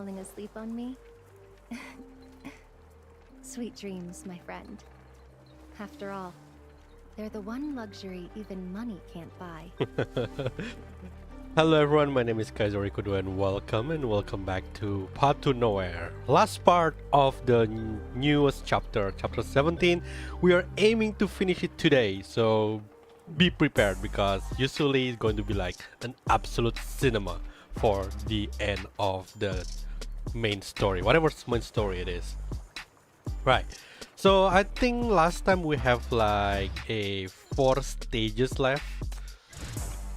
falling asleep on me? Sweet dreams, my friend. After all, they're the one luxury even money can't buy. Hello everyone, my name is Kaiser Ikudo and welcome back to Path to Nowhere. Last part of the newest chapter, chapter 17. We are aiming to finish it today, so be prepared because usually it's going to be like an absolute cinema for the end of the main story, whatever main story it is. Right, so I think last time we have like 4 stages left,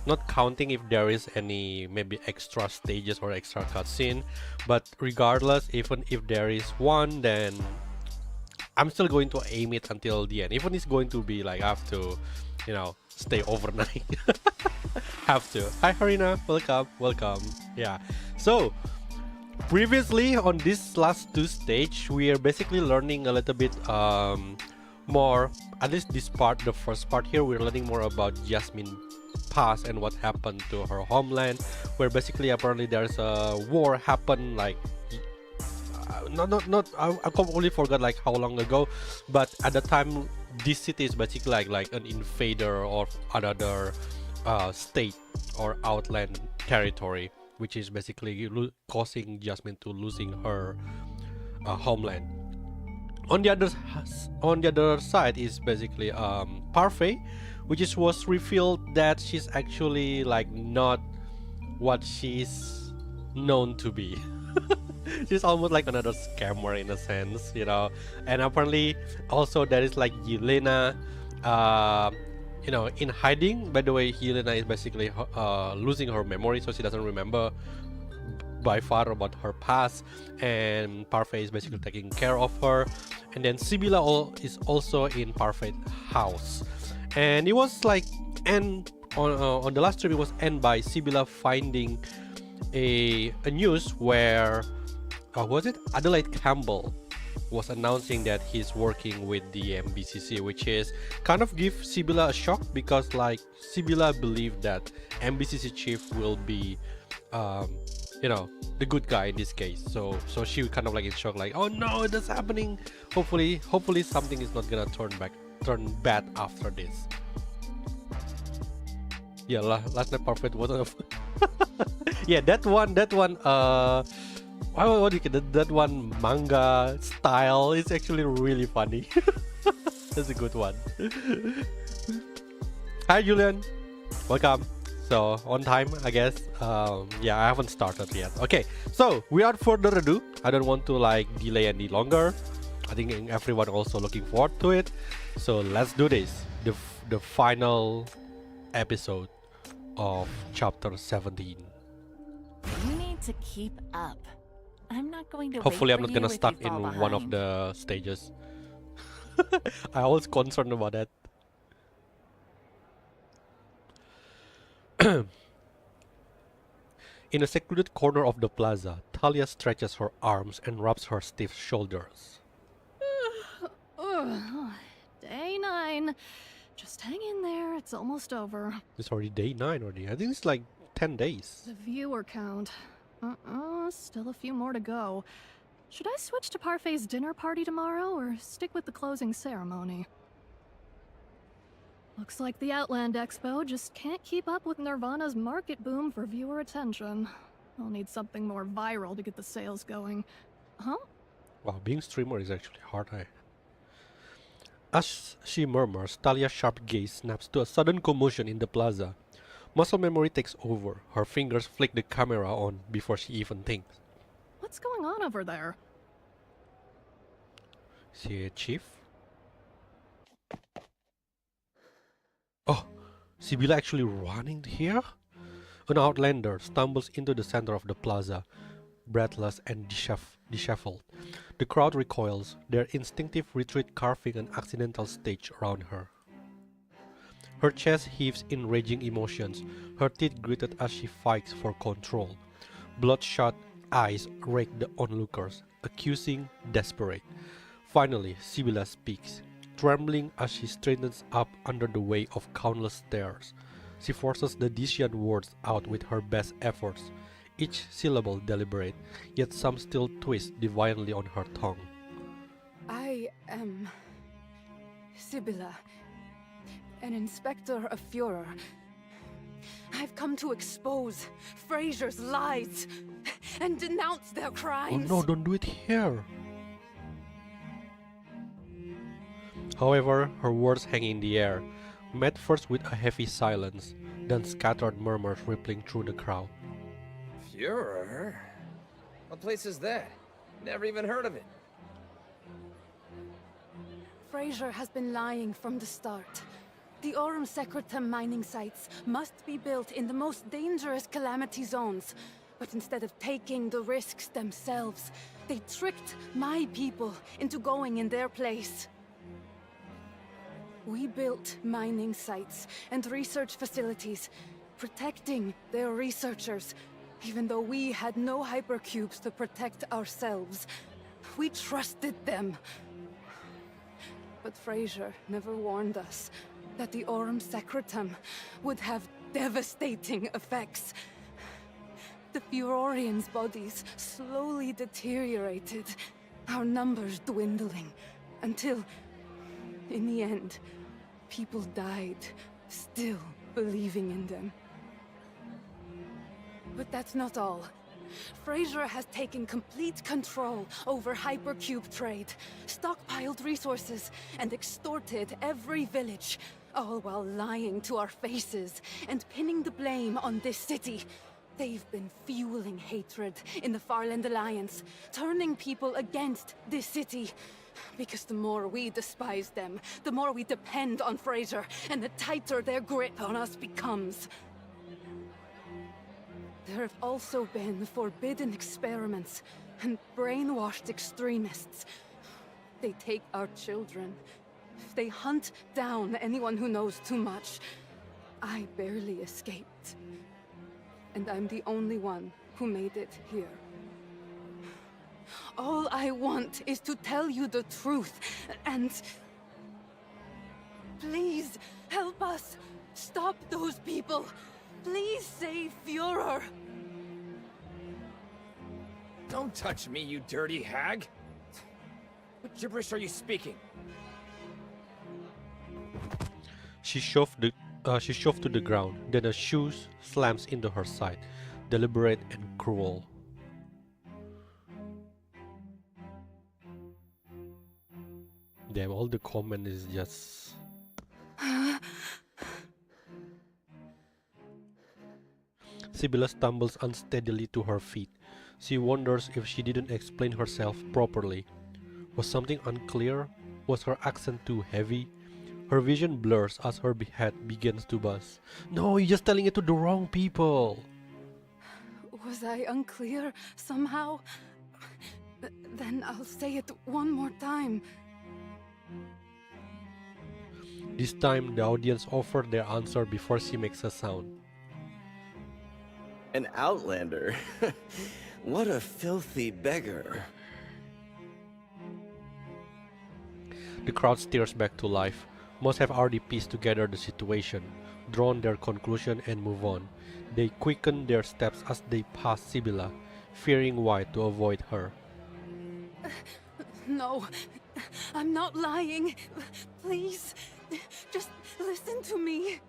not counting if there is any maybe extra stages or extra cutscene, but regardless, even if there is one, then I'm still going to aim it until the end. Even it's going to be like I have to, you know, stay overnight. Have to. Hi Harina, welcome. Yeah, so previously on this last 2 stage, we are basically learning a little bit more, at least this part, the first part here, we're learning more about Jasmine past and what happened to her homeland, where basically apparently there's a war happened like I completely forgot like how long ago, but at the time this city is basically like an invader of another state or outland territory, which is basically causing Jasmine to losing her homeland. On the other side is basically Parfait, which was revealed that she's actually like not what she's known to be. She's almost like another scammer in a sense, you know. And apparently also there is like Yelena, you know, in hiding. By the way, Yelena is basically losing her memory, so she doesn't remember by far about her past, and Parfait is basically taking care of her. And then Sibylla is also in Parfait's house, and it was like end on the last stream. It was end by Sibylla finding a news where was it Adelaide Campbell was announcing that he's working with the MBCC, which is kind of give Sibylla a shock, because like Sibylla believed that MBCC chief will be you know, the good guy in this case, so she kind of like in shock, like, oh no, that's happening. Hopefully something is not gonna turn bad after this. Yeah, last night Perfect wasn't yeah, that one what do you get, that one manga style is actually really funny. That's a good one. Hi Julian, welcome. So on time, I guess. Yeah, I haven't started yet. Okay, so without further ado, I don't want to like delay any longer. I think everyone also looking forward to it. So let's do this. The final episode of chapter 17. You need to keep up. I'm not going to. Hopefully, wait I'm for not gonna you if stuck you fall in one of behind. the stages. I was concerned about that. In a secluded corner of the plaza, Talia stretches her arms and rubs her stiff shoulders. Day 9. Just hang in there, it's almost over. It's already day 9 already. I think it's like 10 days. The viewer count. Still a few more to go. Should I switch to Parfait's dinner party tomorrow, or stick with the closing ceremony? Looks like the Outland Expo just can't keep up with Nirvana's market boom for viewer attention. I'll need something more viral to get the sales going. Huh? Wow, being streamer is actually hard. As she murmurs, Talia's sharp gaze snaps to a sudden commotion in the plaza. Muscle memory takes over. Her fingers flick the camera on before she even thinks. What's going on over there? See, Chief? Oh, Sibylla actually running here? An outlander stumbles into the center of the plaza, breathless and disheveled. The crowd recoils, their instinctive retreat carving an accidental stage around her. Her chest heaves in raging emotions, her teeth gritted as she fights for control. Bloodshot eyes rake the onlookers, accusing, desperate. Finally, Sibylla speaks, trembling as she straightens up under the weight of countless stares. She forces the dissonant words out with her best efforts. each syllable deliberate, yet some still twist divinely on her tongue. I am Sibylla, an inspector of Führer. I've come to expose Fraser's lies and denounce their Oh crimes. no, don't do it here! However, her words hang in the air, met first with a heavy silence, then scattered murmurs rippling through the crowd. Führer? What place is that? Never even heard of it. Fraser has been lying from the start. The Aurum Secretum mining sites must be built in the most dangerous calamity zones. But instead of taking the risks themselves, they tricked my people into going in their place. We built mining sites and research facilities, protecting their researchers, even though we had no hypercubes to protect ourselves. We trusted them. But Fraser never warned us that the Aurum Secretum would have devastating effects. The Furorians' bodies slowly deteriorated, our numbers dwindling, until, in the end, people died, still believing in them. But that's not all. Fraser has taken complete control over hypercube trade, stockpiled resources, and extorted every village, all while lying to our faces and pinning the blame on this city. They've been fueling hatred in the Farland Alliance, turning people against this city. Because the more we despise them, the more we depend on Fraser, and the tighter their grip on us becomes. There have also been forbidden experiments and brainwashed extremists. They take our children. They hunt down anyone who knows too much. I barely escaped. And I'm the only one who made it here. All I want is to tell you the truth, and... please, help us! Stop those people! Please save Führer! Don't touch me, you dirty hag! What gibberish are you speaking? She shoved to the ground, then a shoe slams into her side, deliberate and cruel. Damn, all the comment is just... Sibylla stumbles unsteadily to her feet. She wonders if she didn't explain herself properly. Was something unclear? Was her accent too heavy? Her vision blurs as her head begins to buzz. No, you're just telling it to the wrong people! Was I unclear somehow? Then I'll say it one more time. This time, the audience offered their answer before she makes a sound. An outlander? What a filthy beggar. The crowd stares back to life. Most have already pieced together the situation, drawn their conclusion and move on. They quicken their steps as they pass Sibylla, fearing White to avoid her. No, I'm not lying. Please, just listen to me.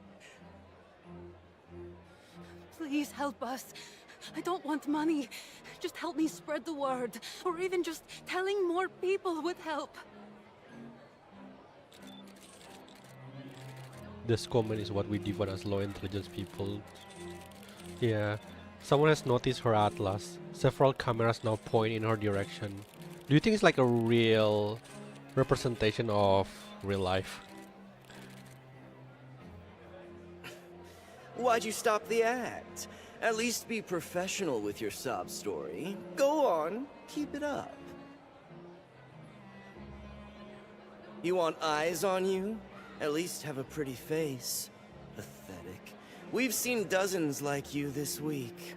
Please help us. I don't want money. Just help me spread the word, or even just telling more people would help. This comment is what we define as low intelligence people. Yeah, someone has noticed her atlas. Several cameras now point in her direction. Do you think it's like a real representation of real life? Why'd you stop the act? At least be professional with your sob story. Go on, keep it up. You want eyes on you? At least have a pretty face. Pathetic. We've seen dozens like you this week.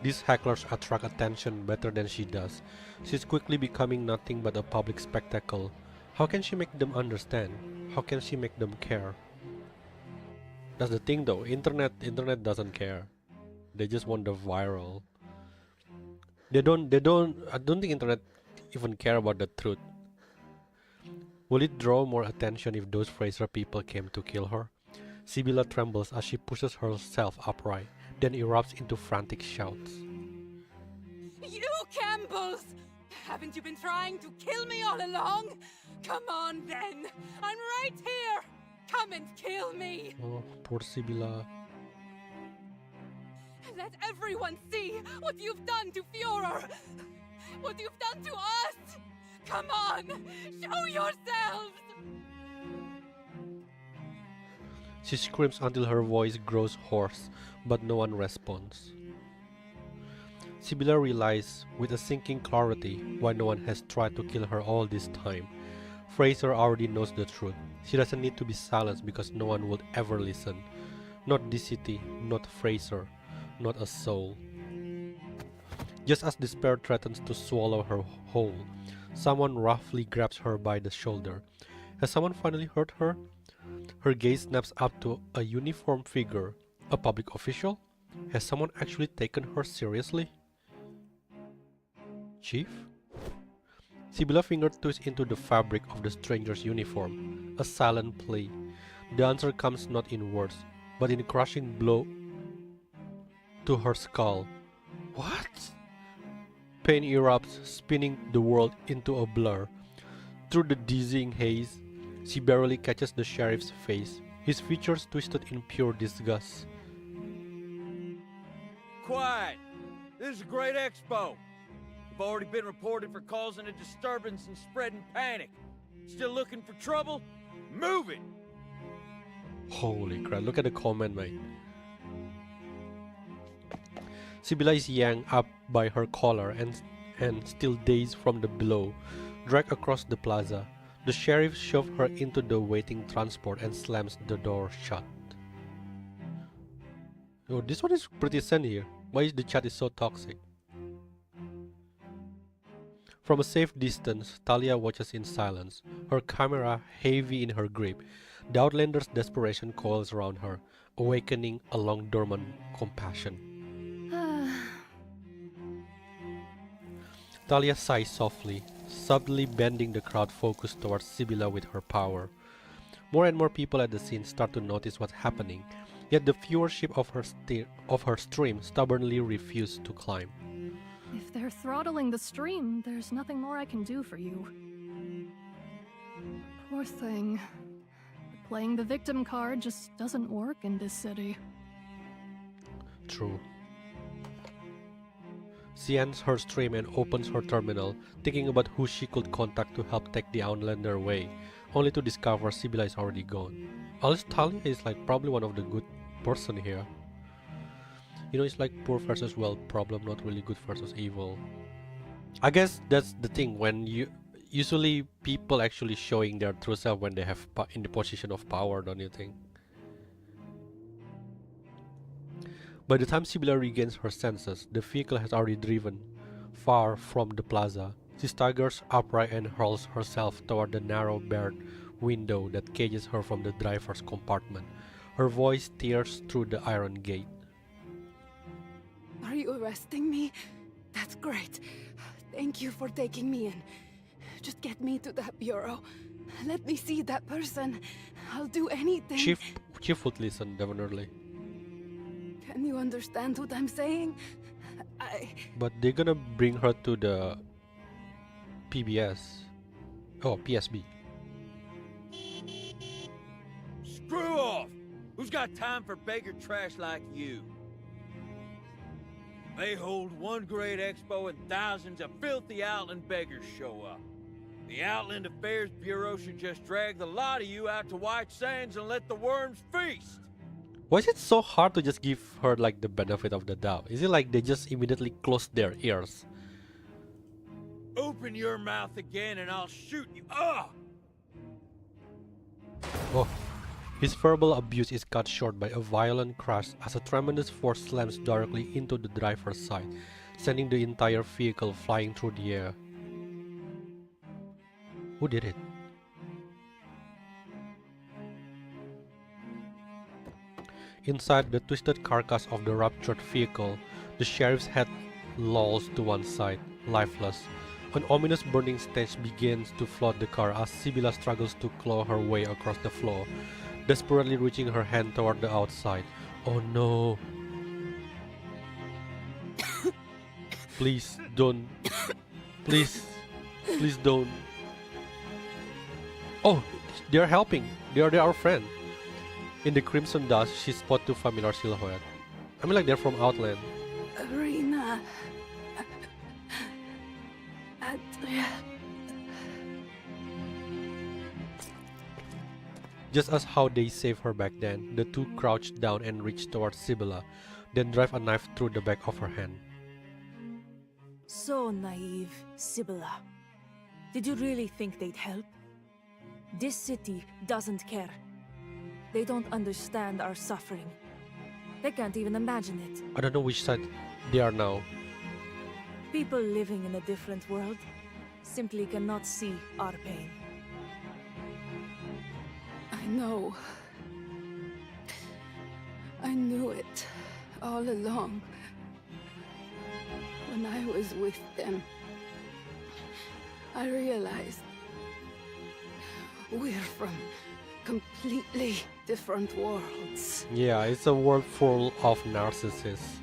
These hecklers attract attention better than she does. She's quickly becoming nothing but a public spectacle. How can she make them understand? How can she make them care? That's the thing though. Internet doesn't care. They just want the viral. I don't think internet even care about the truth. Will it draw more attention if those Fraser people came to kill her? Sibylla trembles as she pushes herself upright, then erupts into frantic shouts. You Campbells! Haven't you been trying to kill me all along? Come on then! I'm right here! Come and kill me! Oh, poor Sibylla. Let everyone see what you've done to Führer! What you've done to us! Come on! Show yourselves! She screams until her voice grows hoarse, but no one responds. Sibylla realizes with a sinking clarity why no one has tried to kill her all this time. Fraser already knows the truth. She doesn't need to be silenced because no one will ever listen. Not this city, not Fraser, not a soul. Just as despair threatens to swallow her whole, someone roughly grabs her by the shoulder. Has someone finally hurt her? Her gaze snaps up to a uniformed figure. A public official? Has someone actually taken her seriously? Chief? Sibylla finger twists into the fabric of the stranger's uniform. A silent plea. The answer comes not in words, but in a crushing blow to her skull. What? Pain erupts, spinning the world into a blur. Through the dizzying haze, she barely catches the sheriff's face, his features twisted in pure disgust. Quiet! This is a great expo. You've already been reported for causing a disturbance and spreading panic. Still looking for trouble? Move it! Holy crap, look at the comment, mate. Sibylla is yanked up by her collar and still dazed from the blow, dragged across the plaza. The sheriff shoves her into the waiting transport and slams the door shut. Oh, this one is pretty sad here. Why is the chat is so toxic? From a safe distance, Talia watches in silence, her camera heavy in her grip. The Outlander's desperation coils around her, awakening a long-dormant compassion. Talia sighs softly, subtly bending the crowd focus towards Sibylla with her power. More and more people at the scene start to notice what's happening, yet the viewership of her stream stubbornly refuse to climb. If they're throttling the stream, there's nothing more I can do for you. Poor thing. Playing the victim card just doesn't work in this city. True. She ends her stream and opens her terminal, thinking about who she could contact to help take the Outlander away, only to discover Sibylla is already gone. At least Talia is like probably one of the good person here. You know, it's like poor versus well problem, not really good versus evil. I guess that's the thing, when you usually people actually showing their true self when they have in the position of power, don't you think? By the time Sibylla regains her senses, the vehicle has already driven far from the plaza. She staggers upright and hurls herself toward the narrow barred window that cages her from the driver's compartment. Her voice tears through the iron gate. Are you arresting me? That's great. Thank you for taking me in. Just get me to that bureau. Let me see that person. I'll do anything. Chief would listen, definitely. Can you understand what I'm saying? But they're gonna bring her to the PBS. Oh, PSB. Screw off! Who's got time for beggar trash like you? They hold one great expo and thousands of filthy Outland beggars show up. The Outland Affairs Bureau should just drag the lot of you out to White Sands and let the worms feast. Why is it so hard to just give her like the benefit of the doubt? Is it like they just immediately close their ears? Open your mouth again and I'll shoot you. Ah! Oh. His verbal abuse is cut short by a violent crash as a tremendous force slams directly into the driver's side, sending the entire vehicle flying through the air. Who did it? Inside the twisted carcass of the ruptured vehicle, the sheriff's head lolls to one side, lifeless. An ominous burning stench begins to flood the car as Sibylla struggles to claw her way across the floor, desperately reaching her hand toward the outside. Oh no! Please don't. Please. Please don't. Oh, they're helping. They're our friend. In the crimson dust, she spots two familiar silhouettes. I mean, like they're from Outland. Arena. Adria. Just as how they saved her back then, the two crouch down and reach towards Sibylla, then drive a knife through the back of her hand. So naive, Sibylla. Did you really think they'd help? This city doesn't care. They don't understand our suffering. They can't even imagine it. I don't know which side they are now. People living in a different world simply cannot see our pain. I know. I knew it all along. When I was with them, I realized we're from completely different worlds. Yeah, it's a world full of narcissists.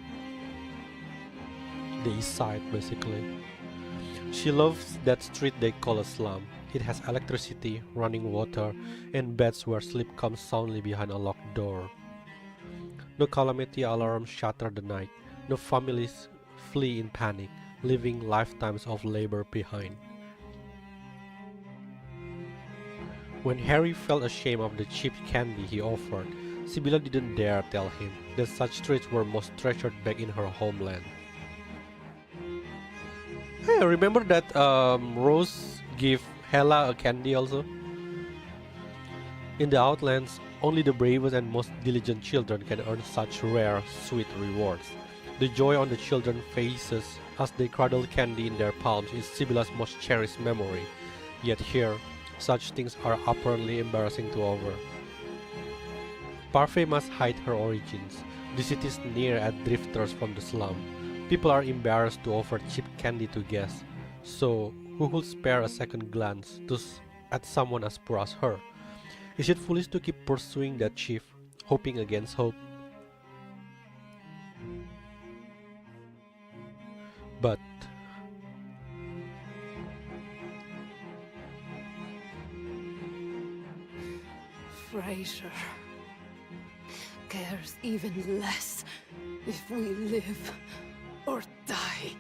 The east side, basically. She loves that street they call a slum. It has electricity, running water, and beds where sleep comes soundly behind a locked door. No calamity alarms shatter the night. No families flee in panic, leaving lifetimes of labor behind. When Harry felt ashamed of the cheap candy he offered, Sibylla didn't dare tell him that such treats were most treasured back in her homeland. Hey, remember that Rose gave Hela a candy also? In the Outlands, only the bravest and most diligent children can earn such rare, sweet rewards. The joy on the children's faces as they cradle candy in their palms is Sibylla's most cherished memory. Yet here, such things are apparently embarrassing to offer. Parfait must hide her origins. The city sneers at drifters from the slum. People are embarrassed to offer cheap candy to guests. So, who will spare a second glance at someone as poor as her? Is it foolish to keep pursuing that chief, hoping against hope? But Fraser cares even less if we live or die.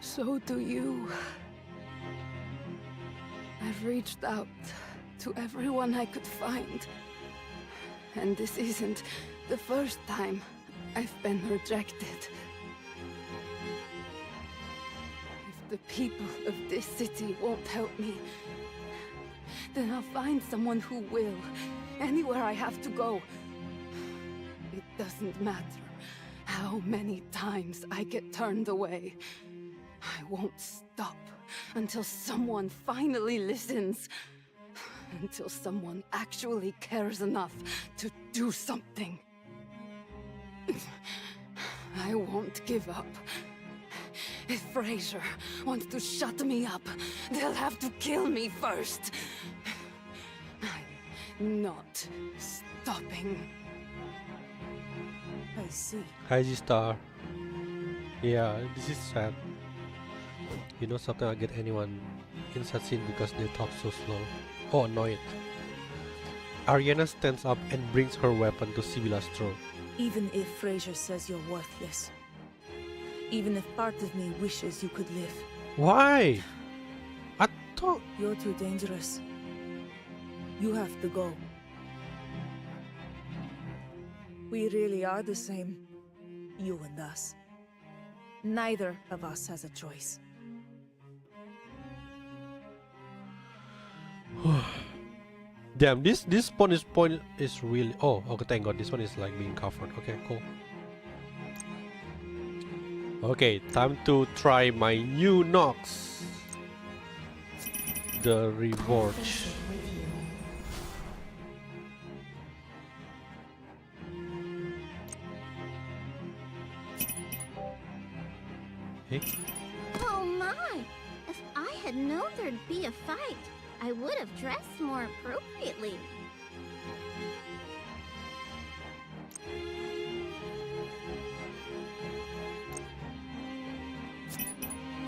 So do you. I've reached out to everyone I could find. And this isn't the first time I've been rejected. If the people of this city won't help me, then I'll find someone who will, anywhere I have to go. It doesn't matter how many times I get turned away. I won't stop until someone finally listens. Until someone actually cares enough to do something. I won't give up. If Fraser wants to shut me up, they'll have to kill me first. I'm not stopping. I see. Hi G-Star. Yeah, this is sad. You know, sometimes I get anyone in such scene because they talk so slow. Oh, annoyed. Ariana stands up and brings her weapon to Sibylla's throat. Even if Fraser says you're worthless, even if part of me wishes you could live, Why? I thought... you're too dangerous. You have to go. We really are the same, you and us. Neither of us has a choice. Damn, this point is really... Oh, okay, thank god, this one is like being covered. Okay, cool. Okay, time to try my new Nox. The reward. Hey. Oh my! If I had known there'd be a fight, I would have dressed more appropriately.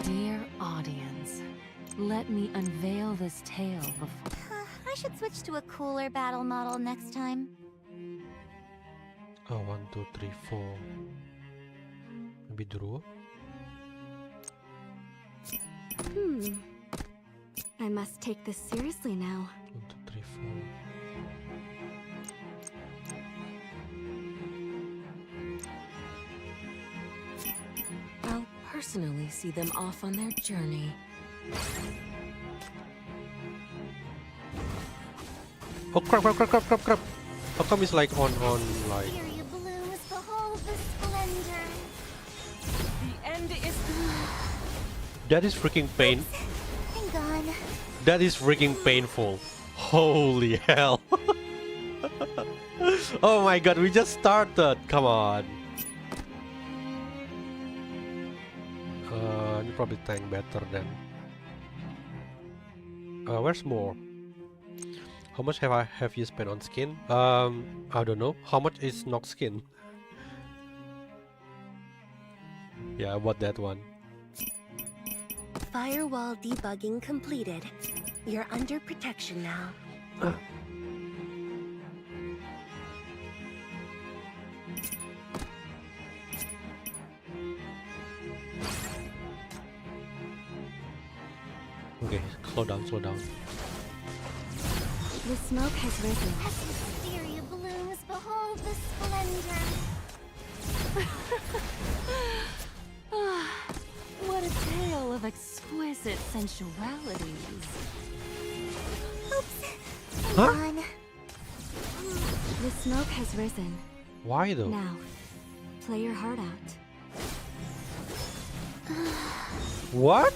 Dear audience, let me unveil this tale before. I should switch to a cooler battle model next time. Oh, 1, 2, 3, 4. Maybe draw. I must take this seriously now. 1, 2, 3, 4. I'll personally see them off on their journey. Oh crap! How come it's like on like? Syria blooms, behold the splendor. The end is... That is freaking pain. I'm gone. That is freaking painful. Holy hell! Oh my god, we just started. Come on. You probably tank better then. Where's more? How much have you spent on skin? I don't know. How much is Nox skin? Yeah, I bought that one. Firewall debugging completed. You're under protection now. Okay, slow down. The smoke has risen. As Syria blooms, behold the splendor. What a tale of exquisite sensualities. Oops. Huh? Hang on. The smoke has risen. Why though? Now, play your heart out. What?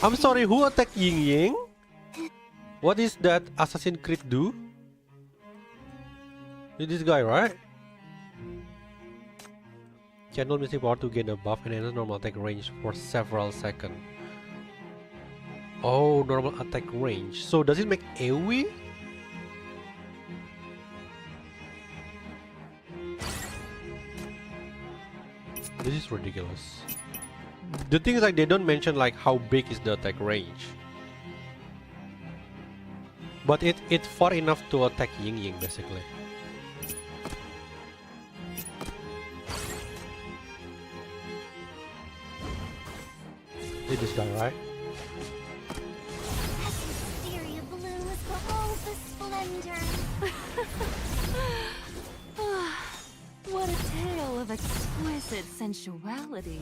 I'm sorry, who attacked Ying Ying? What is that Assassin's Creed do? This guy, right? Channel missing power to gain a buff and enhance normal attack range for several seconds. Oh, normal attack range. So does it make AoE? This is ridiculous. The thing is, like, they don't mention like how big is the attack range. But it's far enough to attack Ying Ying basically. This guy, right? As Syria blooms, behold the splendor. What a tale of exquisite sensualities.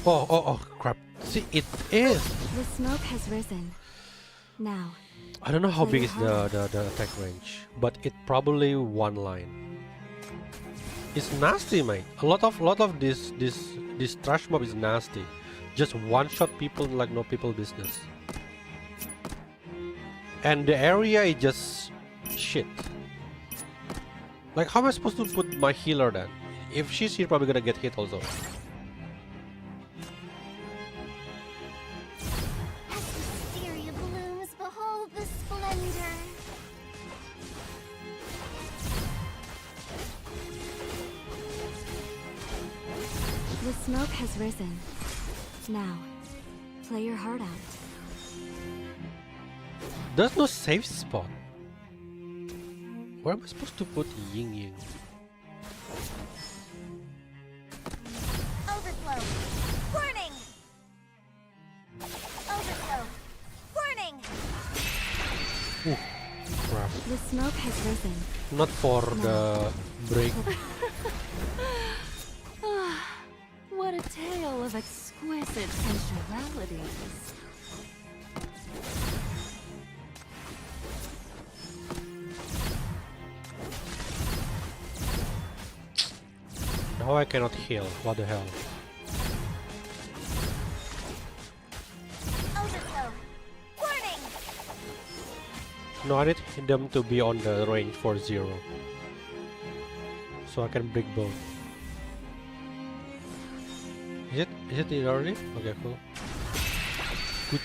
Oh, crap. See, it is. The smoke has risen. Now, I don't know how big is the attack range, but it probably one line. It's nasty, mate. A lot of this trash mob is nasty. Just one shot people like no people business. And the area is just shit. Like, how am I supposed to put my healer then? If she's here, probably gonna get hit also. as Syria blooms, behold the splendor. The smoke has risen. Now, play your heart out. There's no safe spot. Where am I supposed to put Ying Ying? Overflow. Warning! Overflow. Warning! Ooh, crap. The smoke has risen. Not for the break. What a tale of exquisite sensualities. Now I cannot heal. What the hell? Overflow. Warning! No, I need them to be on the range for 0. So I can break both. Is it already? Okay, cool. Good.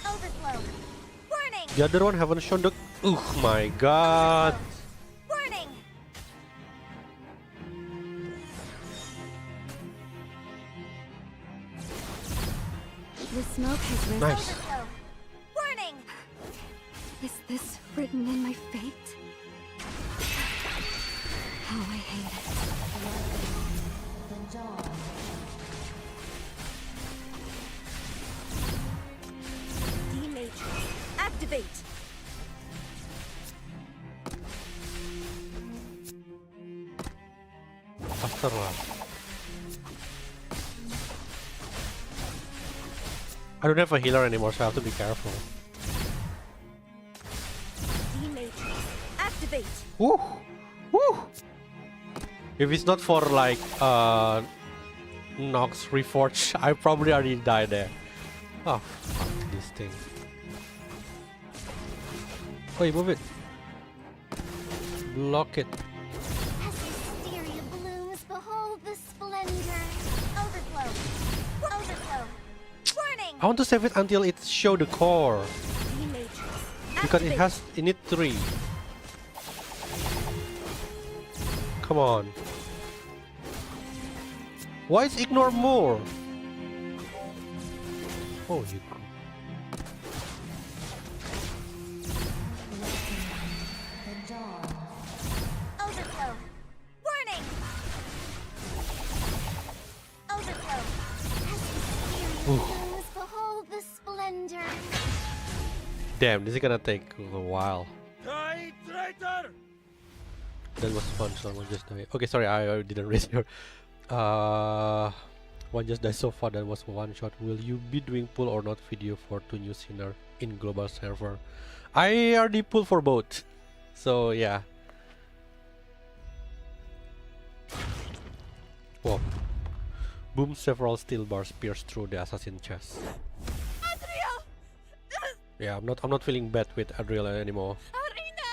Overflow. Warning. The other one haven't shown the. Oh my god. Warning. The smoke has risen. Nice. Overflow. Warning. Is this written in my fate? How I hate it. D-Matrix. Activate. Faster lah. I don't have a healer anymore, so I have to be careful. D-Matrix. Activate. Woo! Woo! If it's not for like Nox Reforged, I probably already died there. Oh, fuck this thing. Wait, move it. Block it. As hysteria blooms, behold the splendor. Overflow. Overflow. Warning. I want to save it until it show the core. D-Matrix. Because Activate. it need 3. Come on. Why is ignore more? Oh, you. Overflow. Warning. Overflow. As hysteria blooms, behold the splendor. Damn, this is gonna take a while. Traitor! That was fun, so one just died. Okay, sorry, I didn't raise your. One just died so far. That was one shot. Will you be doing pull or not video for 2 new sinner in global server? I already pull for both, so yeah. Whoa! Boom! Several steel bars pierce through the assassin chest. Adriel! Yeah, I'm not feeling bad with Adriel anymore. Arena!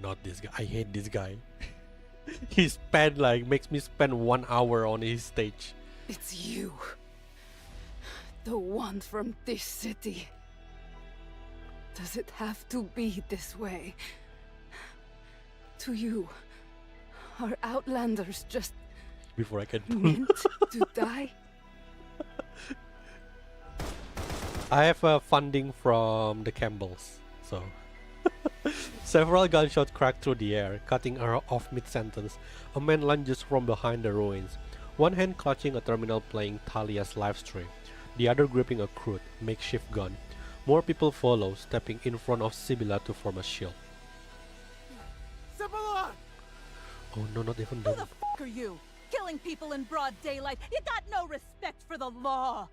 Not this guy. I hate this guy. He spent like makes me spend 1 hour on his stage. It's you. The one from this city. Does it have to be this way? To you, are Outlanders just Before I can meant to die? I have funding from the Campbells, so several gunshots crack through the air, cutting her off mid-sentence. A man lunges from behind the ruins, one hand clutching a terminal playing Talia's live stream, the other gripping a crude, makeshift gun. More people follow, stepping in front of Sibylla to form a shield. Sibylla! Oh no, not even Who them. the f are you? Killing people in broad daylight. You got no respect for the law.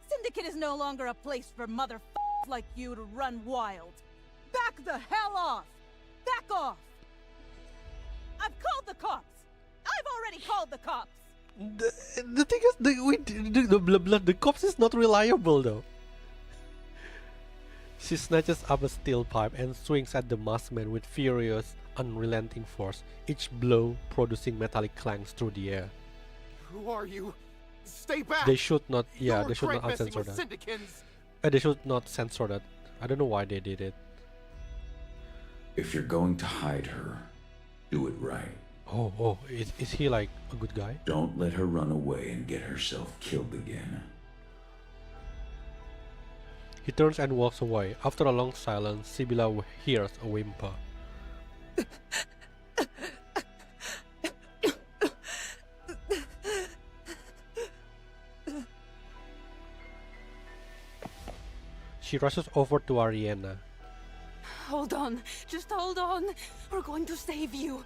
Syndicate is no longer a place for motherfuckers like you to run wild. Back the hell off! Back off! I've called the cops! I've already called the cops! The thing is, the cops is not reliable though. She snatches up a steel pipe and swings at the masked man with furious, unrelenting force, each blow producing metallic clangs through the air. Who are you? Stay back! They should not, yeah, You're they should not messing censor with that. Syndicans. They should not censor that. I don't know why they did it. If you're going to hide her, do it right. Oh, is he like a good guy? Don't let her run away and get herself killed again. He turns and walks away. After a long silence, Sibylla hears a whimper. She rushes over to Ariana. Hold on. Just hold on. We're going to save you.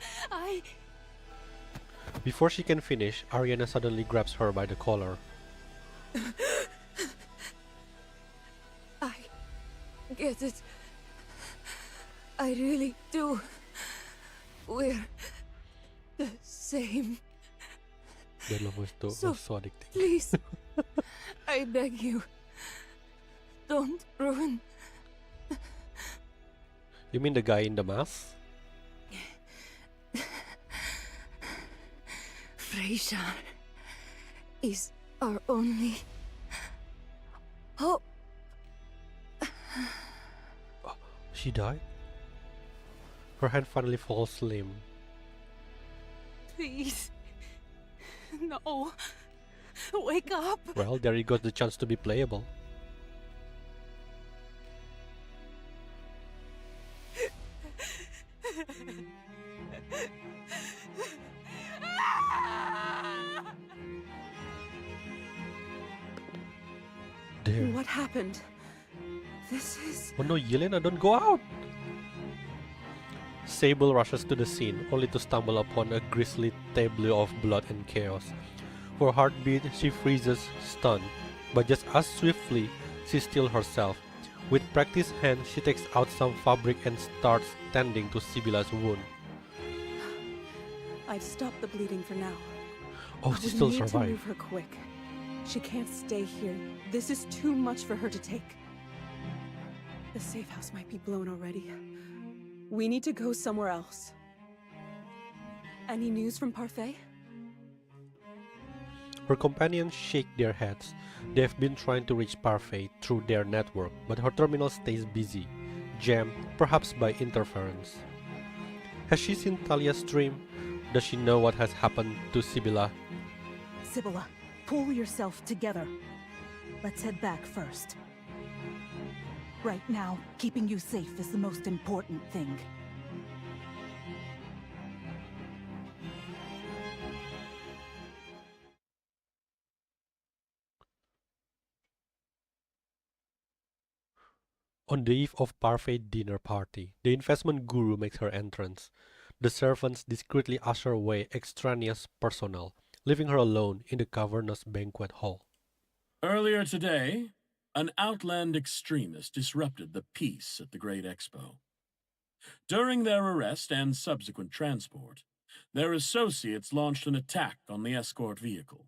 Before she can finish, Ariana suddenly grabs her by the collar. get it. I really do. We're the same. So, addicting. please, I beg you, don't ruin. You mean the guy in the mask? Freyja is our only hope. She died? Her hand finally falls limp. Please, no. Wake up. Well, there you got the chance to be playable. There. What happened? This is... Oh no, Yelena, don't go out! Sable rushes to the scene, only to stumble upon a grisly tableau of blood and chaos. For a heartbeat, she freezes, stunned, but just as swiftly, she stills herself. With practiced hands, she takes out some fabric and starts tending to Sibylla's wound. I've stopped the bleeding for now. Oh, But she we still need to survived. move her quick. She can't stay here. This is too much for her to take. The safe house might be blown already. We need to go somewhere else. Any news from Parfait? Her companions shake their heads. They've been trying to reach Parfait through their network, but her terminal stays busy, jammed, perhaps by interference. Has she seen Talia's dream? Does she know what has happened to Sibylla? Sibylla, pull yourself together. Let's head back first. Right now, keeping you safe is the most important thing. On the eve of Parfait dinner party, the investment guru makes her entrance. The servants discreetly usher away extraneous personnel, leaving her alone in the cavernous banquet hall. Earlier today, an Outland extremist disrupted the peace at the Great Expo. During their arrest and subsequent transport, their associates launched an attack on the escort vehicle,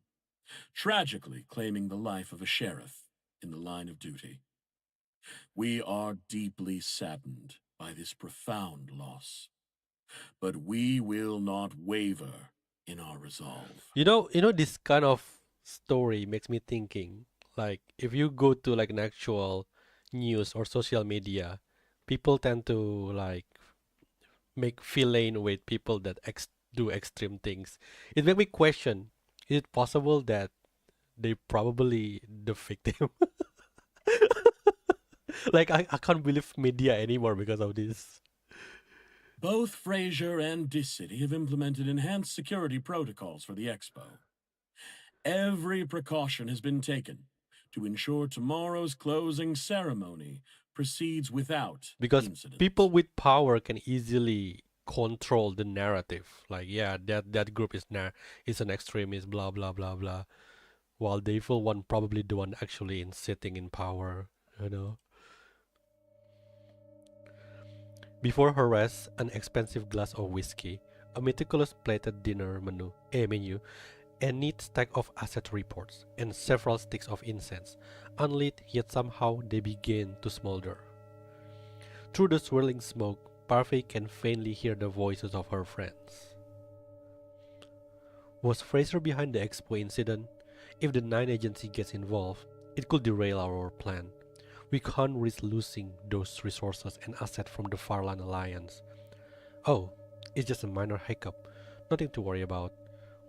tragically claiming the life of a sheriff in the line of duty. We are deeply saddened by this profound loss, but we will not waver in our resolve. You know, this kind of story makes me thinking, like, if you go to like an actual news or social media, people tend to like make villain with people that do extreme things. It makes me question, is it possible that they probably the victim? Like, I can't believe media anymore because of this. Both Fraser and Dis City have implemented enhanced security protocols for the expo. Every precaution has been taken to ensure tomorrow's closing ceremony proceeds without Because incident. people with power can easily control the narrative. Like, yeah, that group is an extremist, blah blah blah blah. While the evil one probably the one actually sitting in power, you know. Before her rests an expensive glass of whiskey, a meticulous plated dinner menu, a neat stack of asset reports, and several sticks of incense, unlit yet somehow they begin to smolder. Through the swirling smoke, Parfait can faintly hear the voices of her friends. Was Fraser behind the expo incident? If the 9 agency gets involved, it could derail our plan. We can't risk losing those resources and assets from the Farland Alliance. Oh, it's just a minor hiccup, nothing to worry about.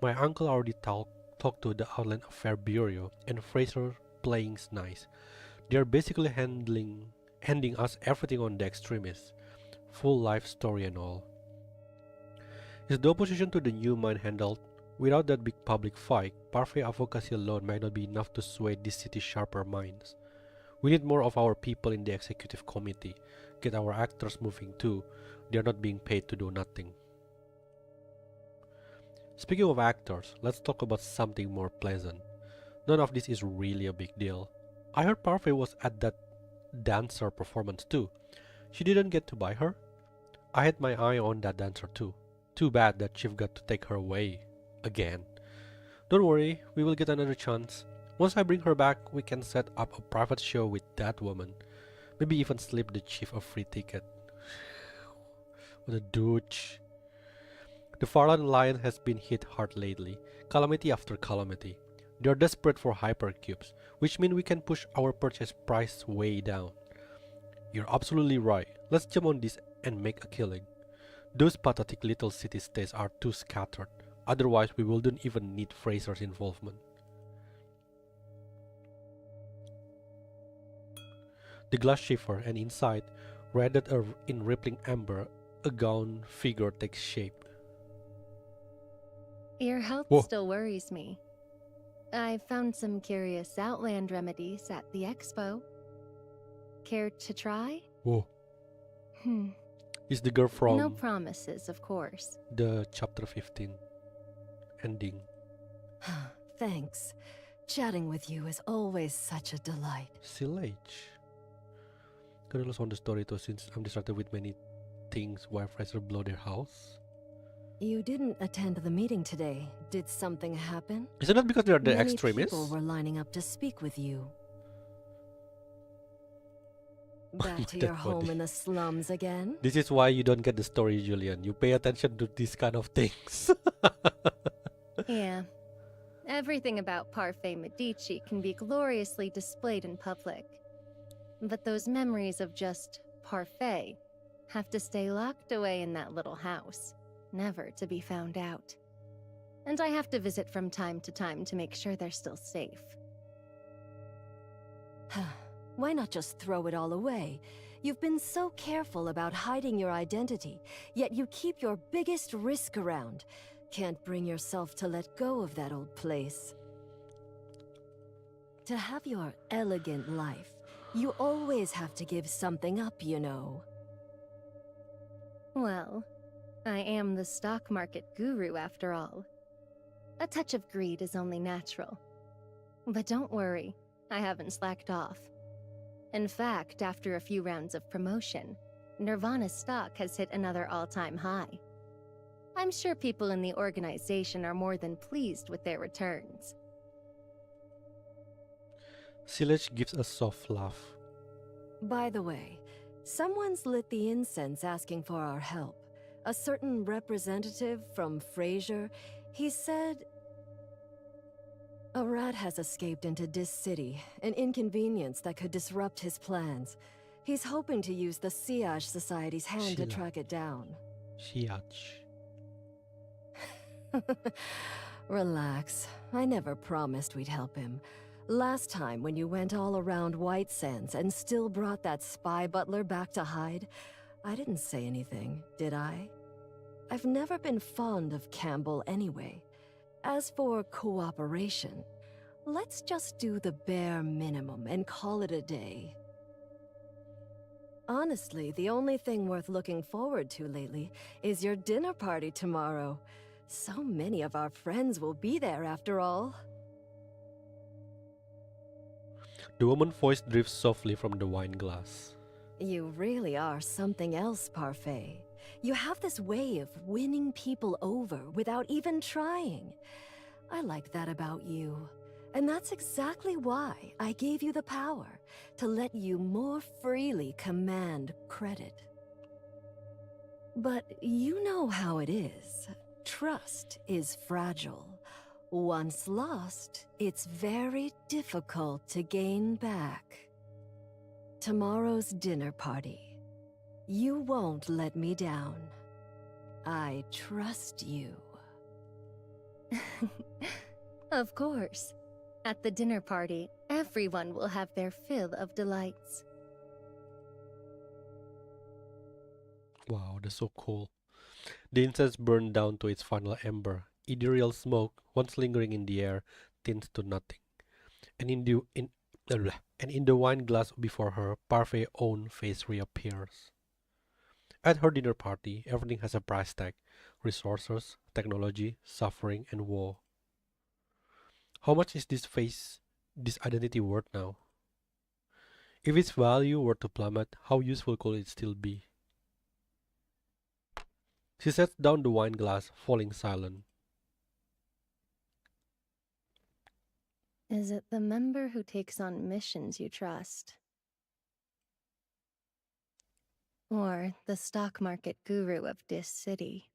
My uncle already talked to the Outland Affair Bureau, and Fraser playing's nice. They're basically handing us everything on the extremists, full life story and all. Is the opposition to the new mine handled? Without that big public fight, Parfait advocacy alone might not be enough to sway this city's sharper minds. We need more of our people in the executive committee. Get our actors moving too. They are not being paid to do nothing. Speaking of actors, let's talk about something more pleasant. None of this is really a big deal. I heard Parfait was at that dancer performance too. She didn't get to buy her. I had my eye on that dancer too. Too bad that Chief got to take her away. Again. Don't worry, we will get another chance. Once I bring her back, we can set up a private show with that woman. Maybe even slip the Chief a free ticket. What a douche. The Farland Lion has been hit hard lately, calamity after calamity. They are desperate for hypercubes, which means we can push our purchase price way down. You're absolutely right. Let's jump on this and make a killing. Those pathetic little city-states are too scattered. Otherwise, we wouldn't even need Fraser's involvement. The glass shiver, and inside, wreathed in rippling amber, a gaunt figure takes shape. Your health Whoa. still worries me. I found some curious Outland remedies at the expo. Care to try? Whoa. Is the girl from No promises, of course. the chapter 15 ending? Thanks. Chatting with you is always such a delight. Silage. Could I lose on the story too, since I'm distracted with many things while Fraser blow their house? You didn't attend the meeting today. Did something happen? Is it not because they are the Many extremists? people were lining up to speak with you. Back to Dead your home body. in the slums again? This is why you don't get the story, Julian. You pay attention to these kind of things. Yeah. Everything about Parfait Medici can be gloriously displayed in public. But those memories of just Parfait have to stay locked away in that little house, never to be found out. And I have to visit from time to time to make sure they're still safe. Why not just throw it all away? You've been so careful about hiding your identity, yet you keep your biggest risk around. Can't bring yourself to let go of that old place. To have your elegant life, you always have to give something up, you know. Well, I am the stock market guru after all. A touch of greed is only natural. But don't worry, I haven't slacked off. In fact, after a few rounds of promotion, Nirvana's stock has hit another all-time high. I'm sure people in the organization are more than pleased with their returns. Silage gives a soft laugh. By the way, someone's lit the incense asking for our help. A certain representative from Fraser, he said... A rat has escaped into Dis City, an inconvenience that could disrupt his plans. He's hoping to use the Siage Society's hand to Sheila. track it down. Shiach. Relax. I never promised we'd help him. Last time, when you went all around White Sands and still brought that spy butler back to hide, I didn't say anything, did I? I've never been fond of Campbell anyway. As for cooperation, let's just do the bare minimum and call it a day. Honestly, the only thing worth looking forward to lately is your dinner party tomorrow. So many of our friends will be there after all. The woman's voice drifts softly from the wine glass. You really are something else, Parfait. You have this way of winning people over without even trying. I like that about you. And that's exactly why I gave you the power to let you more freely command credit. But you know how it is. Trust is fragile. Once lost, it's very difficult to gain back. Tomorrow's dinner party. You won't let me down. I trust you. Of course. At the dinner party, everyone will have their fill of delights. Wow, that's so cool. The incense burned down to its final ember. Ethereal smoke, once lingering in the air, tints to nothing. And in the wine glass before her, Parfait's own face reappears. At her dinner party, everything has a price tag. Resources, technology, suffering, and war. How much is this identity worth now? If its value were to plummet, how useful could it still be? She sets down the wine glass, falling silent. Is it the member who takes on missions you trust? Or the stock market guru of this city?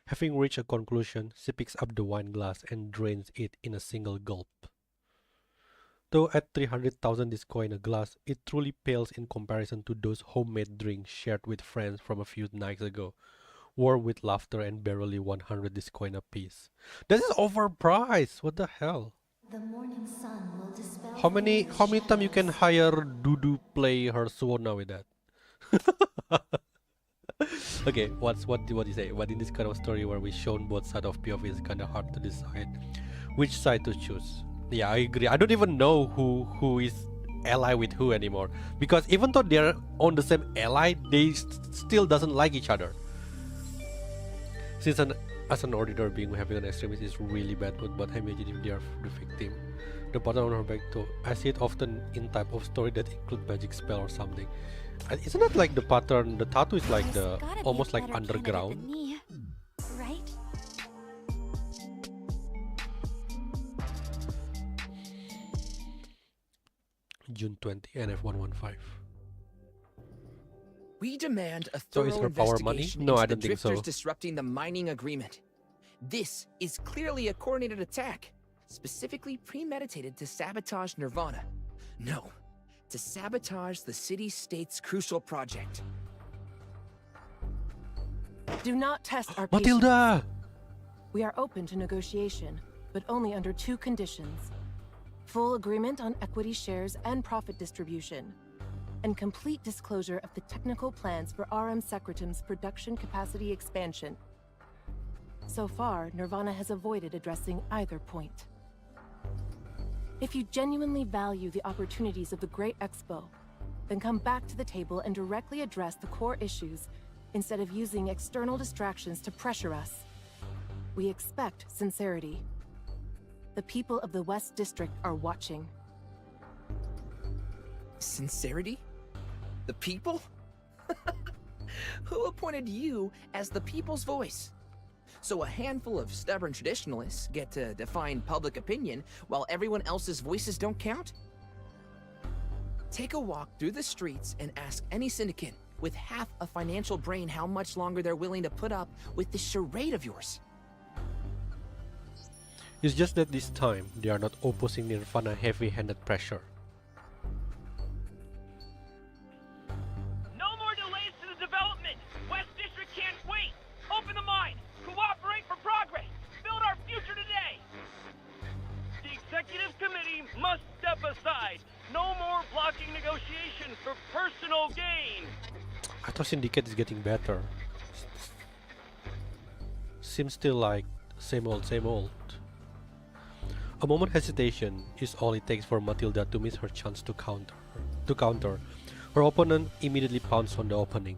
Having reached a conclusion, she picks up the wine glass and drains it in a single gulp. Though at 300,000 discoin a glass, it truly pales in comparison to those homemade drinks shared with friends from a few nights ago, warm with laughter and barely 100 discoin apiece. This is overpriced! What the hell? The morning sun will dispel How many times you can hire Dudu play her Suona with that? Okay, what do you say? But in this kind of story where we shown both sides of POV, it's kind of hard to decide which side to choose. Yeah, I agree. I don't even know who is ally with who anymore, because even though they're on the same ally, they still doesn't like each other. Since as an auditor, being having an extremist is really bad, but imagine if they are the victim. The pattern on her back too. I see it often in type of story that include magic spell or something. Isn't that like the pattern? The tattoo is like the almost like underground. Me, right? June 20, NF115. We demand a So thorough is her power money? investigation No, into I the don't think drifters so. disrupting the mining agreement. This is clearly a coordinated attack, specifically premeditated to sabotage Nirvana. No, to sabotage the city-state's crucial project. Do not test our Matilda! We are open to negotiation, but only under two conditions. Full agreement on equity shares and profit distribution, and complete disclosure of the technical plans for RM Secretum's production capacity expansion. So far, Nirvana has avoided addressing either point. If you genuinely value the opportunities of the Great Expo, then come back to the table and directly address the core issues instead of using external distractions to pressure us. We expect sincerity. The people of the West District are watching. Sincerity? The people? Who appointed you as the people's voice? So a handful of stubborn traditionalists get to define public opinion while everyone else's voices don't count? Take a walk through the streets and ask any syndicate with half a financial brain how much longer they're willing to put up with this charade of yours. It's just that this time, they are not opposing Nirvana heavy-handed pressure. No more delays to the development! West District can't wait! Open the mine! Cooperate for progress! Build our future today! The Executive Committee must step aside! No more blocking negotiation for personal gain! I thought Syndicate is getting better. Seems still like same old, same old. A moment hesitation is all it takes for Matilda to miss her chance to counter. Her opponent immediately pounced on the opening.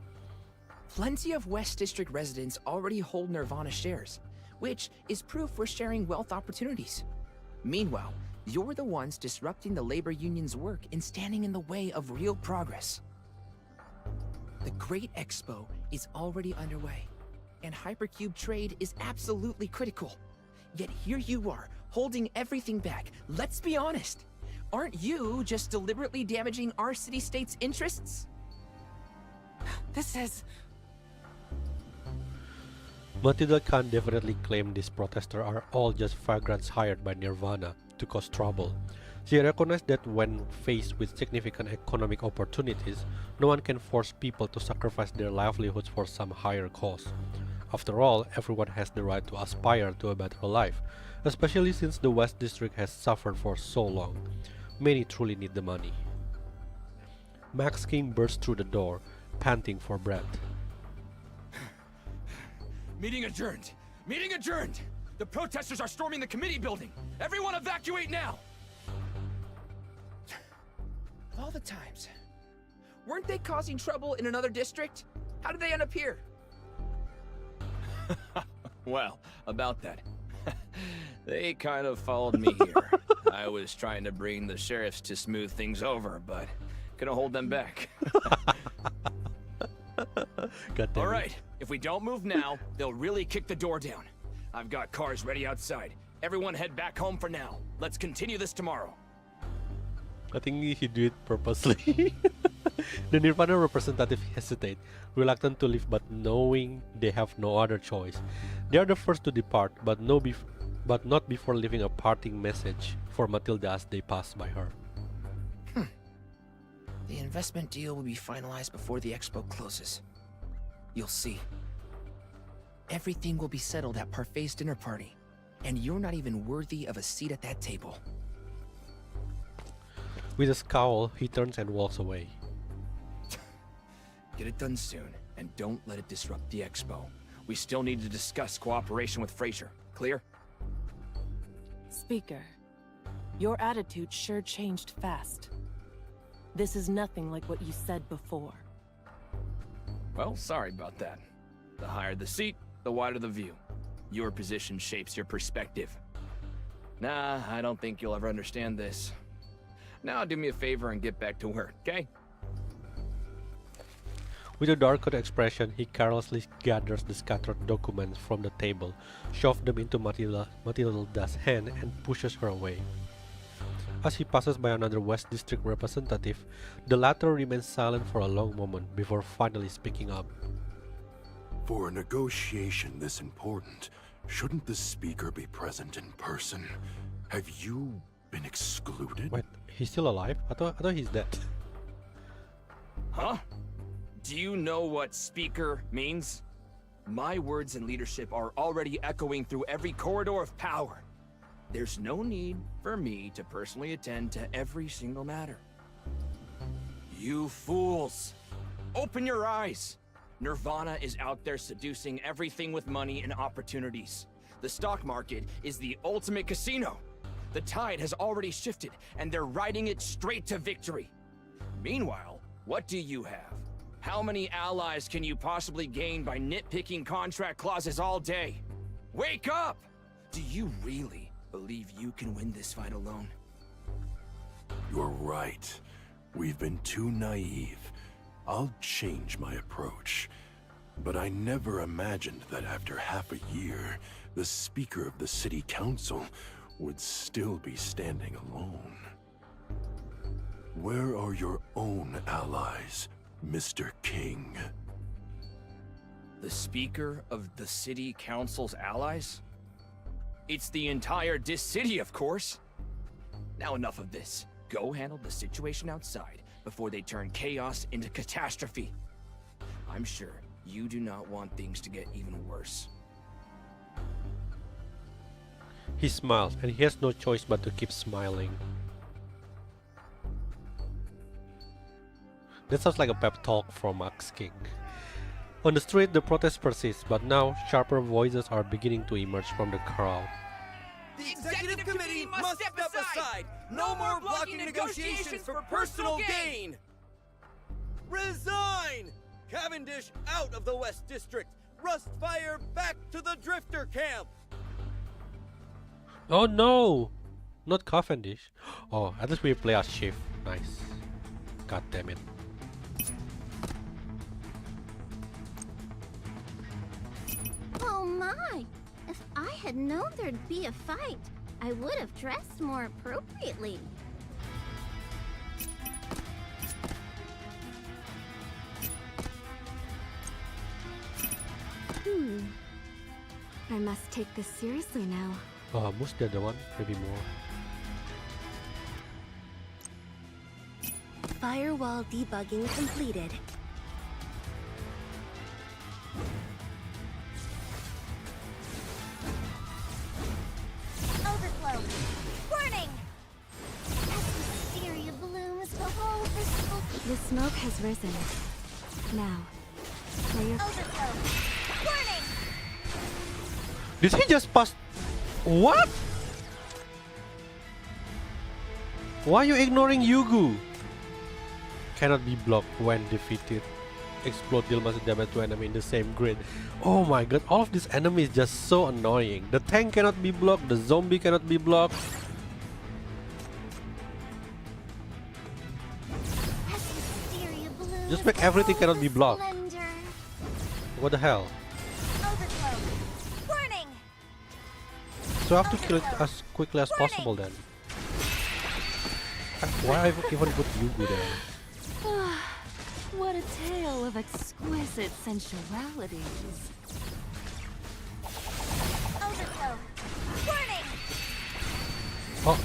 Plenty of West District residents already hold Nirvana shares, which is proof we're sharing wealth opportunities. Meanwhile, you're the ones disrupting the labor union's work and standing in the way of real progress. The Great Expo is already underway, and hypercube trade is absolutely critical. Yet here you are, holding everything back. Let's be honest. Aren't you just deliberately damaging our city-state's interests? This is... Matilda can definitely claim these protesters are all just vagrants hired by Nirvana to cause trouble. She recognized that when faced with significant economic opportunities, no one can force people to sacrifice their livelihoods for some higher cause. After all, everyone has the right to aspire to a better life, especially since the West District has suffered for so long. Many truly need the money. Max King burst through the door, panting for breath. Meeting adjourned! Meeting adjourned! The protesters are storming the committee building! Everyone evacuate now! Of all the times, weren't they causing trouble in another district? How did they end up here? Well, about that. They kind of followed me here. I was trying to bring the sheriffs to smooth things over, but couldn't hold them back. All right, if we don't move now, they'll really kick the door down. I've got cars ready outside. Everyone head back home for now. Let's continue this tomorrow. I think he did it purposely. The Nirvana representative hesitate, reluctant to leave but knowing they have no other choice. They are the first to depart, but not before leaving a parting message for Matilda as they pass by her. The investment deal will be finalized before the expo closes. You'll see. Everything will be settled at Parfai's dinner party, and you're not even worthy of a seat at that table. With a scowl, he turns and walks away. Get it done soon, and don't let it disrupt the expo. We still need to discuss cooperation with Fraser. Clear? Speaker, your attitude sure changed fast. This is nothing like what you said before. Well, sorry about that. The higher the seat, the wider the view. Your position shapes your perspective. Nah, I don't think you'll ever understand this. Now do me a favor and get back to work, okay? With a darker expression, he carelessly gathers the scattered documents from the table, shoves them into Matilda's hand, and pushes her away. As he passes by another West District representative, the latter remains silent for a long moment before finally speaking up. For a negotiation this important, shouldn't the speaker be present in person? Have you been excluded? Wait, he's still alive? I thought he's dead. Huh? Do you know what speaker means? My words and leadership are already echoing through every corridor of power. There's no need for me to personally attend to every single matter. You fools! Open your eyes! Nirvana is out there seducing everything with money and opportunities. The stock market is the ultimate casino. The tide has already shifted, and they're riding it straight to victory. Meanwhile, what do you have? How many allies can you possibly gain by nitpicking contract clauses all day? Wake up! Do you really believe you can win this fight alone? You're right. We've been too naive. I'll change my approach. But I never imagined that after half a year, the Speaker of the City Council would still be standing alone. Where are your own allies, Mr. King? The Speaker of the City Council's allies? It's the entire Dis City, of course. Now enough of this. Go handle the situation outside before they turn chaos into catastrophe. I'm sure you do not want things to get even worse. He smiles, and he has no choice but to keep smiling. That sounds like a pep talk from Max King. On the street, the protest persists, but now sharper voices are beginning to emerge from the crowd. The Executive Committee must step aside! No more blocking negotiations for personal gain! Resign! Cavendish out of the West District! Rustfire back to the Drifter Camp! Oh no! Not Cavendish. Oh, at least we play as Chief. Nice. God damn it. Oh my! If I had known there'd be a fight, I would have dressed more appropriately. I must take this seriously now. Who's the other one? Maybe more. Firewall debugging completed. Overflow! Burning! As hysteria blooms, behold the smoke. The smoke has risen. Now, clear. Overflow! Burning! Did he just pass? What? Why are you ignoring Yugu? Cannot be blocked when defeated. explode deal massive damage to enemy in the same grid. Oh my god, all of these enemies just so annoying. The tank cannot be blocked, the zombie cannot be blocked. Just make everything cannot be blocked. What the hell? So I have to kill it as quickly as possible then. Why even put Yugu there? What a tale of exquisite sensualities. Overflow. Warning! Oh.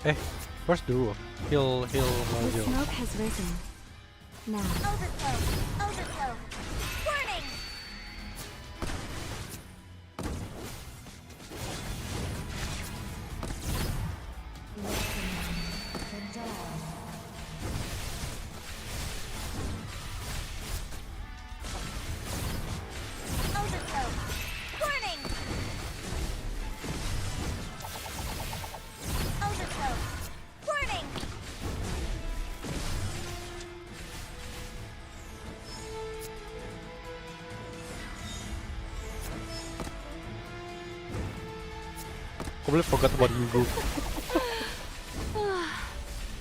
Hey, where's the roof? He'll The smoke has risen. Now. Overflow. Overflow. Warning! Overflow. Warning! Overflow. Warning! Completely forgot about Yugu.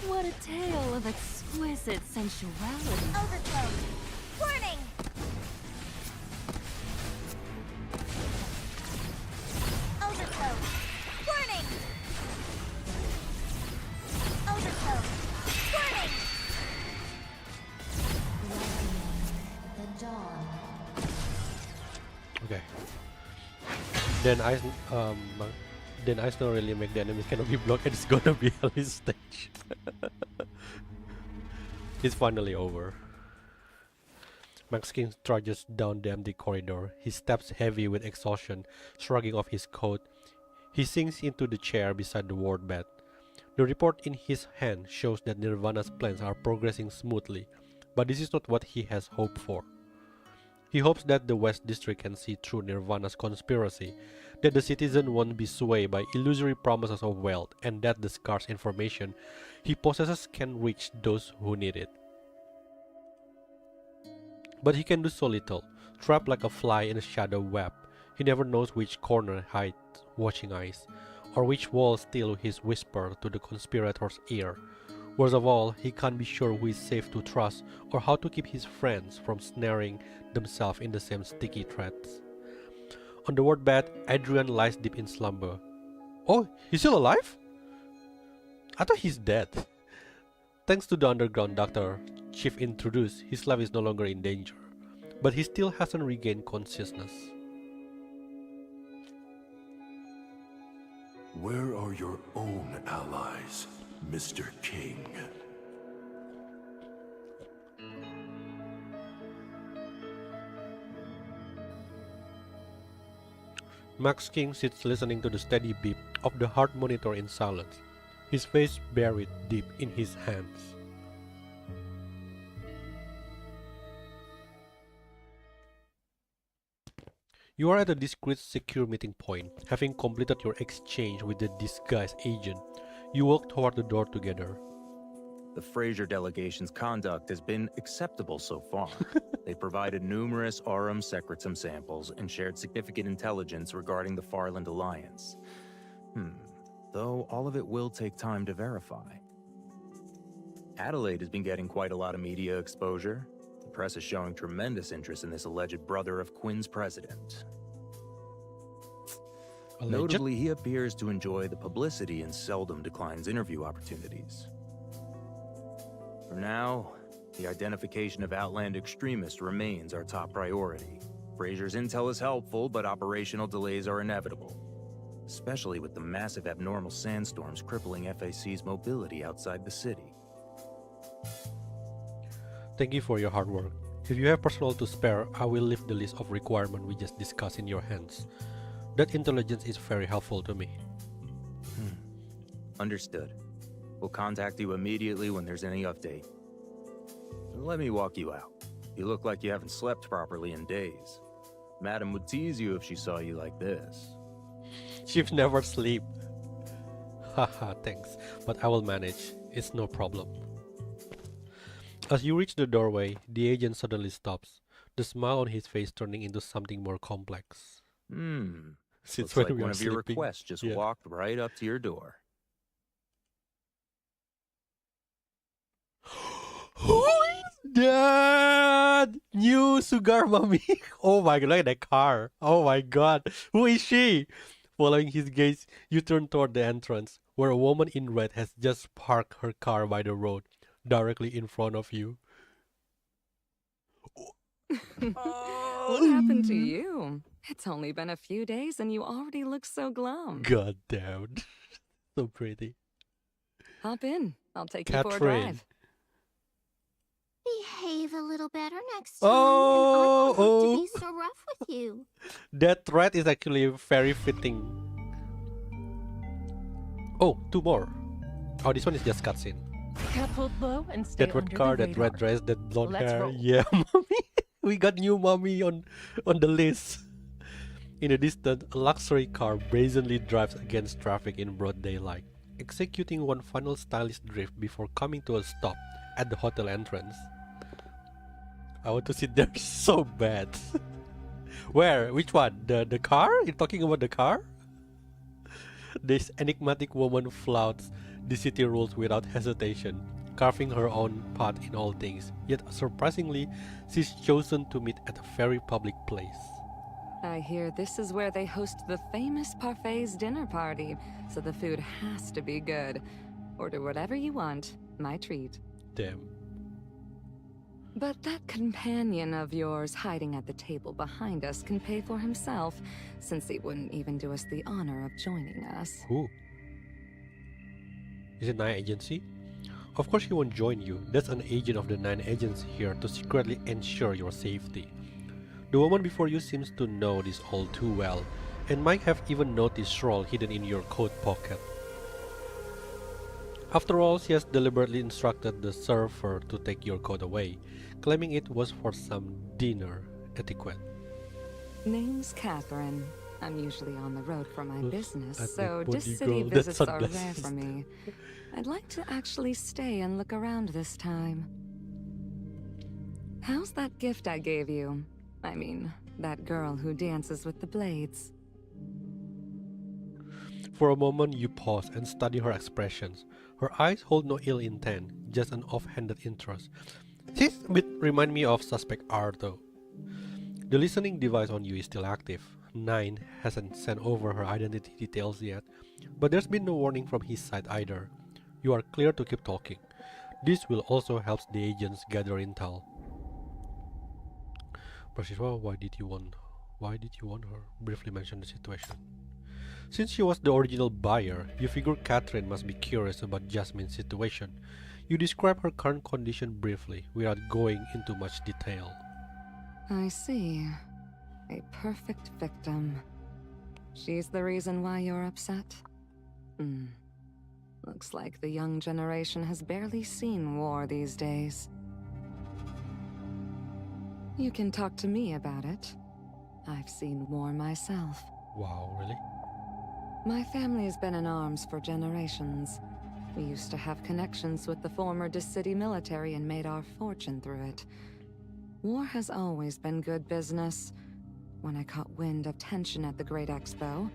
What a tale of exquisite sensuality. Overflow. Warning! Overflow. Warning! Overflow. Warning! Okay. Then ice don't really make the enemies cannot be blocked and it's gonna be Ellie's stage. It's finally over. Max King trudges down the empty corridor, his steps heavy with exhaustion, shrugging off his coat. He sinks into the chair beside the ward bed. The report in his hand shows that Nirvana's plans are progressing smoothly, but this is not what he has hoped for. He hopes that the West District can see through Nirvana's conspiracy, that the citizen won't be swayed by illusory promises of wealth, and that the scarce information he possesses can reach those who need it. But he can do so little, trapped like a fly in a shadow web. He never knows which corner hides watching eyes, or which wall steals his whisper to the conspirator's ear. Worst of all, he can't be sure who is safe to trust or how to keep his friends from snaring themselves in the same sticky threads. On the ward bed, Adrian lies deep in slumber. Oh, he's still alive? I thought he's dead. Thanks to the underground doctor Chief introduced, his life is no longer in danger, but he still hasn't regained consciousness. Where are your own allies, Mr. King? Max King sits listening to the steady beep of the heart monitor in silence, his face buried deep in his hands. You are at a discreet secure meeting point. Having completed your exchange with the disguised agent, you walk toward the door together. The Fraser delegation's conduct has been acceptable so far. They provided numerous aurum secretum samples and shared significant intelligence regarding the Farland Alliance. Though all of it will take time to verify. Adelaide has been getting quite a lot of media exposure. The press is showing tremendous interest in this alleged brother of Quinn's president. Notably, he appears to enjoy the publicity and seldom declines interview opportunities. For now, the identification of Outland extremists remains our top priority. Fraser's intel is helpful, but operational delays are inevitable, especially with the massive abnormal sandstorms crippling FAC's mobility outside the city. Thank you for your hard work. If you have personnel to spare, I will leave the list of requirements we just discussed in your hands. That intelligence is very helpful to me. Understood. We'll contact you immediately when there's any update. Let me walk you out. You look like you haven't slept properly in days. Madam would tease you if she saw you like this. She've never sleep. Haha, thanks. But I will manage. It's no problem. As you reach the doorway, the agent suddenly stops, the smile on his face turning into something more complex. Since Looks when like we one are of your sleeping. requests just Yeah. walked right up to your door. Who is that? New sugar mommy. Oh my god, look at that car. Oh my god. Who is she? Following his gaze, you turn toward the entrance, where a woman in red has just parked her car by the road, directly in front of you. What happened to you? It's only been a few days and you already look so glum. God damn. So pretty. Hop in. I'll take you for a Catherine. drive. Behave a little better next time, Oh, and I won't have to be so rough with you. That thread is actually very fitting. Oh, two more. Oh, this one is just cutscene. Cap pulled low and stay That red under car, the that red radar. dress, that blonde Let's hair. roll. Yeah, mommy. We got new mommy on the list. In the distance, a luxury car brazenly drives against traffic in broad daylight, executing one final stylish drift before coming to a stop at the hotel entrance. I want to sit there so bad. Where? Which one? The car? You're talking about the car? This enigmatic woman flouts the city rules without hesitation, carving her own path in all things. Yet surprisingly, she's chosen to meet at a very public place. I hear this is where they host the famous Parfait's dinner party, so the food has to be good. Order whatever you want, my treat. Damn. But that companion of yours hiding at the table behind us can pay for himself, since he wouldn't even do us the honor of joining us. Who? Is it Nine Agency? Of course he won't join you. That's an agent of the Nine Agency here to secretly ensure your safety. The woman before you seems to know this all too well, and might have even noticed Shroll hidden in your coat pocket. After all, she has deliberately instructed the server to take your coat away, claiming it was for some dinner etiquette. Name's Catherine. I'm usually on the road for my business, at so the this body city girl. visits That's are rare sunglasses. for me. I'd like to actually stay and look around this time. How's that gift I gave you? I mean, that girl who dances with the blades. For a moment you pause and study her expressions. Her eyes hold no ill intent, just an offhanded interest. She's a bit remind me of Suspect R though. The listening device on you is still active. Nine hasn't sent over her identity details yet, but there's been no warning from his side either. You are clear to keep talking. This will also help the agents gather intel. Prashishwa, why did you want her? Briefly mention the situation. Since she was the original buyer, you figure Catherine must be curious about Jasmine's situation. You describe her current condition briefly, without going into much detail. I see. A perfect victim. She's the reason why you're upset? Looks like the young generation has barely seen war these days. You can talk to me about it. I've seen war myself. Wow, really? My family's been in arms for generations. We used to have connections with the former City military and made our fortune through it. War has always been good business. When I caught wind of tension at the Great Expo,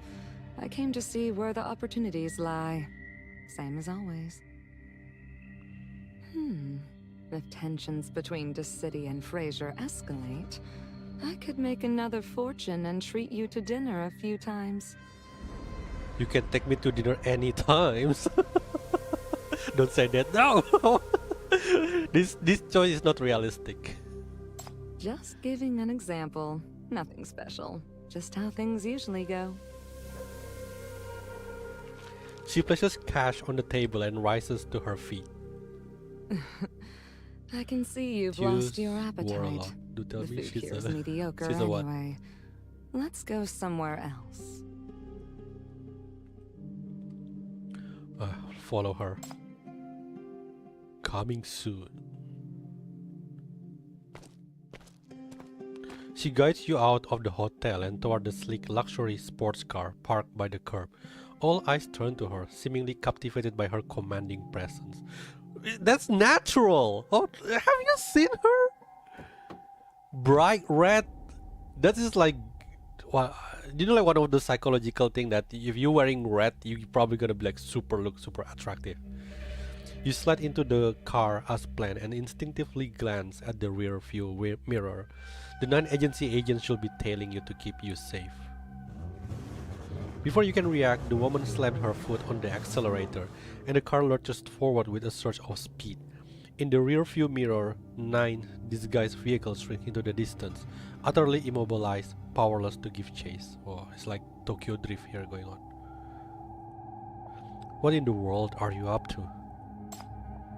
I came to see where the opportunities lie. Same as always. If tensions between City and Fraser escalate, I could make another fortune and treat you to dinner a few times. You can take me to dinner anytime. Don't say that. No! This choice is not realistic. Just giving an example. Nothing special. Just how things usually go. She places cash on the table and rises to her feet. I can see you've Choose lost your appetite. Warlock. Do tell The me food she's here's a mediocre she's a what? anyway. Let's go somewhere else. Follow her. Coming soon. She guides you out of the hotel and toward the sleek luxury sports car parked by the curb. All eyes turn to her, seemingly captivated by her commanding presence. That's natural! Oh, have you seen her? Bright red. That is like, well, you know, like one of the psychological thing that if you're wearing red, you're probably gonna be like look super attractive. You slide into the car as planned and instinctively glance at the rear view mirror. The non-agency agent should be tailing you to keep you safe. Before you can react, the woman slammed her foot on the accelerator and the car lurches forward with a surge of speed. In the rear view mirror, 9 disguised vehicles shrink into the distance, utterly immobilized, powerless to give chase. Oh, it's like Tokyo Drift here going on. What in the world are you up to?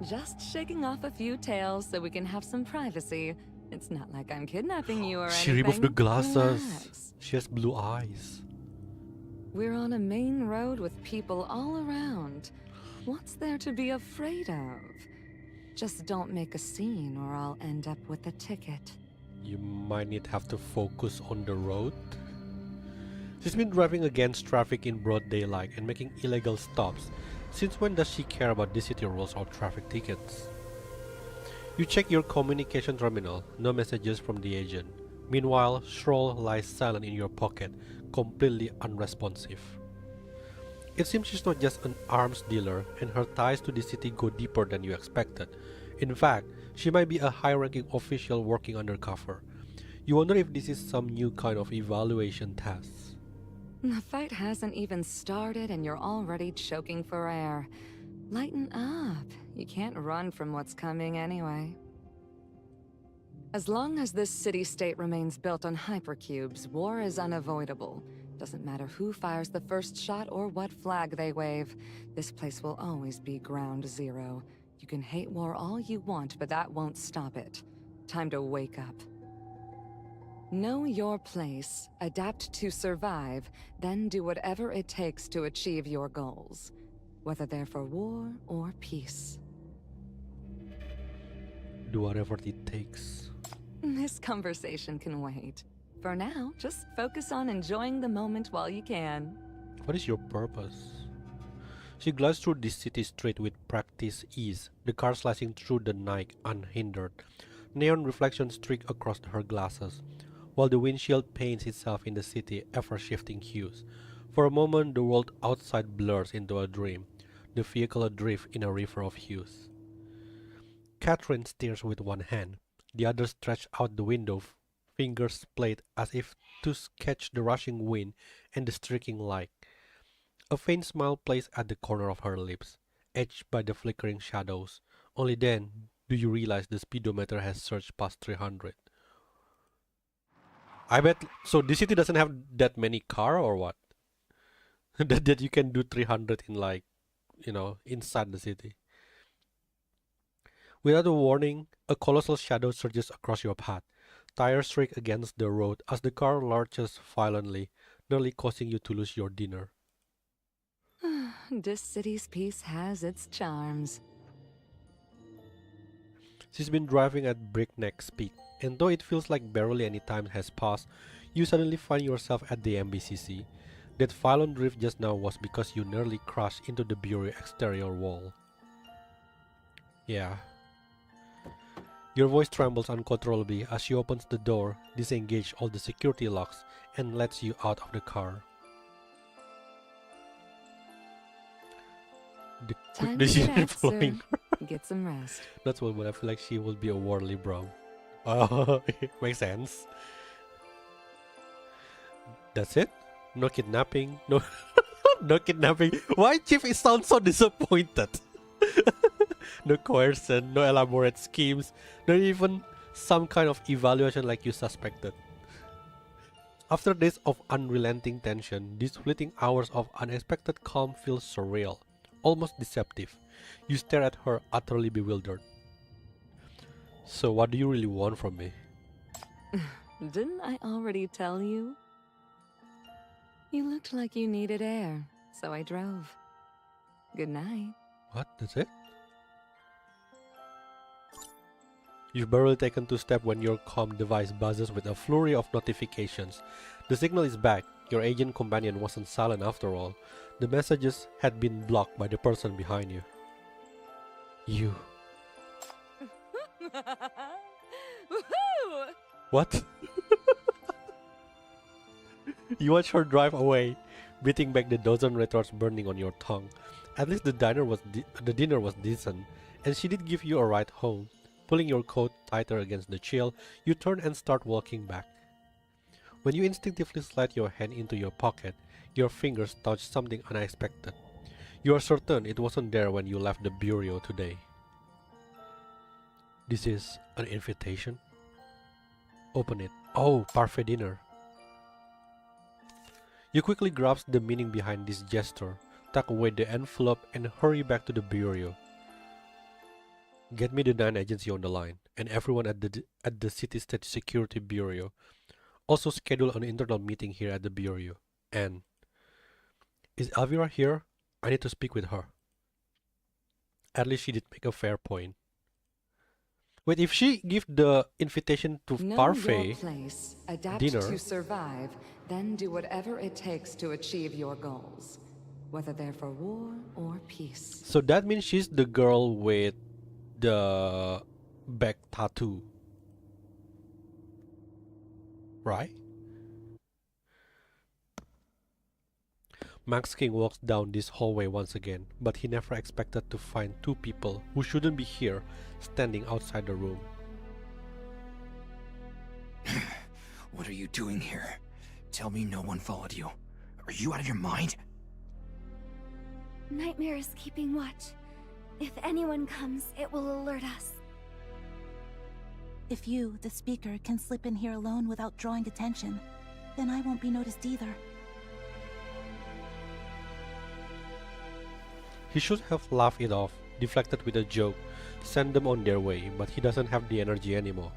Just shaking off a few tails so we can have some privacy. It's not like I'm kidnapping you or She anything. removed the glasses. Relax. She has blue eyes. We're on a main road with people all around. What's there to be afraid of? Just don't make a scene or I'll end up with a ticket. You might need have to focus on the road. She's been driving against traffic in broad daylight and making illegal stops. Since when does she care about the city rules or traffic tickets? You check your communication terminal, no messages from the agent. Meanwhile, Shroll lies silent in your pocket, completely unresponsive. It seems she's not just an arms dealer, and her ties to the city go deeper than you expected. In fact, she might be a high-ranking official working undercover. You wonder if this is some new kind of evaluation test. The fight hasn't even started and you're already choking for air. Lighten up. You can't run from what's coming anyway. As long as this city-state remains built on hypercubes, war is unavoidable. Doesn't matter who fires the first shot or what flag they wave. This place will always be ground zero. You can hate war all you want, but that won't stop it. Time to wake up. Know your place, adapt to survive, then do whatever it takes to achieve your goals. Whether they're for war or peace. Do whatever it takes. This conversation can wait. For now, just focus on enjoying the moment while you can. What is your purpose? She glides through the city street with practiced ease, the car slicing through the night unhindered. Neon reflections streak across her glasses, while the windshield paints itself in the city ever-shifting hues. For a moment, the world outside blurs into a dream, the vehicle adrift in a river of hues. Catherine steers with one hand, the other stretched out the window, fingers splayed as if to catch the rushing wind and the streaking light. A faint smile plays at the corner of her lips, edged by the flickering shadows. Only then do you realize the speedometer has surged past 300. I bet, so this city doesn't have that many cars or what? that you can do 300 in like, you know, inside the city. Without a warning, a colossal shadow surges across your path. Tires shriek against the road as the car lurches violently, nearly causing you to lose your dinner. This city's peace has its charms. She's been driving at breakneck speed, and though it feels like barely any time has passed, you suddenly find yourself at the MBCC. That violent drift just now was because you nearly crashed into the bureau exterior wall. Yeah. Your voice trembles uncontrollably as she opens the door, disengages all the security locks, and lets you out of the car. The quick Time to decision get flowing. Get some rest. That's what, but I feel like she will be a worldly bro. Oh, makes sense. That's it? No kidnapping? No, no kidnapping. Why Chief sounds so disappointed? No coercion, no elaborate schemes, not even some kind of evaluation like you suspected. After days of unrelenting tension, these fleeting hours of unexpected calm feel surreal, almost deceptive. You stare at her, utterly bewildered. So what do you really want from me? Didn't I already tell you? You looked like you needed air, so I drove. Good night. What? That's it? You've barely taken 2 steps when your comm device buzzes with a flurry of notifications. The signal is back. Your agent companion wasn't silent after all. The messages had been blocked by the person behind you. You. Woohoo! What? You watch her drive away, beating back the dozen retorts burning on your tongue. At least the dinner was decent, and she did give you a ride home. Pulling your coat tighter against the chill, you turn and start walking back. When you instinctively slide your hand into your pocket, your fingers touch something unexpected. You are certain it wasn't there when you left the bureau today. This is an invitation? Open it. Oh, parfait dinner. You quickly grasp the meaning behind this gesture, tuck away the envelope, and hurry back to the bureau. Get me the 9 agency on the line, and everyone at the City State Security Bureau. Also schedule an internal meeting here at the bureau. And is Elvira here? I need to speak with her. At least she did make a fair point. Wait, if she give the invitation to parfait your place, adapt dinner, to survive, then do whatever it takes to achieve your goals, whether they're for war or peace. so that means she's the girl with the back tattoo, right? Max King walks down this hallway once again, but he never expected to find 2 people who shouldn't be here standing outside the room. What are you doing here? Tell me no one followed you. Are you out of your mind? Nightmare is keeping watch. If anyone comes, it will alert us. If you, the speaker, can slip in here alone without drawing attention, then I won't be noticed either. He should have laughed it off, deflected with a joke, sent them on their way, but he doesn't have the energy anymore.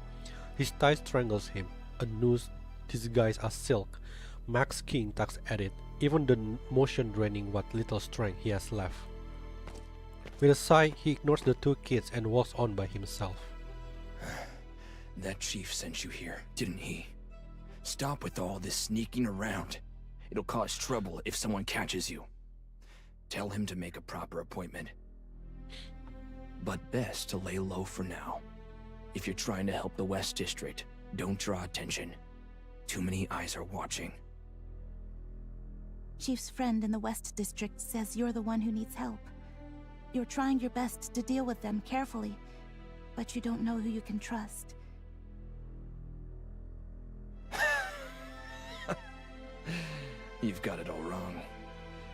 His tie strangles him, a noose disguised as silk. Max King tugs at it, even the motion draining what little strength he has left. With a sigh, he ignores the 2 kids and walks on by himself. That chief sent you here, didn't he? Stop with all this sneaking around. It'll cause trouble if someone catches you. Tell him to make a proper appointment. But best to lay low for now. If you're trying to help the West District, don't draw attention. Too many eyes are watching. Chief's friend in the West District says you're the one who needs help. You're trying your best to deal with them carefully, but you don't know who you can trust. You've got it all wrong.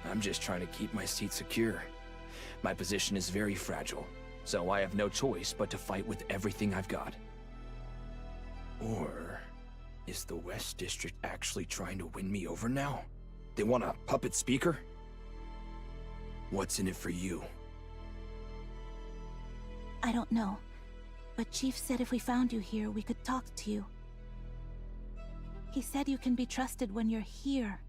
I'm just trying to keep my seat secure. My position is very fragile, so I have no choice but to fight with everything I've got. Or is the West District actually trying to win me over now? They want a puppet speaker? What's in it for you? I don't know, but Chief said if we found you here, we could talk to you. He said you can be trusted when you're here.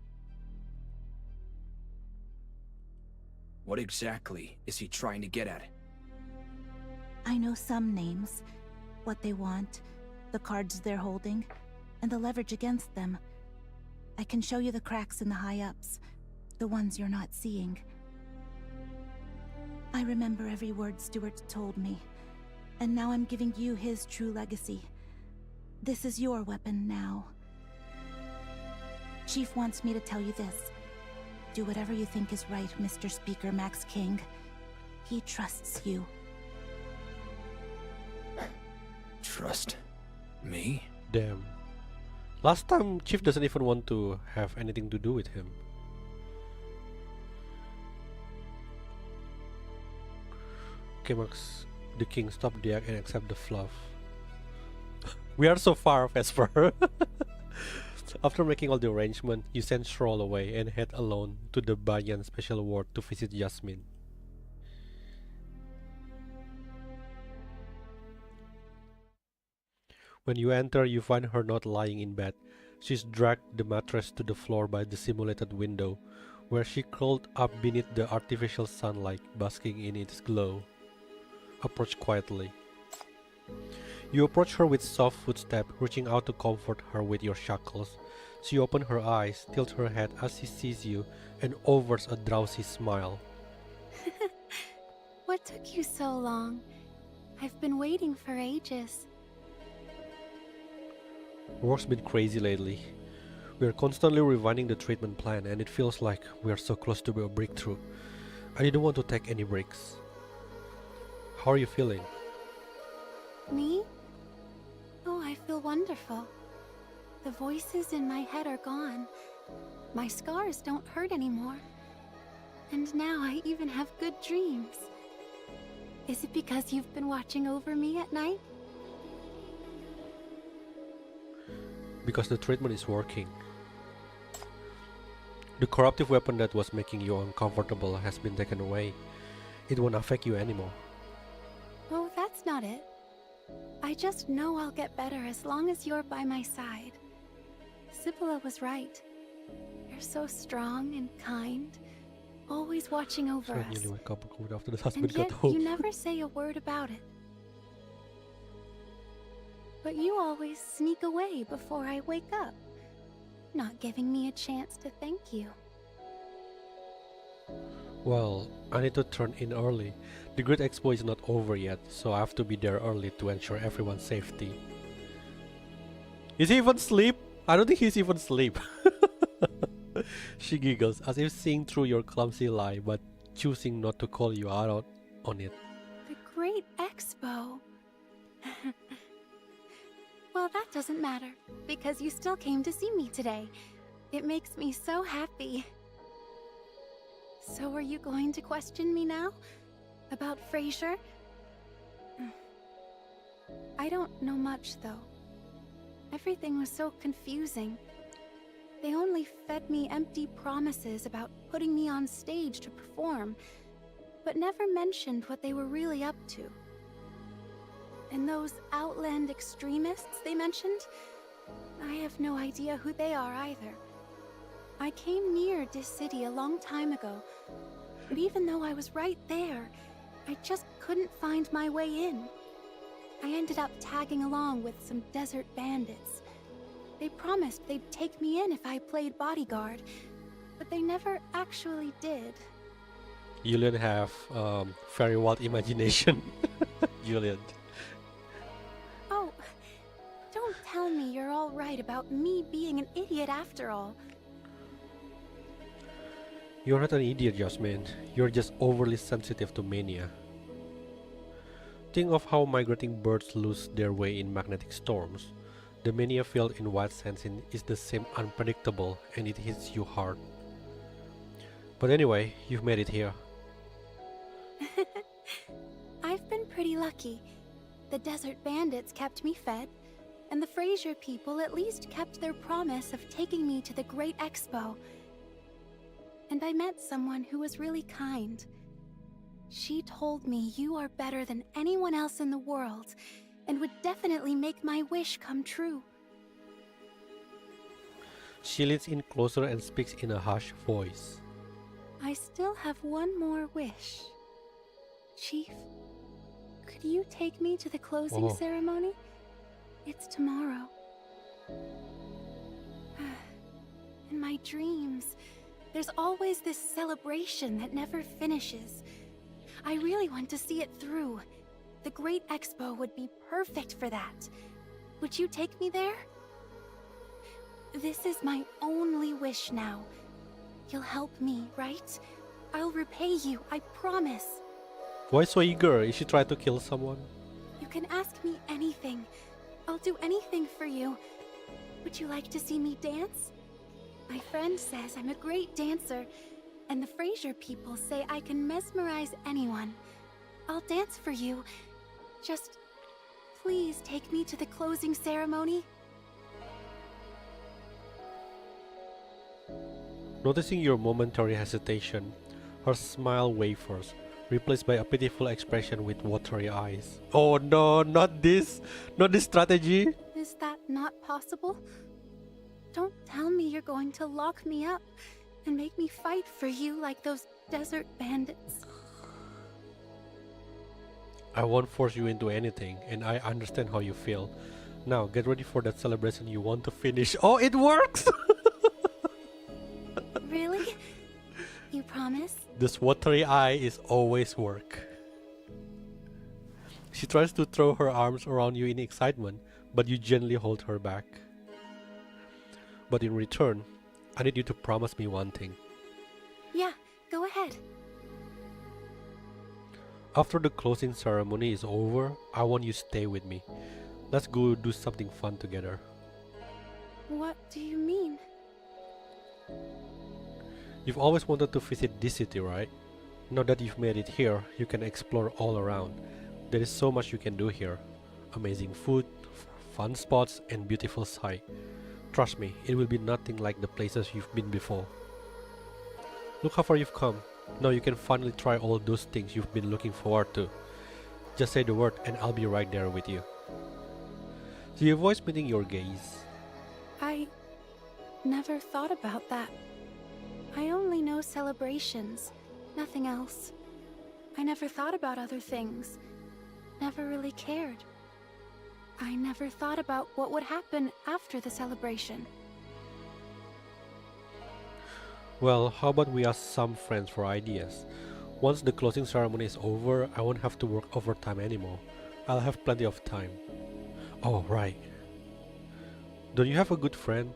What exactly is he trying to get at? I know some names, what they want, the cards they're holding, and the leverage against them. I can show you the cracks in the high-ups, the ones you're not seeing. I remember every word Stuart told me, and now I'm giving you his true legacy. This is your weapon now. Chief wants me to tell you this. Do whatever you think is right, Mr. Speaker Max King. He trusts you. Trust me? Damn. Last time, Chief doesn't even want to have anything to do with him. Okay, Max, the king, stop the act and accept the fluff. We are so far, Vesper. After making all the arrangement, you send Stroll away and head alone to the Banyan Special Ward to visit Jasmine. When you enter, you find her not lying in bed. She's dragged the mattress to the floor by the simulated window, where she curled up beneath the artificial sunlight, basking in its glow. Approach quietly. You approach her with soft footsteps, reaching out to comfort her with your shackles. She opens her eyes, tilts her head as she sees you, and offers a drowsy smile. What took you so long? I've been waiting for ages. Work's been crazy lately. We are constantly rewinding the treatment plan, and it feels like we are so close to a breakthrough. I didn't want to take any breaks. How are you feeling? Me? Oh, I feel wonderful. The voices in my head are gone. My scars don't hurt anymore. And now I even have good dreams. Is it because you've been watching over me at night? Because the treatment is working. The corruptive weapon that was making you uncomfortable has been taken away. It won't affect you anymore. Oh, that's not it. I just know I'll get better as long as you're by my side. Sibylla was right. You're so strong and kind, always watching over So I us. nearly wake up after the husband And got yet home. you never say a word about it. But you always sneak away before I wake up, not giving me a chance to thank you. Well, I need to turn in early. The Great Expo is not over yet, so I have to be there early to ensure everyone's safety. Is he even asleep? I don't think he's even asleep. She giggles, as if seeing through your clumsy lie, but choosing not to call you out on it. The Great Expo. Well, that doesn't matter, because you still came to see me today. It makes me so happy. So are you going to question me now? About Fraser? I don't know much, though. Everything was so confusing. They only fed me empty promises about putting me on stage to perform, but never mentioned what they were really up to. And those Outland extremists they mentioned? I have no idea who they are either. I came near this city a long time ago, but even though I was right there, I just couldn't find my way in. I ended up tagging along with some desert bandits. They promised they'd take me in if I played bodyguard, but they never actually did. Julian have very wild imagination. Julian. Oh, don't tell me you're all right about me being an idiot after all. You're not an idiot, Jasmine. You're just overly sensitive to mania. Think of how migrating birds lose their way in magnetic storms. The mania field in Wild Sensing is the same unpredictable, and it hits you hard. But anyway, you've made it here. I've been pretty lucky. The desert bandits kept me fed, and the Fraser people at least kept their promise of taking me to the Great Expo. And I met someone who was really kind. She told me you are better than anyone else in the world, and would definitely make my wish come true. She leans in closer and speaks in a harsh voice. I still have one more wish. Chief, could you take me to the closing ceremony? It's tomorrow. In my dreams, there's always this celebration that never finishes. I really want to see it through. The Great Expo would be perfect for that. Would you take me there? This is my only wish now. You'll help me, right? I'll repay you, I promise. Why so eager? Is she trying to kill someone? You can ask me anything. I'll do anything for you. Would you like to see me dance? My friend says I'm a great dancer, and the Fraser people say I can mesmerize anyone. I'll dance for you. Just please take me to the closing ceremony. Noticing your momentary hesitation, her smile wavers, replaced by a pitiful expression with watery eyes. Oh no, not this! Not this strategy! Is that not possible? Don't tell me you're going to lock me up and make me fight for you like those desert bandits. I won't force you into anything, and I understand how you feel. Now, get ready for that celebration you want to finish. Oh, it works! Really? You promise? This watery eye is always work. She tries to throw her arms around you in excitement, but you gently hold her back. But in return, I need you to promise me one thing. Yeah, go ahead. After the closing ceremony is over, I want you to stay with me. Let's go do something fun together. What do you mean? You've always wanted to visit this city, right? Now that you've made it here, you can explore all around. There is so much you can do here. Amazing food, fun spots, and beautiful sight. Trust me, it will be nothing like the places you've been before. Look how far you've come. Now you can finally try all those things you've been looking forward to. Just say the word and I'll be right there with you. She avoids meeting your gaze. I never thought about that. I only know celebrations, nothing else. I never thought about other things. Never really cared. I never thought about what would happen after the celebration. Well, how about we ask some friends for ideas? Once the closing ceremony is over, I won't have to work overtime anymore. I'll have plenty of time. Oh, right. Don't you have a good friend?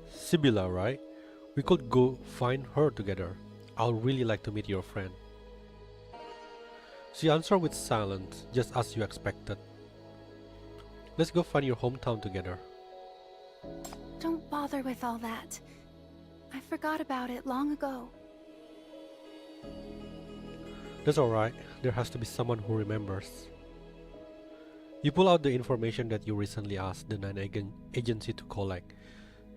Sibylla, right? We could go find her together. I'll really like to meet your friend. She answered with silence, just as you expected. Let's go find your hometown together. Don't bother with all that. I forgot about it long ago. That's alright, there has to be someone who remembers. You pull out the information that you recently asked the agency to collect.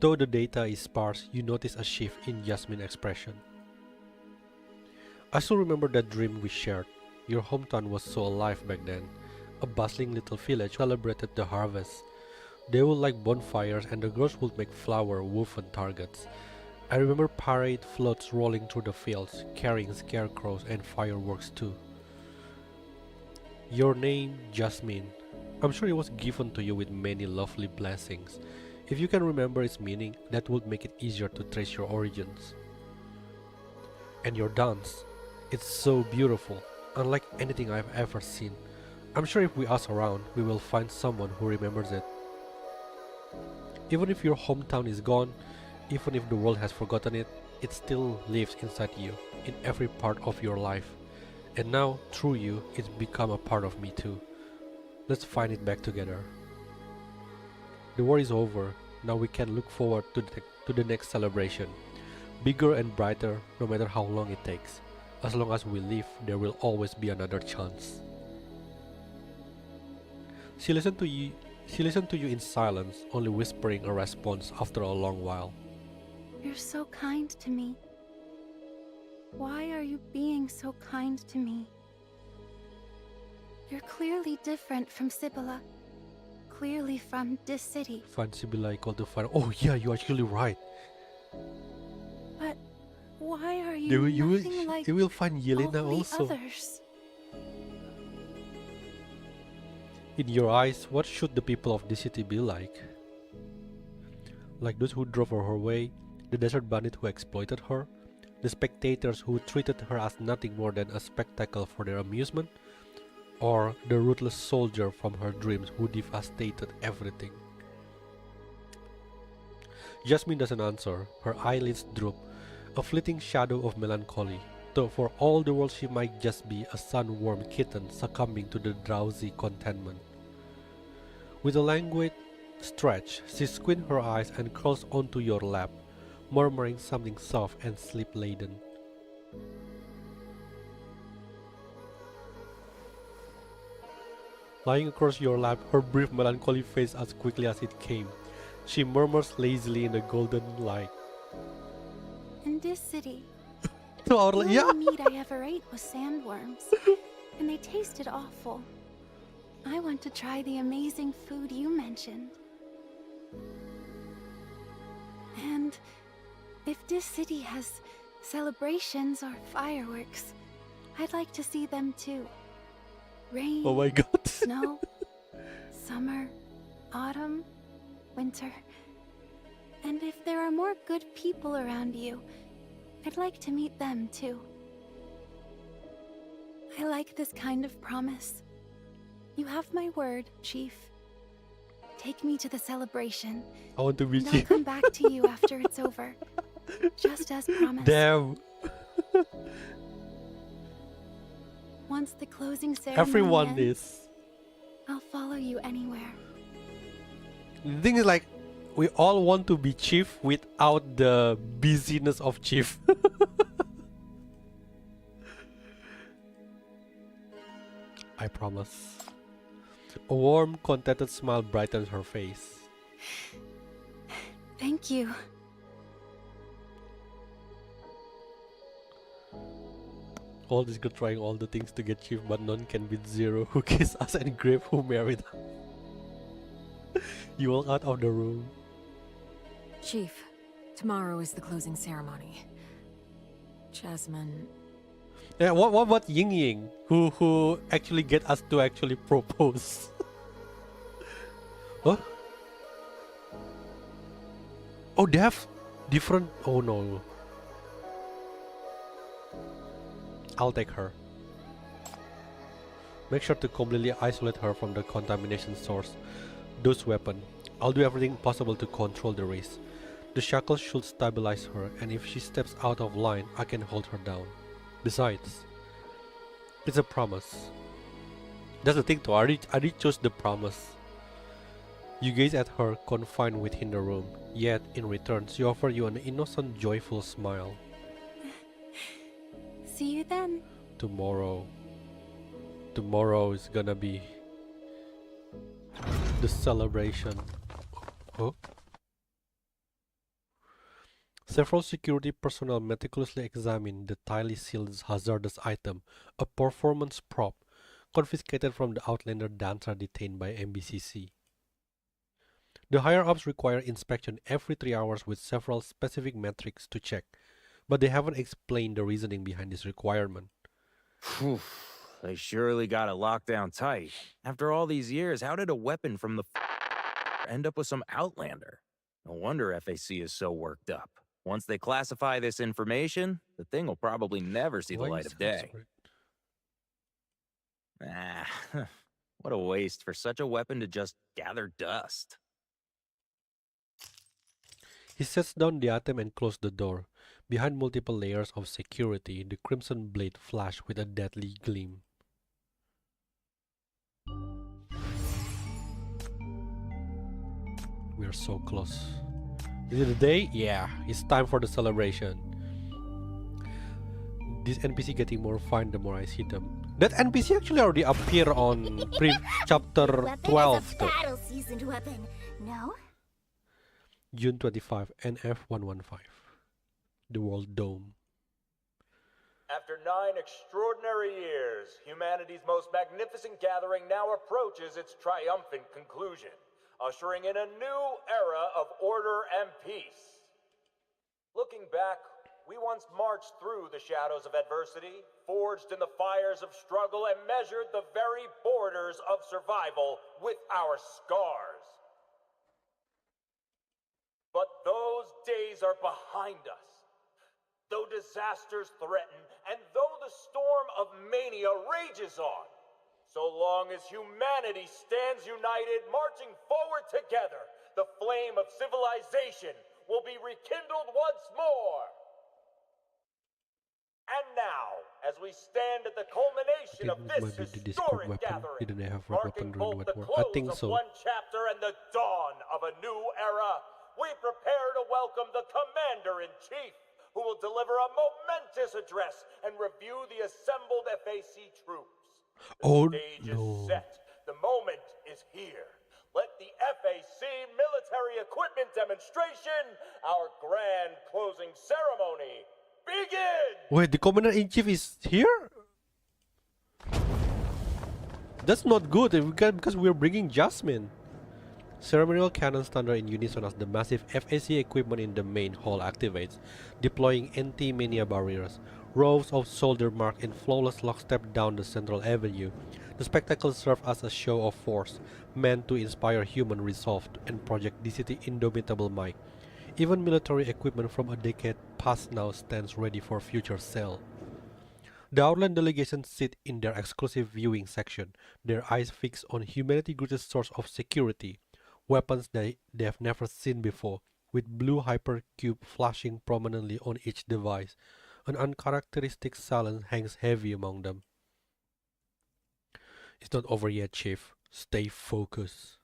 Though the data is sparse, you notice a shift in Jasmine's expression. I still remember that dream we shared. Your hometown was so alive back then. A bustling little village celebrated the harvest. They would light bonfires and the girls would make flower woven targets. I remember parade floats rolling through the fields, carrying scarecrows and fireworks too. Your name, Jasmine. I'm sure it was given to you with many lovely blessings. If you can remember its meaning, that would make it easier to trace your origins. And your dance. It's so beautiful, unlike anything I've ever seen. I'm sure if we ask around, we will find someone who remembers it. Even if your hometown is gone, even if the world has forgotten it, it still lives inside you, in every part of your life. And now, through you, it's become a part of me too. Let's find it back together. The war is over, now we can look forward to the next celebration. Bigger and brighter, no matter how long it takes. As long as we live, there will always be another chance. She listened to you in silence, only whispering a response after a long while. You're so kind to me. Why are you being so kind to me? You're clearly different from Sibylla. Clearly from this city. Find Sibylla equal to find. Oh yeah, you're actually right. But why are you nothing like you will find Yelena all the also. others? In your eyes, what should the people of this city be like? Like those who drove her away, the desert bandit who exploited her, the spectators who treated her as nothing more than a spectacle for their amusement, or the ruthless soldier from her dreams who devastated everything. Jasmine doesn't answer, her eyelids droop, a fleeting shadow of melancholy, though for all the world she might just be a sun-warmed kitten succumbing to the drowsy contentment. With a languid stretch, she squints her eyes and curls onto your lap, murmuring something soft and sleep-laden. Lying across your lap, her brief melancholy fades as quickly as it came. She murmurs lazily in the golden light. In this city, The the yeah. only meat I ever ate was sandworms, and they tasted awful. I want to try the amazing food you mentioned. And if this city has celebrations or fireworks, I'd like to see them too. Rain, Oh my god. snow, summer, autumn, winter. And if there are more good people around you, I'd like to meet them too. I like this kind of promise. You have my word, Chief. Take me to the celebration. I want to meet And I'll you. come back to you after it's over. Just as promised. Damn. Once the closing ceremony Everyone ends, is. I'll follow you anywhere. The thing is, like, we all want to be chief without the busyness of chief. I promise. A warm, contented smile brightens her face. Thank you. All this girl trying all the things to get chief, but none can beat Zero, who kissed us, and Grave, who married us. You walk out of the room. Chief, tomorrow is the closing ceremony. Jasmine... Yeah, what about Ying Ying, who actually get us to actually propose? Huh? Oh, they have different... Oh no. I'll take her. Make sure to completely isolate her from the contamination source. Those weapons. I'll do everything possible to control the race. The shackles should stabilize her, and if she steps out of line, I can hold her down. Besides, it's a promise. That's the thing too, I already chose the promise. You gaze at her, confined within the room, yet in return she offers you an innocent, joyful smile. See you then. Tomorrow is gonna be the celebration. Oh. Several security personnel meticulously examine the tightly sealed hazardous item, a performance prop, confiscated from the Outlander dancer detained by MBCC. The higher-ups require inspection every 3 hours with several specific metrics to check, but they haven't explained the reasoning behind this requirement. Phew, they surely got it locked down tight. After all these years, how did a weapon from the end up with some Outlander? No wonder FAC is so worked up. Once they classify this information, the thing will probably never see the light of day. Ah, what a waste for such a weapon to just gather dust. He sets down the item and closes the door. Behind multiple layers of security, the crimson blade flashes with a deadly gleam. We are so close. Is it the day? Yeah, it's time for the celebration. This NPC getting more fine the more I see them. That NPC actually already appeared on chapter 12. Battle seasoned weapon, no? June 25, NF115. The World Dome. After 9 extraordinary years, humanity's most magnificent gathering now approaches its triumphant conclusion, ushering in a new era of order and peace. Looking back, we once marched through the shadows of adversity, forged in the fires of struggle, and measured the very borders of survival with our scars. But those days are behind us. Though disasters threaten, and though the storm of mania rages on, so long as humanity stands united, marching forward together, the flame of civilization will be rekindled once more. And now, as we stand at the culmination of this historic gathering, marking both the close of one chapter and the dawn of a new era, we prepare to welcome the Commander-in-Chief, who will deliver a momentous address and review the assembled FAC troops. The stage is set. The moment is here. Let the FAC military equipment demonstration, our grand closing ceremony, begin! Wait, the Commander-in-Chief is here? That's not good because we're bringing Jasmine. Ceremonial cannons thunder in unison as the massive FAC equipment in the main hall activates, deploying anti-mania barriers. Rows of soldiers march in flawless lockstep down the central avenue. The spectacle served as a show of force, meant to inspire human resolve and project DCT indomitable might. Even military equipment from a decade past now stands ready for future sale. The Outland delegation sit in their exclusive viewing section, their eyes fixed on humanity's greatest source of security, weapons they have never seen before, with blue hypercube flashing prominently on each device. An uncharacteristic silence hangs heavy among them. It's not over yet, Chief. Stay focused.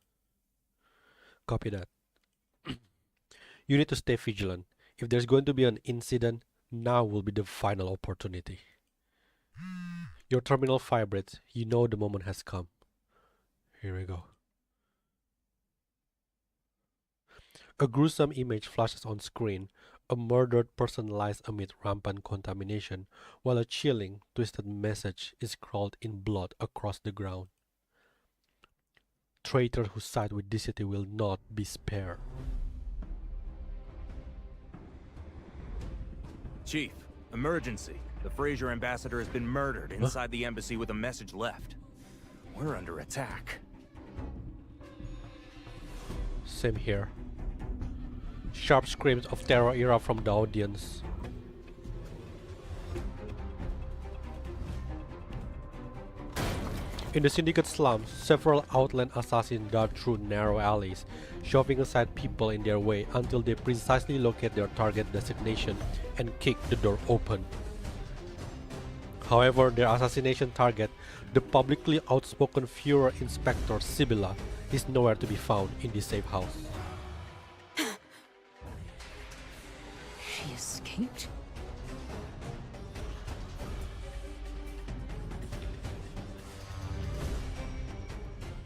Copy that. You need to stay vigilant. If there's going to be an incident, now will be the final opportunity. Your terminal vibrates. You know the moment has come. Here we go. A gruesome image flashes on screen. A murdered person lies amid rampant contamination, while a chilling, twisted message is scrawled in blood across the ground. Traitors who side with this city will not be spared. Chief, emergency. The Fraser ambassador has been murdered inside the embassy with a message left. We're under attack. Same here. Sharp screams of terror erupt from the audience. In the Syndicate slums, several Outland assassins dart through narrow alleys, shoving aside people in their way until they precisely locate their target designation and kick the door open. However, their assassination target, the publicly outspoken Führer Inspector Sibylla, is nowhere to be found in the safe house. He escaped?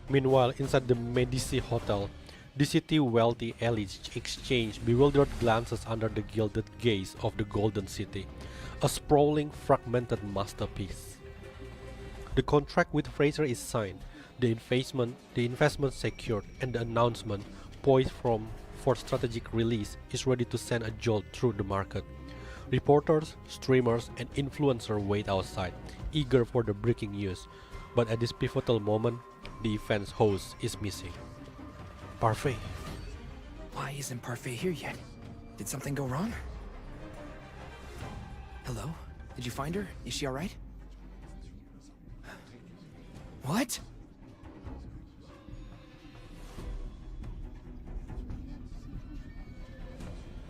Meanwhile, inside the Medici Hotel, the city wealthy elites exchange bewildered glances under the gilded gaze of the Golden City, a sprawling, fragmented masterpiece. The contract with Fraser is signed, the investment secured, and the announcement, poised for strategic release, is ready to send a jolt through the market. Reporters, streamers, and influencers wait outside, eager for the breaking news, but at this pivotal moment, the event's host is missing. Parfait. Why isn't Parfait here yet? Did something go wrong? Hello? Did you find her? Is she alright? What?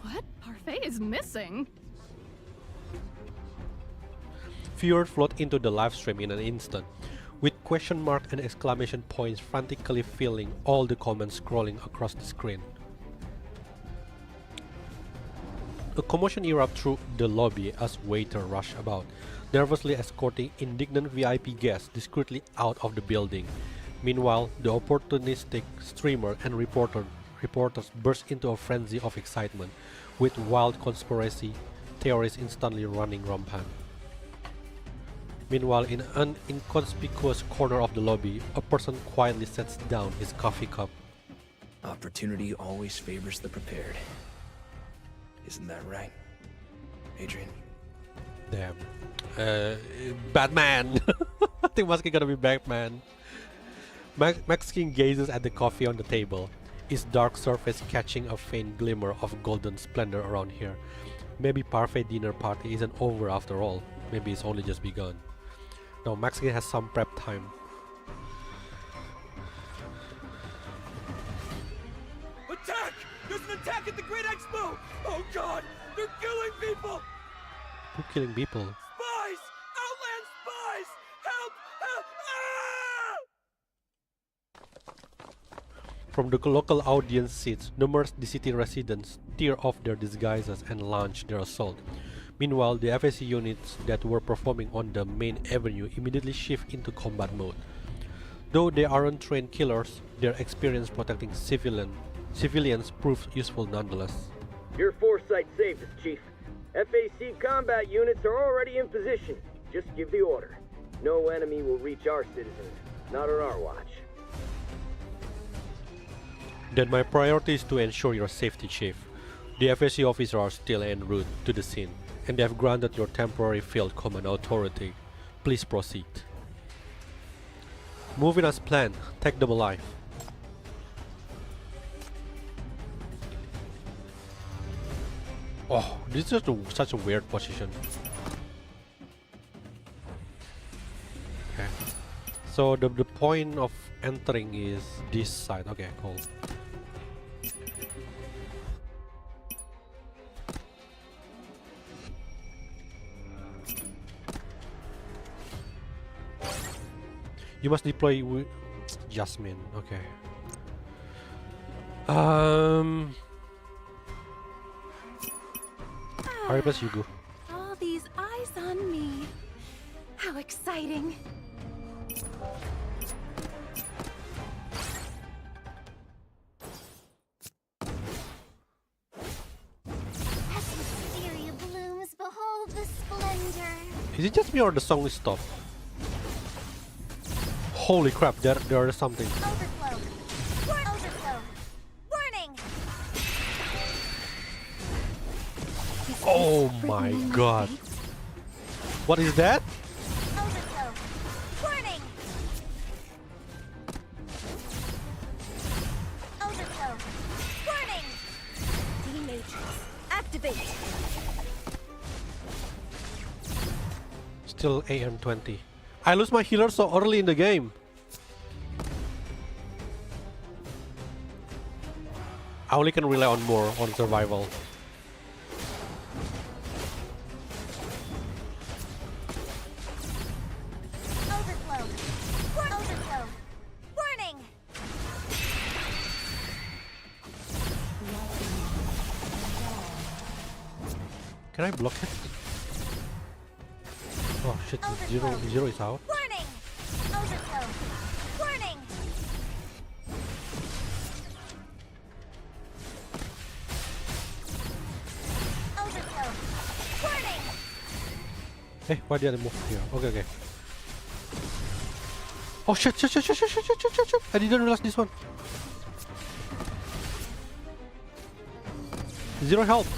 What? Parfait is missing? Viewers float into the live stream in an instant, with question mark and exclamation points frantically filling all the comments scrolling across the screen. A commotion erupts through the lobby as waiters rush about, nervously escorting indignant VIP guests discreetly out of the building. Meanwhile, the opportunistic streamer and reporters burst into a frenzy of excitement, with wild conspiracy theories instantly running rampant. Meanwhile, in an inconspicuous corner of the lobby, a person quietly sets down his coffee cup. Opportunity always favors the prepared. Isn't that right, Adrian? Damn. Batman! I think Musky gonna be Batman. Mexican gazes at the coffee on the table, its dark surface catching a faint glimmer of golden splendor around here. Maybe Parfait dinner party isn't over after all. Maybe it's only just begun. Now Mexican has some prep time. Attack! There's an attack at the Great Expo! Oh god! They're killing people! Who killing people? Spies! Outland spies! Help! Help! Ah! From the local audience seats, numerous DCT residents tear off their disguises and launch their assault. Meanwhile, the FAC units that were performing on the main avenue immediately shift into combat mode. Though they aren't trained killers, their experience protecting civilians proves useful nonetheless. Your foresight saved us, Chief. FAC combat units are already in position. Just give the order. No enemy will reach our citizens. Not on our watch. Then my priority is to ensure your safety, Chief. The FAC officers are still en route to the scene, and they have granted your temporary field command authority. Please proceed. Moving as planned. Take them alive. Oh, this is such a weird position. Okay. So the point of entering is this side. Okay, cool. You must deploy with Jasmine. Okay. Alright, plus you go. All these eyes on me. How exciting. As wisteria blooms, behold the splendor. Is it just me or the song is stopped? Holy crap, there is something. Overflow. Overflow. Warning. Oh my god. What is that? Overflow. Warning. Overflow. Warning. D-Matrix, activate. Still AM20. I lose my healer so early in the game. I only can rely on more on survival. Overflow. Overflow. Warning. Can I block it? Oh shit, zero is out. Warning. Overflow. Warning. Overflow. Warning. Hey, why did I move here? Okay, okay. Oh shit, shit. I didn't realize this one. Zero health.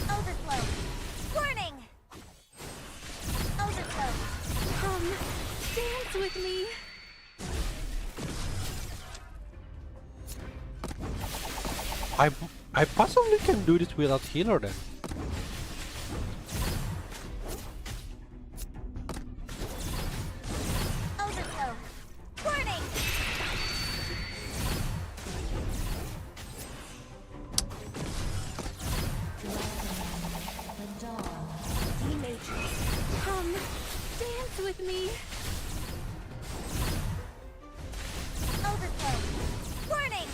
Overflow. Warning. Overflow. Come, dance with me. I possibly can do this without healer then. Overflow. Warning. D-Matrix, come, dance with me. Overflow. Warning.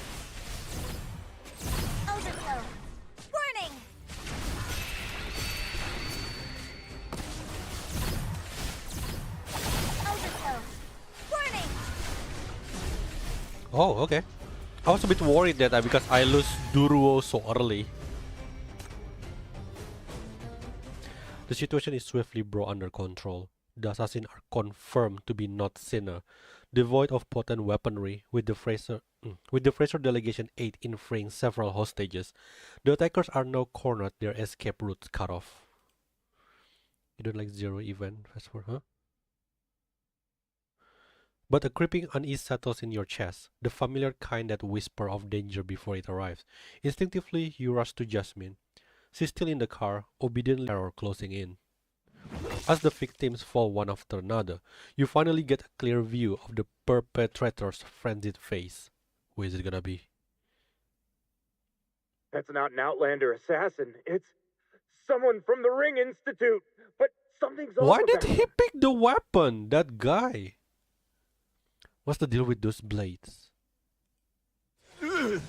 Overflow. Warning. Overflow. Warning. Oh, okay. I was a bit worried that because I lose Duruo so early. The situation is swiftly brought under control. The assassins are confirmed to be not Sinner, devoid of potent weaponry, with the Fraser delegation aid in freeing several hostages. The attackers are now cornered, their escape routes cut off. You don't like zero event, fast forward, huh? But a creeping unease settles in your chest, the familiar kind that whisper of danger before it arrives. Instinctively, you rush to Jasmine. She's still in the car, obediently terror closing in. As the victims fall one after another, you finally get a clear view of the perpetrator's frenzied face. Who is it gonna be? That's not an Outlander assassin. It's someone from the Ring Institute. But something's off Why about did he him. pick the weapon? That guy. What's the deal with those blades? Damn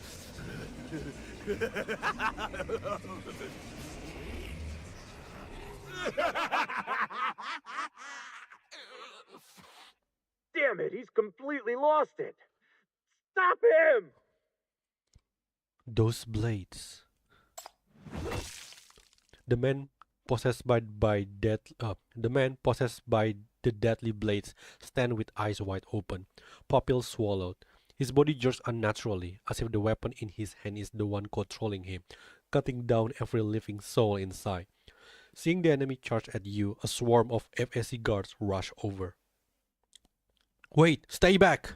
it, he's completely lost it. Stop him! Those blades. The man possessed by the deadly blades stand with eyes wide open, pupils swallowed. His body jerks unnaturally, as if the weapon in his hand is the one controlling him, cutting down every living soul inside. Seeing the enemy charge at you, a swarm of FSC guards rush over. Wait, stay back!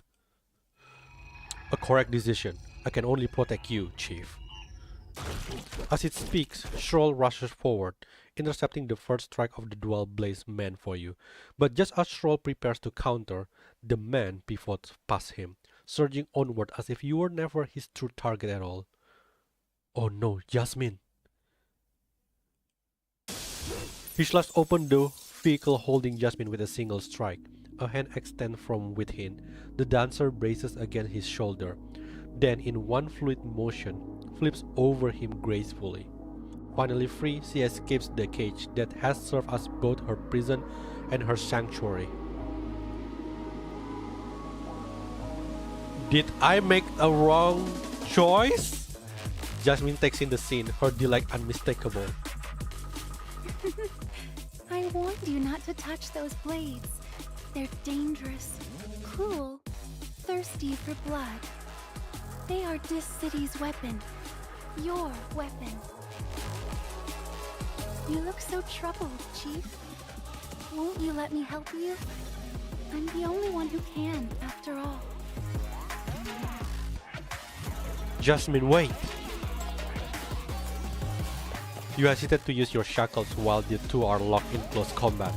A correct decision. I can only protect you, Chief. As it speaks, Stroll rushes forward, intercepting the first strike of the dual blaze meant for you. But just as Stroll prepares to counter, the man pivots past him, surging onward as if you were never his true target at all. Oh no, Jasmine! He slashed open the vehicle holding Jasmine with a single strike. A hand extends from within. The dancer braces against his shoulder. Then, in one fluid motion, flips over him gracefully. Finally free, she escapes the cage that has served as both her prison and her sanctuary. Did I make a wrong choice? Jasmine takes in the scene, her delight unmistakable. I warned you not to touch those blades. They're dangerous, cruel, thirsty for blood. They are this city's weapon. Your weapon. You look so troubled, Chief. Won't you let me help you? I'm the only one who can, after all. Jasmine, wait! You hesitate to use your shackles while the two are locked in close combat,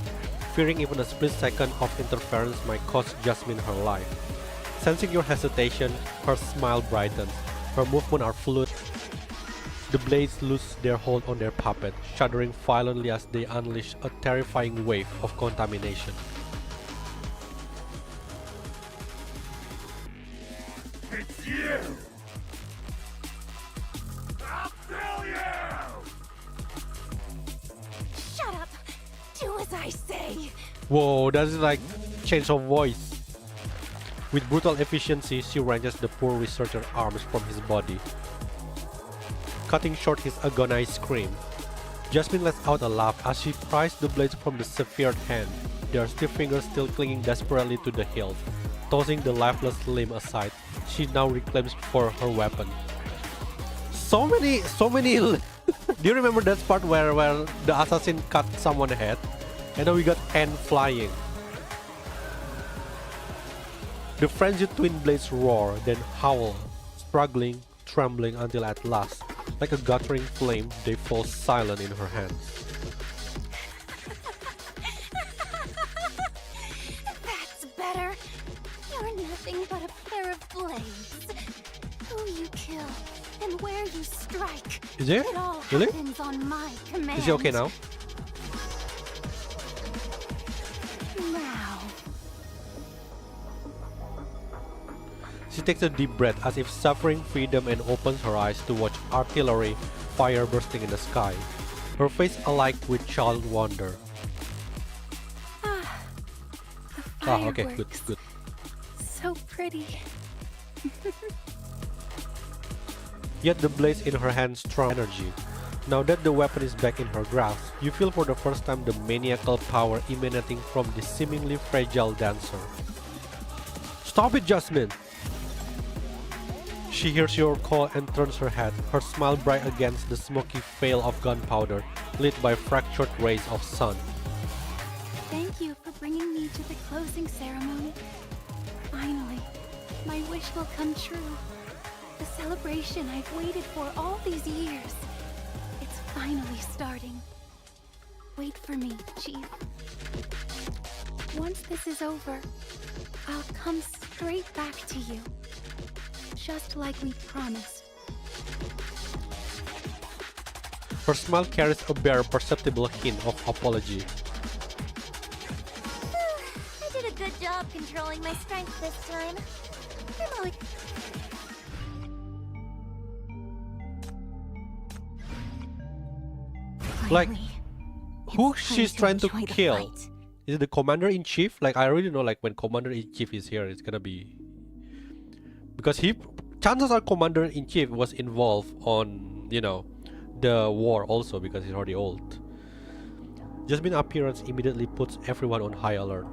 fearing even a split second of interference might cost Jasmine her life. Sensing your hesitation, her smile brightens. Her movements are fluid. The blades lose their hold on their puppet, shuddering violently as they unleash a terrifying wave of contamination. It's you! I'll kill you! Shut up! Do as I say! Whoa, that is like change of voice. With brutal efficiency, she wrenches the poor researcher's arms from his body, cutting short his agonized scream. Jasmine lets out a laugh as she pries the blades from the severed hand, their stiff fingers still clinging desperately to the hilt. Tossing the lifeless limb aside, she now reclaims for her weapon. So many do you remember that part where the assassin cut someone's head? And now we got Anne flying. The frenzied twin blades roar, then howl, struggling, trembling until at last, like a guttering flame, they fall silent in her hands. That's better. You're nothing but a pair of blades. Who you kill and where you strike. Is it? It all Really? happens on my command. Is he okay now? Now. She takes a deep breath as if suffering freedom and opens her eyes to watch artillery fire bursting in the sky, her face alight with child wonder. Okay, good. So pretty. Yet the blades in her hands strong energy. Now that the weapon is back in her grasp, you feel for the first time the maniacal power emanating from the seemingly fragile dancer. Stop it, Jasmine! She hears your call and turns her head, her smile bright against the smoky veil of gunpowder, lit by fractured rays of sun. Thank you for bringing me to the closing ceremony. Finally, my wish will come true. The celebration I've waited for all these years. It's finally starting. Wait for me, Chief. Once this is over, I'll come straight back to you. Just like we promised. Her smile carries a bare perceptible hint of apology. I did a good job controlling my strength this time. I'm like... Like, who she's trying to kill? Is it the commander-in-chief? Like, I already know, like, when commander-in-chief is here, it's gonna be... Because chances are commander-in-chief was involved on, you know, the war also, because he's already old. Jasmine's appearance immediately puts everyone on high alert.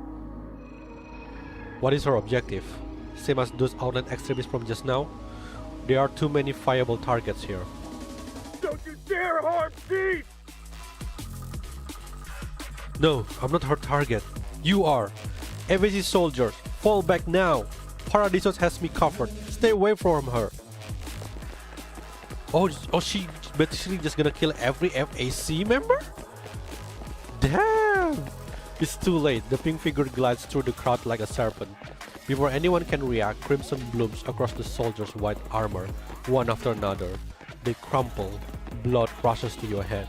What is her objective? Same as those outland extremists from just now? There are too many viable targets here. Don't you dare harm Steve! No, I'm not her target. You are. FAC soldiers, Fall back now. Paradisos has me covered. Stay away from her. Oh, she basically just gonna kill every FAC member? Damn! It's too late. The pink figure glides through the crowd like a serpent. Before anyone can react, crimson blooms across the soldiers' white armor, one after another. They crumple. Blood rushes to your head.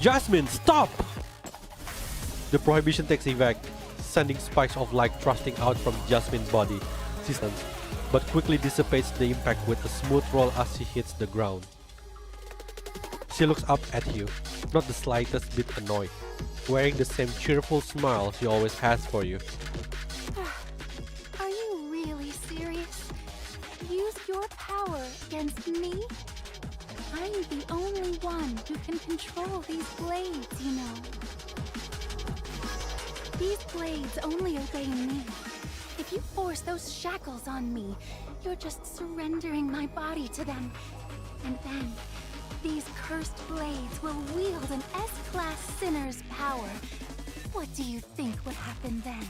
Jasmine, stop! The prohibition takes effect, sending spikes of light thrusting out from Jasmine's body, but quickly dissipates the impact with a smooth roll as she hits the ground. She looks up at you, not the slightest bit annoyed, wearing the same cheerful smile she always has for you. Are you really serious? Use your power against me? I'm the only one who can control these blades, you know. These blades only obey me. If you force those shackles on me, you're just surrendering my body to them. And then, these cursed blades will wield an S-class sinner's power. What do you think would happen then?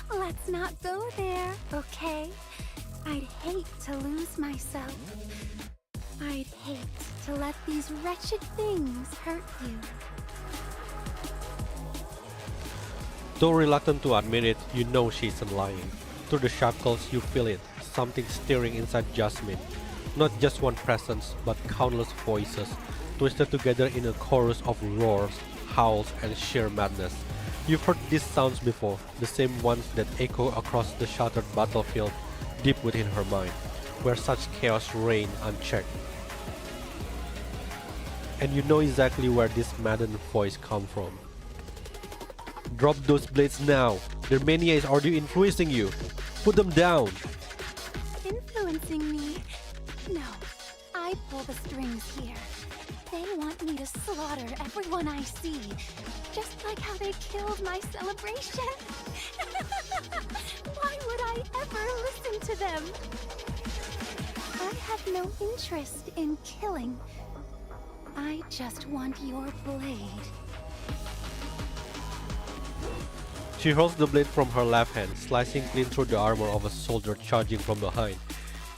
Let's not go there, okay? I'd hate to lose myself. I'd hate to let these wretched things hurt you. Though reluctant to admit it, you know she isn't lying. Through the shackles, you feel it, something stirring inside Jasmine. Not just one presence, but countless voices, twisted together in a chorus of roars, howls, and sheer madness. You've heard these sounds before, the same ones that echo across the shattered battlefield deep within her mind, where such chaos reigned unchecked. And you know exactly where this maddened voice comes from. Drop those blades now. Their mania is already influencing you. Put them down. Influencing me? No, I pull the strings here. They want me to slaughter everyone I see, just like how they killed my celebration. Why would I ever listen to them? I have no interest in killing. I just want your blade. She hurls the blade from her left hand, slicing clean through the armor of a soldier charging from behind.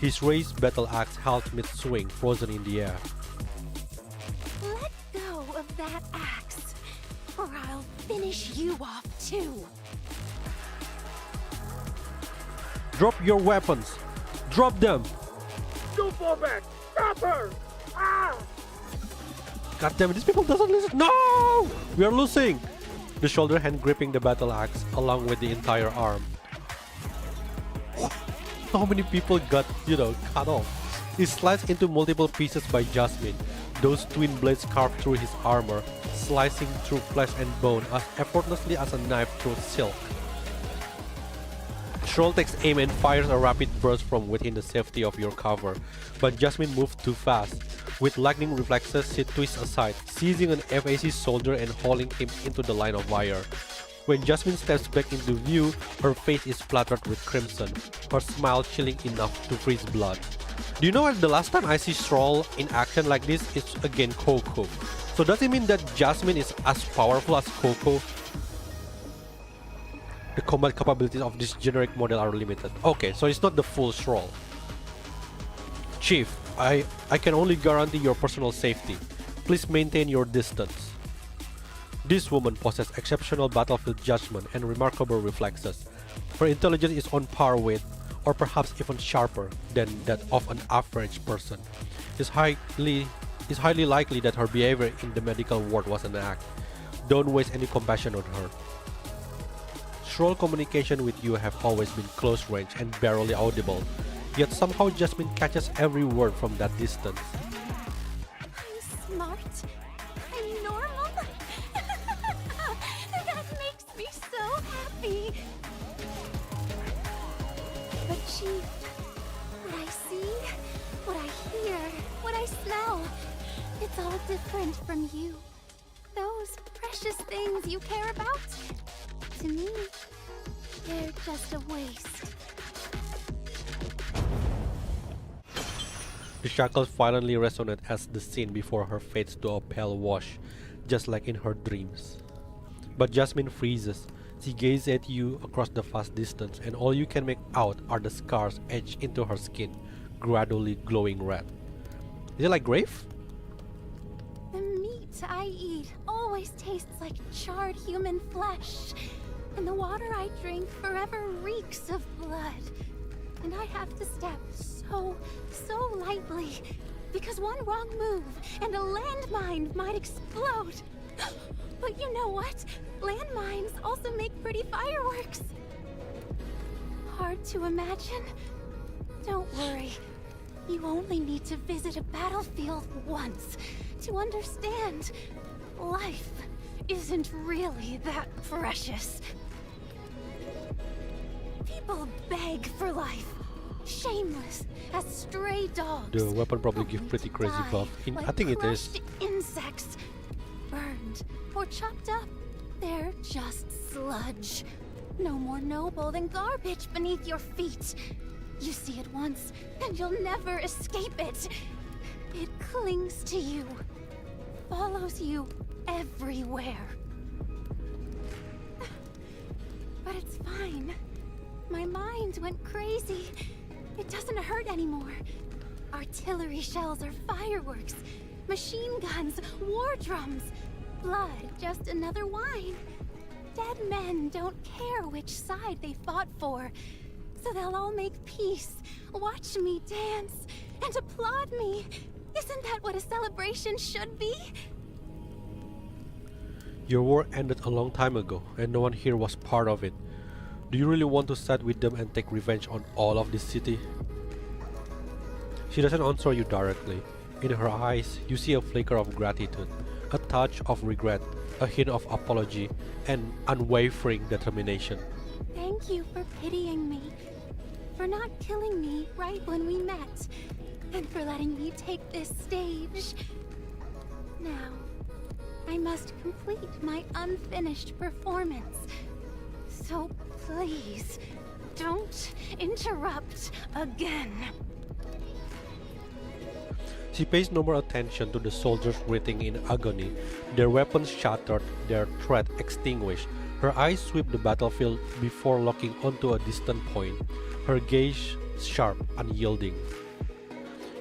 His raised battle axe held mid-swing, frozen in the air. Let go of that axe, or I'll finish you off too. Drop your weapons! Drop them! Don't fall back! Stop her! Ah! God damn it, these people doesn't listen. No! We are losing! The shoulder hand gripping the battle axe along with the entire arm. How many people got, cut off? He sliced into multiple pieces by Jasmine, those twin blades carved through his armor, slicing through flesh and bone as effortlessly as a knife through silk. Stroll takes aim and fires a rapid burst from within the safety of your cover, but Jasmine moved too fast. With lightning reflexes, she twists aside, seizing an FAC soldier and hauling him into the line of fire. When Jasmine steps back into view, her face is splattered with crimson, her smile chilling enough to freeze blood. Do you know what the last time I see Stroll in action like this is against Coco? So does it mean that Jasmine is as powerful as Coco? The combat capabilities of this generic model are limited. Okay, so it's not the full Stroll. Chief, I can only guarantee your personal safety. Please maintain your distance. This woman possesses exceptional battlefield judgment and remarkable reflexes. Her intelligence is on par with, or perhaps even sharper than that of an average person. It's highly likely that her behavior in the medical ward was an act. Don't waste any compassion on her. Stroll communication with you have always been close range and barely audible, yet somehow Jasmine catches every word from that distance. I'm smart. I'm normal. That makes me so happy. But Chief, what I see, what I hear, what I smell, it's all different from you. Those precious things you care about, to me, they're just a waste. The shackles violently resonate as the scene before her fades to a pale wash, just like in her dreams. But Jasmine freezes. She gazes at you across the vast distance, and all you can make out are the scars etched into her skin, gradually glowing red. Is it like grave? The meat I eat always tastes like charred human flesh, and the water I drink forever reeks of blood. And I have to step so lightly, because one wrong move and a landmine might explode. But you know what? Landmines also make pretty fireworks. Hard to imagine? Don't worry. You only need to visit a battlefield once to understand life isn't really that precious. People beg for life, shameless as stray dogs. The weapon probably give pretty crazy buff. I think it is. Crushed insects, burned or chopped up. They're just sludge. No more noble than garbage beneath your feet. You see it once, and you'll never escape it. It clings to you, follows you everywhere. But it's fine. My mind went crazy. It doesn't hurt anymore. Artillery shells are fireworks. Machine guns, war drums. Blood, just another wine. Dead men don't care which side they fought for. So they'll all make peace, watch me dance, and applaud me. Isn't that what a celebration should be? Your war ended a long time ago, and no one here was part of it. Do you really want to side with them and take revenge on all of this city? She doesn't answer you directly. In her eyes, you see a flicker of gratitude, a touch of regret, a hint of apology, and unwavering determination. Thank you for pitying me, for not killing me right when we met, and for letting me take this stage. Now, I must complete my unfinished performance. So please, don't interrupt again. She pays no more attention to the soldiers writhing in agony, their weapons shattered, their threat extinguished. Her eyes sweep the battlefield before locking onto a distant point, her gaze sharp, unyielding.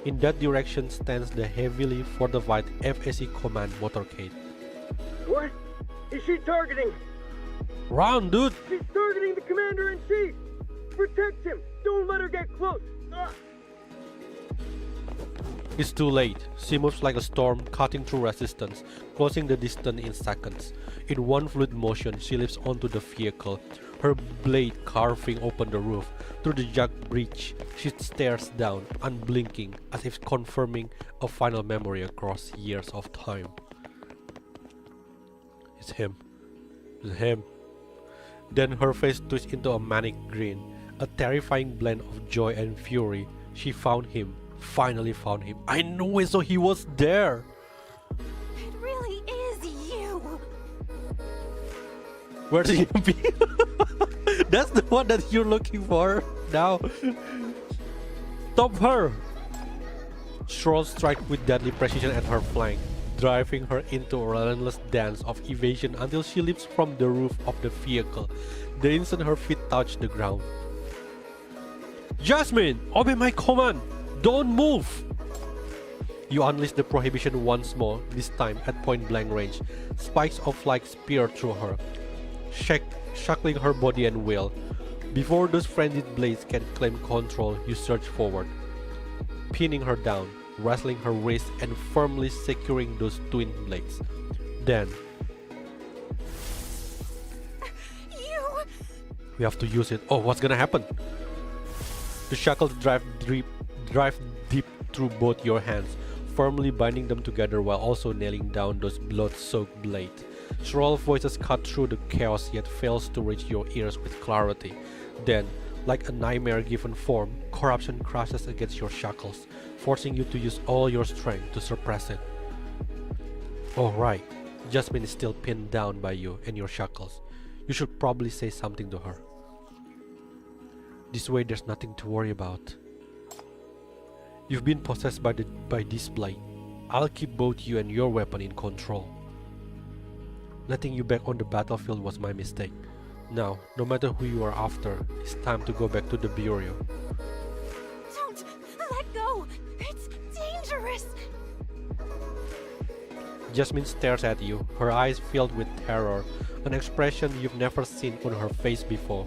In that direction stands the heavily fortified FSC command motorcade. What? Is she targeting? Run, dude! She's targeting the Commander-in-Chief! Protect him! Don't let her get close! Ah! It's too late. She moves like a storm, cutting through resistance, closing the distance in seconds. In one fluid motion, she leaps onto the vehicle, her blade carving open the roof. Through the jack breach, she stares down, unblinking, as if confirming a final memory across years of time. It's him. It's him. Then her face twists into a manic grin, a terrifying blend of joy and fury. She found him. Finally found him. I knew it, so he was there. It really is you. Where's he be? That's the one that you're looking for now. Stop her! Stroll strikes with deadly precision at her flank, driving her into a relentless dance of evasion until she leaps from the roof of the vehicle, the instant her feet touch the ground. Jasmine! Obey my command! Don't move! You unleash the prohibition once more, this time at point-blank range. Spikes of light spear through her, shackling her body and will. Before those frenzied blades can claim control, you surge forward, pinning her down, wrestling her wrist and firmly securing those twin blades. Then, we have to use it. Oh, what's gonna happen? The shackles drive deep through both your hands, firmly binding them together while also nailing down those blood-soaked blades. Shrill voices cut through the chaos yet fails to reach your ears with clarity. Then, like a nightmare given form, corruption crashes against your shackles, forcing you to use all your strength to suppress it. Oh right, Jasmine is still pinned down by you and your shackles. You should probably say something to her. This way there's nothing to worry about. You've been possessed by this blade. I'll keep both you and your weapon in control. Letting you back on the battlefield was my mistake. Now, no matter who you are after, it's time to go back to the bureau. Don't let go! It's dangerous! Jasmine stares at you, her eyes filled with terror, an expression you've never seen on her face before.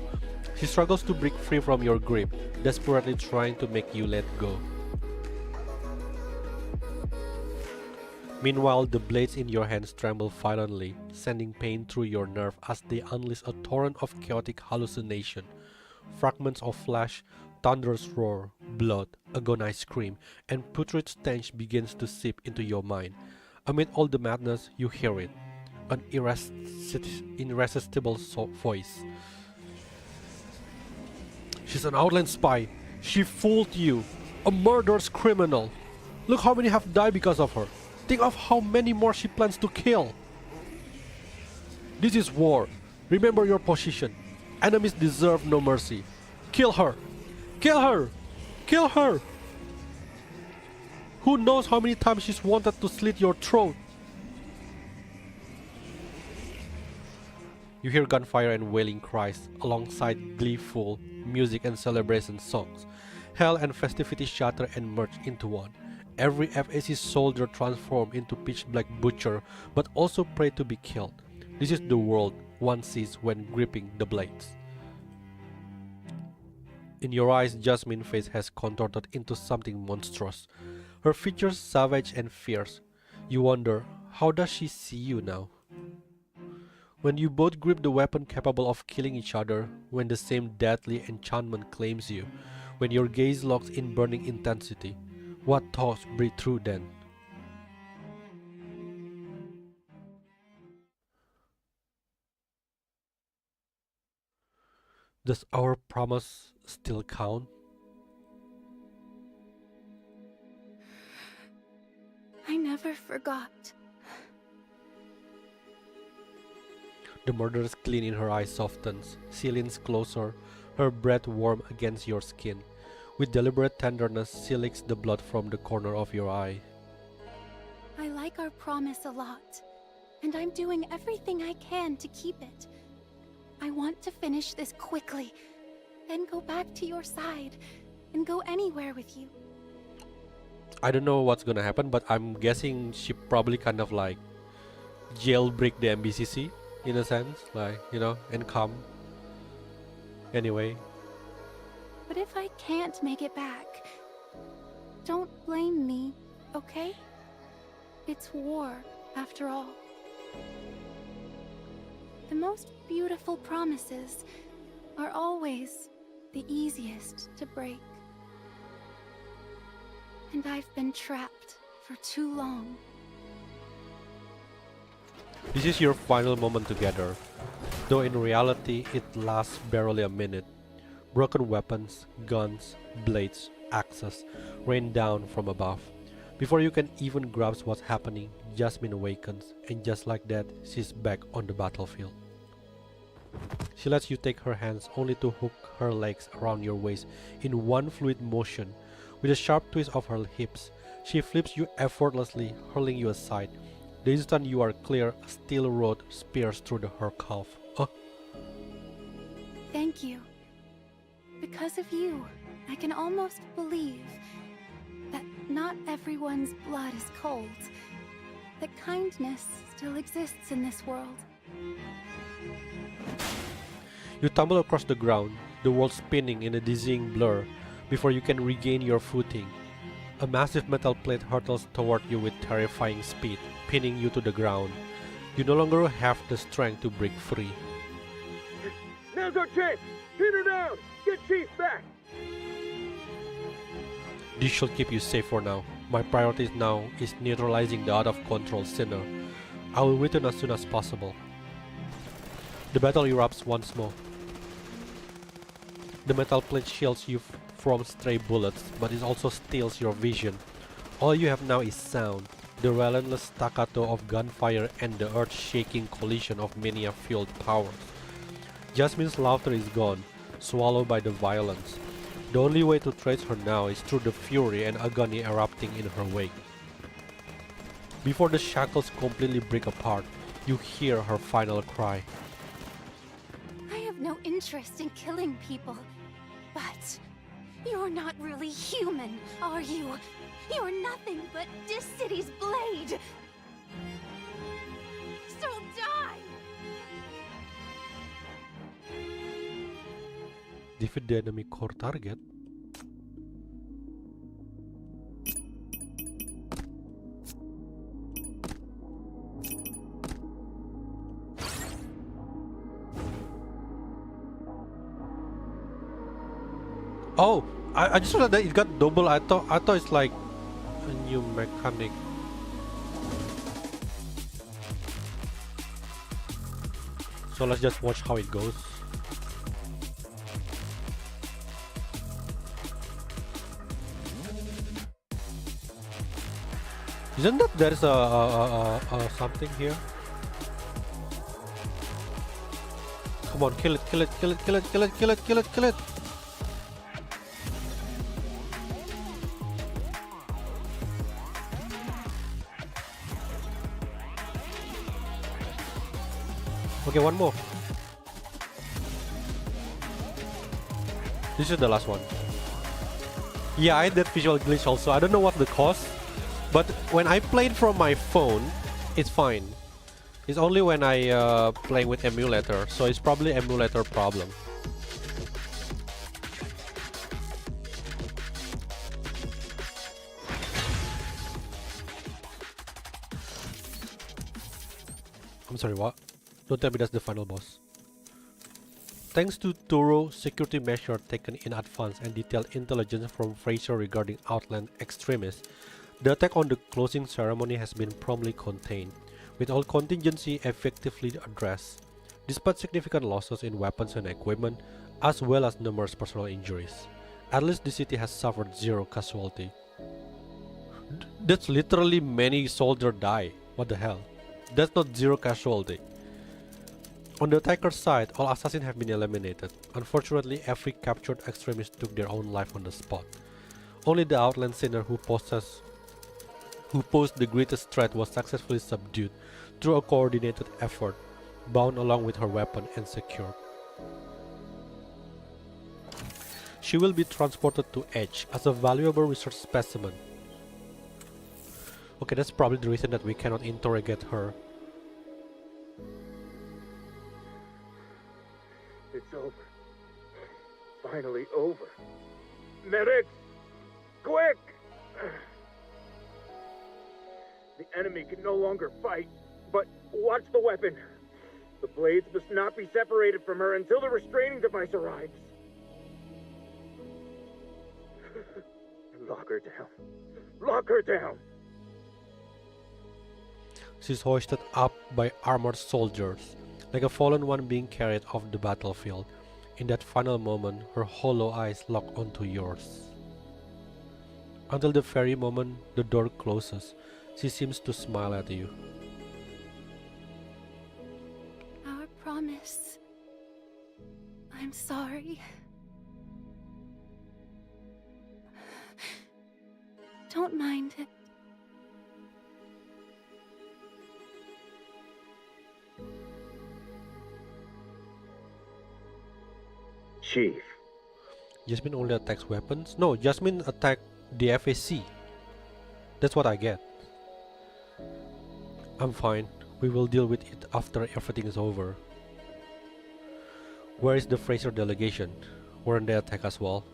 She struggles to break free from your grip, desperately trying to make you let go. Meanwhile, the blades in your hands tremble violently, sending pain through your nerve as they unleash a torrent of chaotic hallucination. Fragments of flesh, thunderous roar, blood, agonized scream, and putrid stench begins to seep into your mind. Amid all the madness, you hear it, an irresistible voice. She's an Outland spy. She fooled you. A murderous criminal. Look how many have died because of her. Think of how many more she plans to kill. This is war. Remember your position. Enemies deserve no mercy. Kill her. Kill her. Kill her. Who knows how many times she's wanted to slit your throat. You hear gunfire and wailing cries, alongside gleeful music and celebration songs. Hell and festivity shatter and merge into one. Every FAC soldier transforms into pitch-black butcher, but also pray to be killed. This is the world one sees when gripping the blades. In your eyes, Jasmine's face has contorted into something monstrous. Her features savage and fierce. You wonder, how does she see you now? When you both grip the weapon capable of killing each other, when the same deadly enchantment claims you, when your gaze locks in burning intensity, what thoughts breathe through then? Does our promise still count? I never forgot. The murderous gleam in her eyes softens. She leans closer, her breath warm against your skin. With deliberate tenderness, she licks the blood from the corner of your eye. I like our promise a lot, and I'm doing everything I can to keep it. I want to finish this quickly, then go back to your side, and go anywhere with you. I don't know what's gonna happen, but I'm guessing she probably kind of like jailbreak the MBCC in a sense, like, you know, and come. Anyway. But if I can't make it back, don't blame me, okay? It's war, after all. The most beautiful promises are always the easiest to break. And I've been trapped for too long. This is your final moment together, though in reality it lasts barely a minute. Broken weapons, guns, blades, axes rain down from above. Before you can even grasp what's happening, Jasmine awakens, and just like that, she's back on the battlefield. She lets you take her hands only to hook her legs around your waist in one fluid motion. With a sharp twist of her hips, she flips you effortlessly, hurling you aside. The instant you are clear, a steel rod spears through her calf. Thank you. Because of you, I can almost believe that not everyone's blood is cold, that kindness still exists in this world. You tumble across the ground, the world spinning in a dizzying blur, before you can regain your footing. A massive metal plate hurtles toward you with terrifying speed, pinning you to the ground. You no longer have the strength to break free. Now's our chance! Pin her down! Get Chief back! This should keep you safe for now. My priority now is neutralizing the out-of-control sinner. I will return as soon as possible. The battle erupts once more. The metal plate shields you from stray bullets, but it also steals your vision. All you have now is sound, the relentless staccato of gunfire and the earth-shaking collision of mania-fueled powers. Jasmine's laughter is gone, swallowed by the violence. The only way to trace her now is through the fury and agony erupting in her wake. Before the shackles completely break apart, You hear her final cry. I have no interest in killing people, but you're not really human, are you? You're nothing but this city's blade. So die! Defeat the enemy core target. Oh, I just realized that it got double. I thought it's like a new mechanic. So let's just watch how it goes. Isn't that there's a something here? Come on, kill it, kill it, kill it, kill it, kill it, kill it, kill it, kill it. Okay, one more. This is the last one. Yeah, I had that visual glitch also. I don't know what the cause, but when I played from my phone, it's fine. It's only when I play with emulator, so it's probably emulator problem. I'm sorry, what? Don't tell me that's the final boss. Thanks to thorough security measures taken in advance and detailed intelligence from Fraser regarding Outland extremists, the attack on the closing ceremony has been promptly contained, with all contingency effectively addressed, despite significant losses in weapons and equipment, as well as numerous personal injuries. At least the city has suffered zero casualty. That's literally many soldiers die. What the hell? That's not zero casualty. On the attacker's side, all assassins have been eliminated. Unfortunately, every captured extremist took their own life on the spot. Only the Outland sinner who posed the greatest threat was successfully subdued through a coordinated effort, bound along with her weapon and secured. She will be transported to Edge as a valuable research specimen. Okay, that's probably the reason that we cannot interrogate her. It's over. Finally over. Medics! Quick! The enemy can no longer fight, but watch the weapon. The blades must not be separated from her until the restraining device arrives. Lock her down. Lock her down! She's hoisted up by armored soldiers, like a fallen one being carried off the battlefield. In that final moment, her hollow eyes lock onto yours. Until the very moment the door closes, she seems to smile at you. Our promise. I'm sorry. Don't mind it. Chief. Jasmine only attacks weapons? No, Jasmine attacked the FAC. That's what I get. I'm fine. We will deal with it after everything is over. Where is the Fraser delegation? Weren't they attacked as well?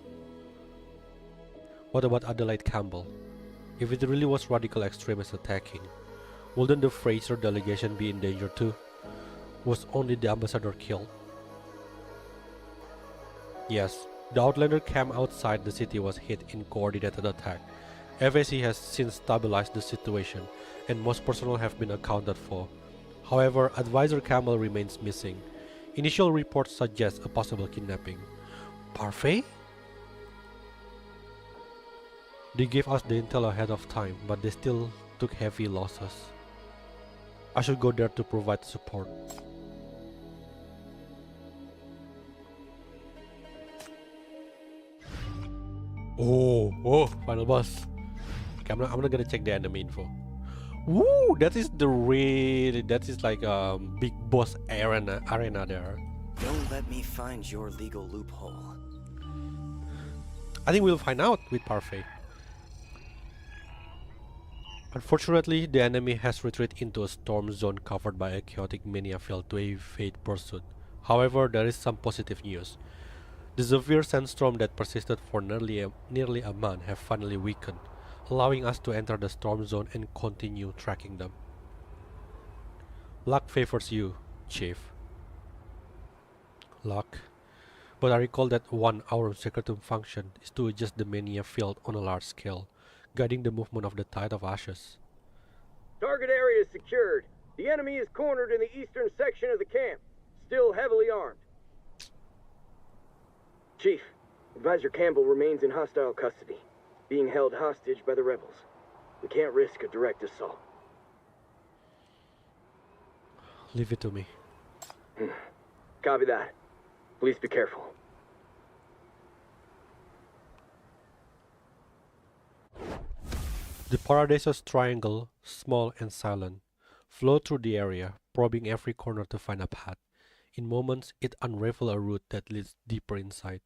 What about Adelaide Campbell? If it really was radical extremists attacking, wouldn't the Fraser delegation be in danger too? Was only the ambassador killed? Yes, the Outlander camp outside the city was hit in coordinated attack. FAC has since stabilized the situation, and most personnel have been accounted for. However, Advisor Campbell remains missing. Initial reports suggest a possible kidnapping. Parfait? They gave us the intel ahead of time, but they still took heavy losses. I should go there to provide support. Oh, final boss. Okay, I'm not gonna check the enemy info. Woo! That is the really, that is like a big boss arena there. Don't let me find your legal loophole. I think we'll find out with Parfait. Unfortunately, the enemy has retreated into a storm zone covered by a chaotic mania field to evade pursuit. However, there is some positive news. The severe sandstorm that persisted for nearly a month have finally weakened, allowing us to enter the storm zone and continue tracking them. Luck favors you, Chief. Luck. But I recall that one Aurum secretum function is to adjust the mania field on a large scale, guiding the movement of the Tide of Ashes. Target area is secured. The enemy is cornered in the eastern section of the camp, still heavily armed. Chief, Advisor Campbell remains in hostile custody, being held hostage by the rebels. We can't risk a direct assault. Leave it to me. Copy that. Please be careful. The Paradisos Triangle, small and silent, flow through the area, probing every corner to find a path. In moments, it unravels a route that leads deeper inside.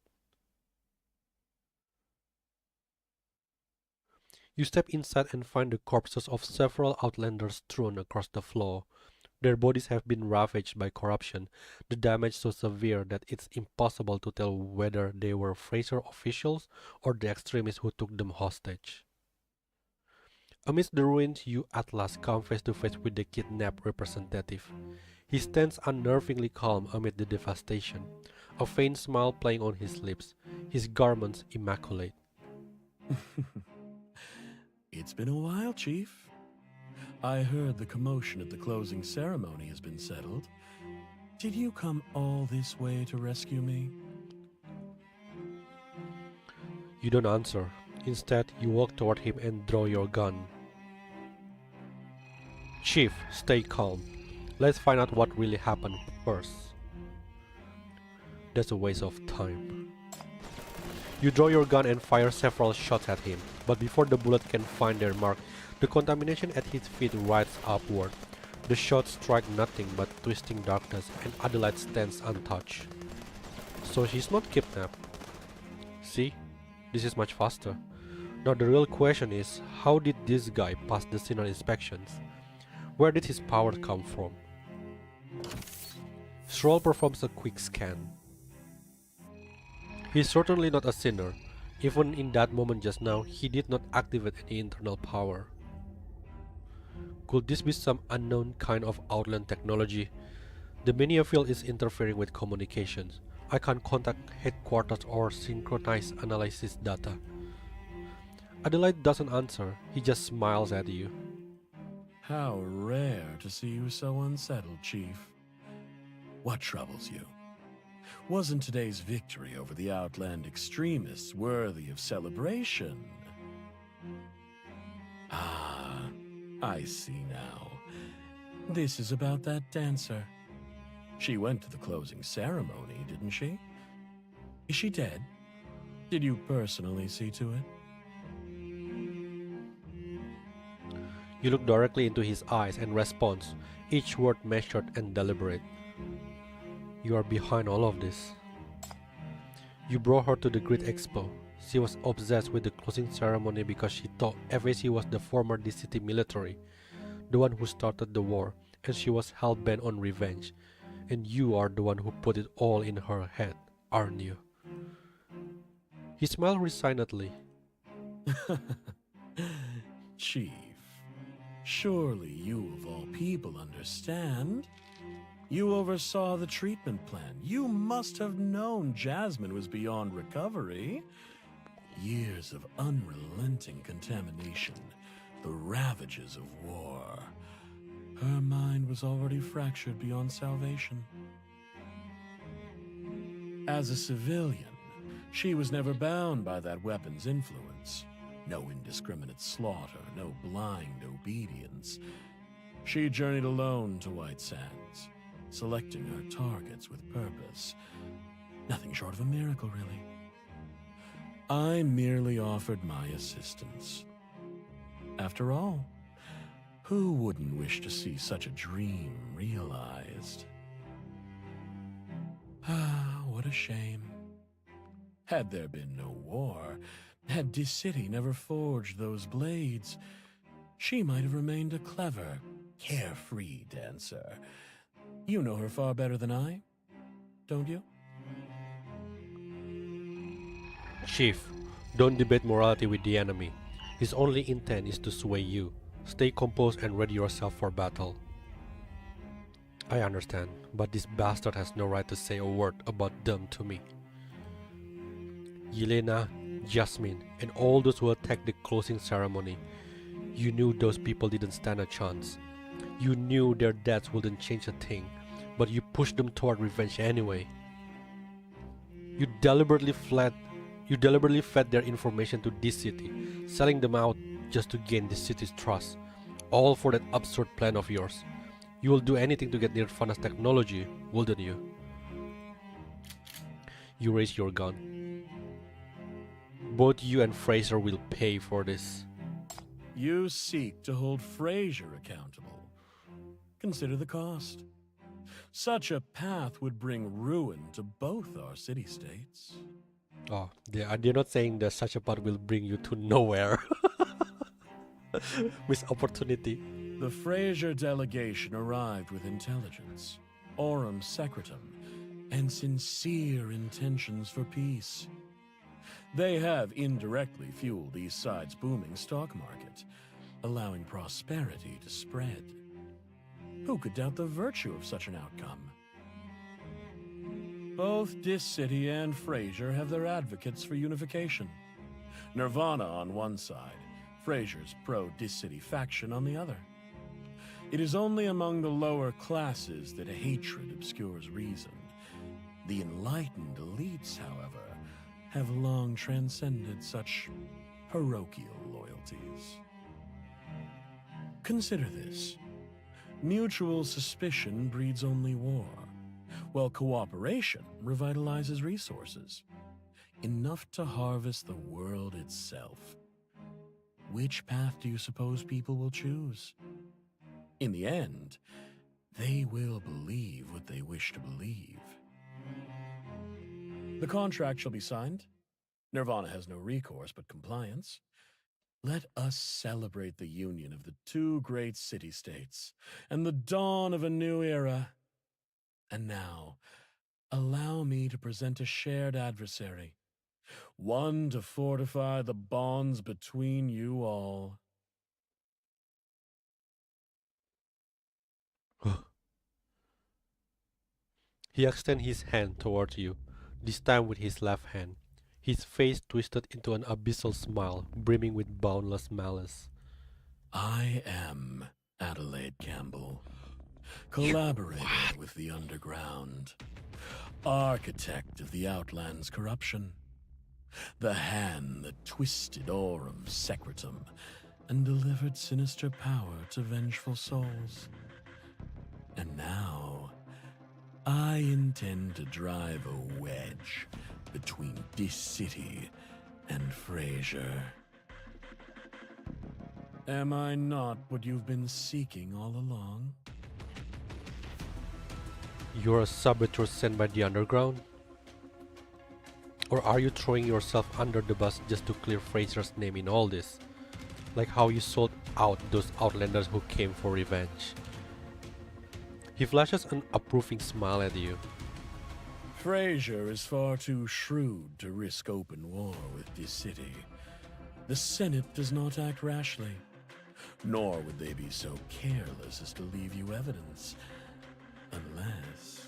You step inside and find the corpses of several Outlanders strewn across the floor. Their bodies have been ravaged by corruption, the damage so severe that it's impossible to tell whether they were Fraser officials or the extremists who took them hostage. Amidst the ruins, you at last come face to face with the kidnapped representative. He stands unnervingly calm amid the devastation, a faint smile playing on his lips, his garments immaculate. It's been a while, Chief. I heard the commotion at the closing ceremony has been settled. Did you come all this way to rescue me? You don't answer. Instead, you walk toward him and draw your gun. Chief, stay calm. Let's find out what really happened first. That's a waste of time. You draw your gun and fire several shots at him, but before the bullet can find their mark, the contamination at his feet rides upward. The shots strike nothing but twisting darkness, and Adelaide stands untouched. So she's not kidnapped. See? This is much faster. Now the real question is, how did this guy pass the Sinner inspections? Where did his power come from? Stroll performs a quick scan. He's certainly not a sinner. Even in that moment just now, he did not activate any internal power. Could this be some unknown kind of outland technology? The mania field is interfering with communications. I can't contact headquarters or synchronize analysis data. Adelaide doesn't answer, he just smiles at you. How rare to see you so unsettled, Chief. What troubles you? Wasn't today's victory over the Outland extremists worthy of celebration? Ah, I see now. This is about that dancer. She went to the closing ceremony, didn't she? Is she dead? Did you personally see to it? You look directly into his eyes and responds, each word measured and deliberate. You are behind all of this. You brought her to the Great Expo. She was obsessed with the closing ceremony because she thought FAC was the former DCT military, the one who started the war, and she was hell-bent on revenge. And you are the one who put it all in her head, aren't you? He smiled resignedly. Chief, surely you of all people understand. You oversaw the treatment plan. You must have known Jasmine was beyond recovery. Years of unrelenting contamination, the ravages of war. Her mind was already fractured beyond salvation. As a civilian, she was never bound by that weapon's influence. No indiscriminate slaughter, no blind obedience. She journeyed alone to White Sands, selecting her targets with purpose. Nothing short of a miracle, really. I merely offered my assistance. After all, Who wouldn't wish to see such a dream realized? Ah, what a shame. Had there been no war, had this city never forged those blades, she might have remained a clever, carefree dancer. You know her far better than I, don't you? Chief, don't debate morality with the enemy. His only intent is to sway you. Stay composed and ready yourself for battle. I understand, but this bastard has no right to say a word about them to me. Yelena, Jasmine, and all those who attacked the closing ceremony. You knew those people didn't stand a chance. You knew their deaths wouldn't change a thing, but you pushed them toward revenge anyway. You deliberately fed their information to this city, selling them out just to gain the city's trust, all for that absurd plan of yours. You will do anything to get Nirvana's technology, wouldn't you? You raise your gun. Both you and Fraser will pay for this. You seek to hold Fraser accountable. Consider the cost. Such a path would bring ruin to both our city-states. Oh, they're not saying that such a path will bring you to nowhere. Miss opportunity. The Fraser delegation arrived with intelligence, aurum secretum, and sincere intentions for peace. They have indirectly fueled East Side's booming stock market, allowing prosperity to spread. Who could doubt the virtue of such an outcome? Both Dis City and Fraser have their advocates for unification. Nirvana on one side, Fraser's pro-Dis City faction on the other. It is only among the lower classes that hatred obscures reason. The enlightened elites, however, have long transcended such parochial loyalties. Consider this. Mutual suspicion breeds only war, while cooperation revitalizes resources, enough to harvest the world itself. Which path do you suppose people will choose? In the end, they will believe what they wish to believe. The contract shall be signed. Nirvana has no recourse but compliance. Let us celebrate the union of the two great city-states and the dawn of a new era. And now, allow me to present a shared adversary, one to fortify the bonds between you all. He extends his hand towards you, this time with his left hand, his face twisted into an abyssal smile, brimming with boundless malice. I am Adelaide Campbell, collaborator with the Underground, architect of the Outland's corruption, the hand that twisted aurum secretum and delivered sinister power to vengeful souls. And now, I intend to drive a wedge between this city and Fraser. Am I not what you've been seeking all along? You're a saboteur sent by the Underground? Or are you throwing yourself under the bus just to clear Fraser's name in all this? Like how you sold out those Outlanders who came for revenge. He flashes an approving smile at you. Fraser is far too shrewd to risk open war with this city. The Senate does not act rashly, nor would they be so careless as to leave you evidence, unless...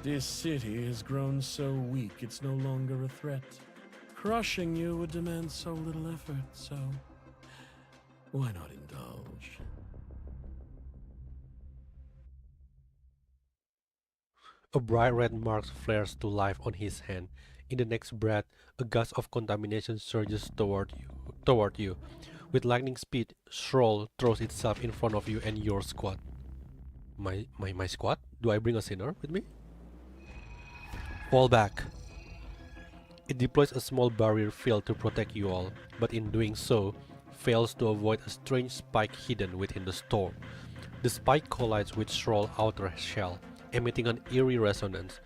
This city has grown so weak it's no longer a threat. Crushing you would demand so little effort, so why not indulge? A bright red mark flares to life on his hand. In the next breath, a gust of contamination surges toward you. With lightning speed, Shroll throws itself in front of you and your squad. My squad? Do I bring a sinner with me? Fall back. It deploys a small barrier field to protect you all, but in doing so, fails to avoid a strange spike hidden within the storm. The spike collides with Shroll's outer shell, emitting an eerie resonance.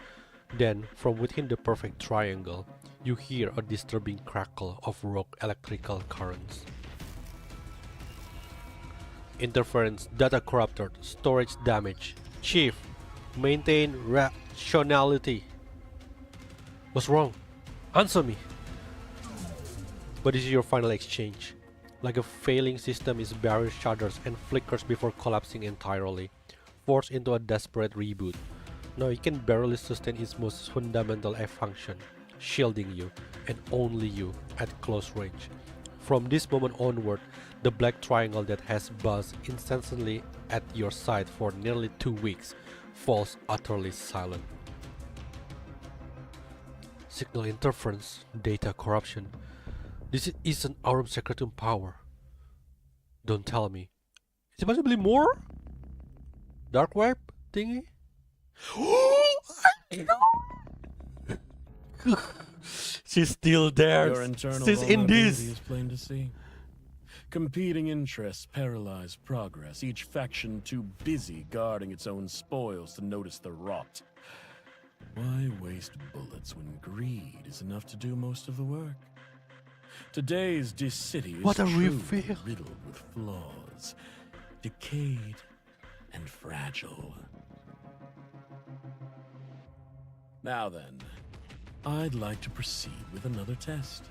Then, from within the perfect triangle, you hear a disturbing crackle of rogue electrical currents. Interference, data corrupted, storage damage. Chief, maintain rationality. What's wrong? Answer me! But this is your final exchange. Like a failing system, its barrier shatters and flickers before collapsing entirely, forced into a desperate reboot. Now it can barely sustain its most fundamental function, shielding you, and only you, at close range. From this moment onward, the black triangle that has buzzed incessantly at your side for nearly 2 weeks falls utterly silent. Signal interference, data corruption. This isn't Aurum Secretum power. Don't tell me. Is it possibly more? Dark web thingy? She's still there. Your internal She's in this. vulnerability is plain to see. Competing interests paralyze progress, each faction too busy guarding its own spoils to notice the rot. Why waste bullets when greed is enough to do most of the work? Today's city is What a truly reveal. riddled with flaws, decayed and fragile. Now then, I'd like to proceed with another test.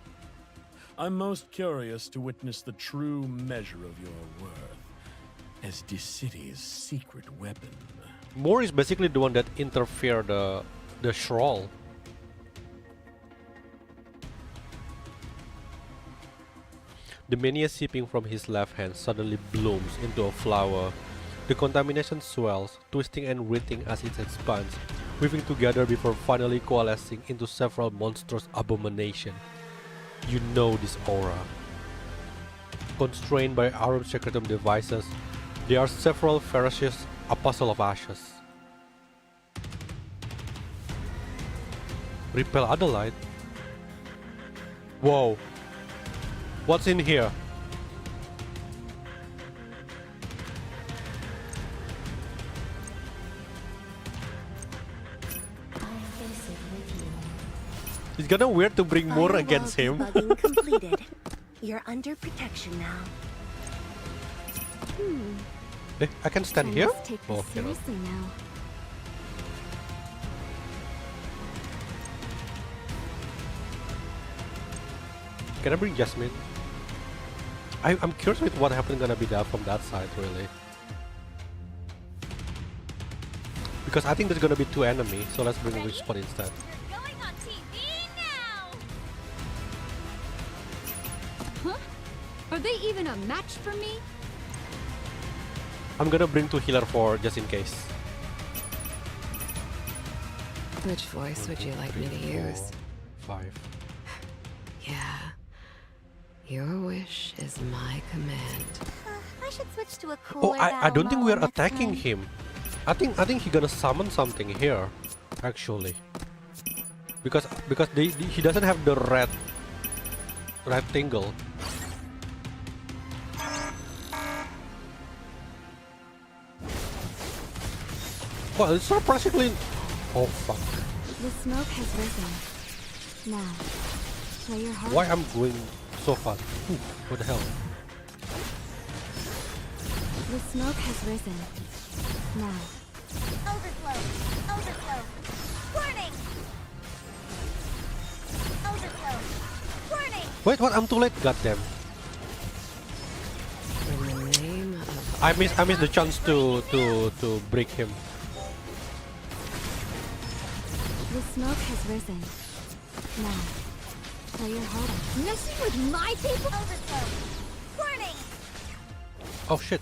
I'm most curious to witness the true measure of your worth as this city's secret weapon. Moore is basically the one that interfered the Shroll. The mania seeping from his left hand suddenly blooms into a flower. The contamination swells, twisting and writhing as it expands, weaving together before finally coalescing into several monstrous abominations. You know this aura. Constrained by Aurum Secretum devices, there are several ferocious Apostle of Ashes. Repel other light. Whoa. What's in here? It's kinda weird to bring more against him. Debugging completed. You're under protection now. I can stand here? Take Oh, this cannot. seriously now. Can I bring Jasmine? I'm curious with what happened gonna be that from that side, really. Because I think there's gonna be 2 enemies, so let's bring Witch Spot instead. Huh? Are they even a match for me? I'm gonna bring 2 healer for just in case. Which voice would you like me to use? 5. Yeah. Your wish is my command. I should switch to a Oh, cooler I don't think battle we're mode next attacking time. him. I think he gonna summon something here, actually. Because he doesn't have the red tingle. Well, it's surprisingly. Oh fuck! The smoke has risen. Now, play your heart. Why I'm going so fast? Ooh, what the hell? The smoke has risen. Now. Overflow! Overflow! Warning! Overflow! Warning! Wait, what? I'm too late. Goddamn! In the name of I missed the chance to break him. The smoke has risen. Now, play your heart out. Messing with my people? Overflow! Warning! Oh shit!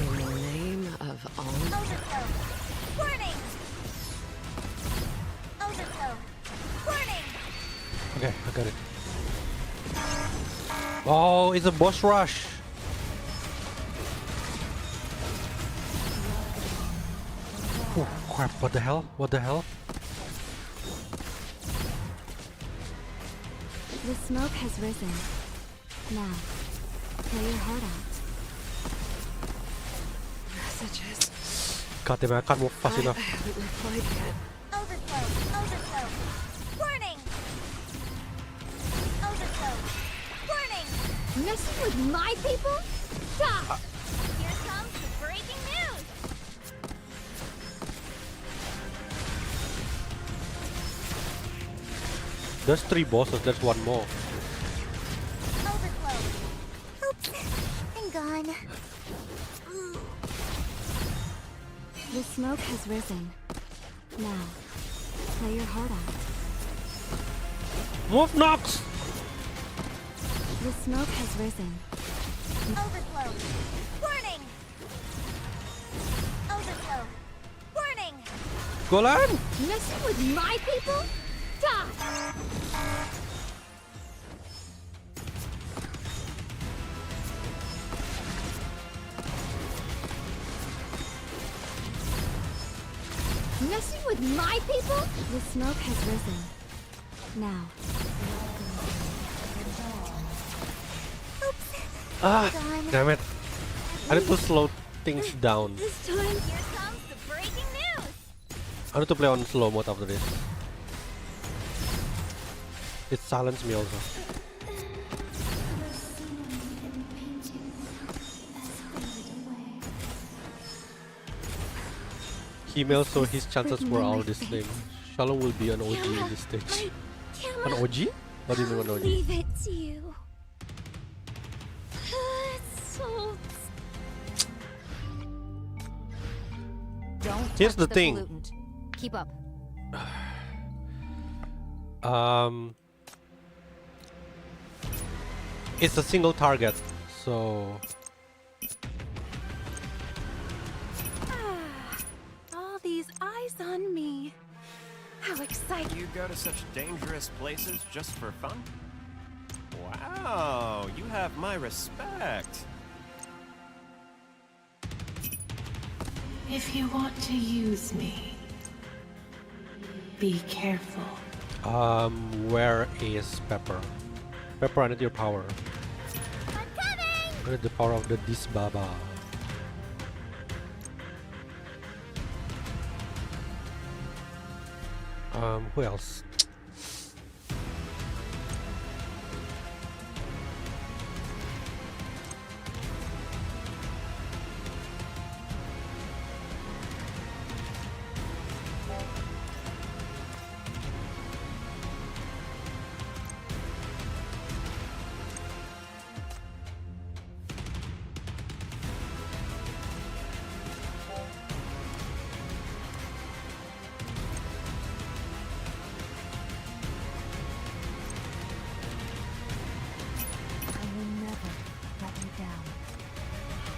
in the name of all Overflow! Warning! Overflow! Warning! Okay, I got it. Oh, it's a boss rush. Oh crap! What the hell? What the hell? The smoke has risen. Now, play your heart out. Messages. God damn it, I can't move fast enough. I haven't replied yet. Overflow! Overflow! Warning! Overflow! Warning! Messing with my people? Stop! Here comes the breaking news! There's 3 bosses, there's 1 more. Overflow! Oops! I'm gone. The smoke has risen. Now, play your heart out. Move, Nox! The smoke has risen. Overflow! Warning! Overflow! Warning! Golan! Messing with my people? Stop! Messing with my people? The smoke has risen. Now. Ah, damn it. I need to slow things down. This time, here comes the breaking news! I need to play on slow mode after this. It silenced me also. He mailed, so his chances were all the same. Shalom will be an OG in this stage. An OG? What do you mean an OG? Leave it to you. It's so... Don't Here's touch the thing. pollutant. Keep up. It's a single target, so All these eyes on me. How exciting. You go to such dangerous places just for fun? Wow, you have my respect. If you want to use me, be careful. Where is Pepper? Pepper, I need your power. I need the power of the Disbaba. Who else?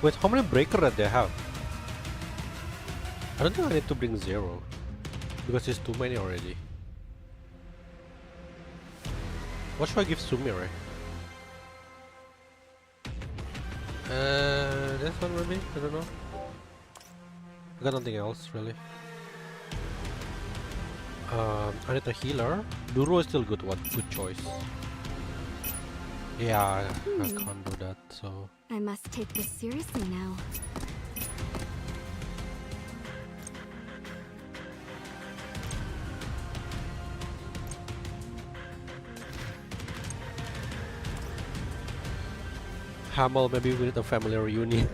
Wait, how many breakers do they have? I don't think I need to bring 0 because it's too many already. What should I give Sumire? This one maybe? I don't know. I got nothing else really. I need a healer. Duro is still good one. Good choice. Yeah, I can't do that, so... I must take this seriously now. Hamel, maybe we need a family reunion.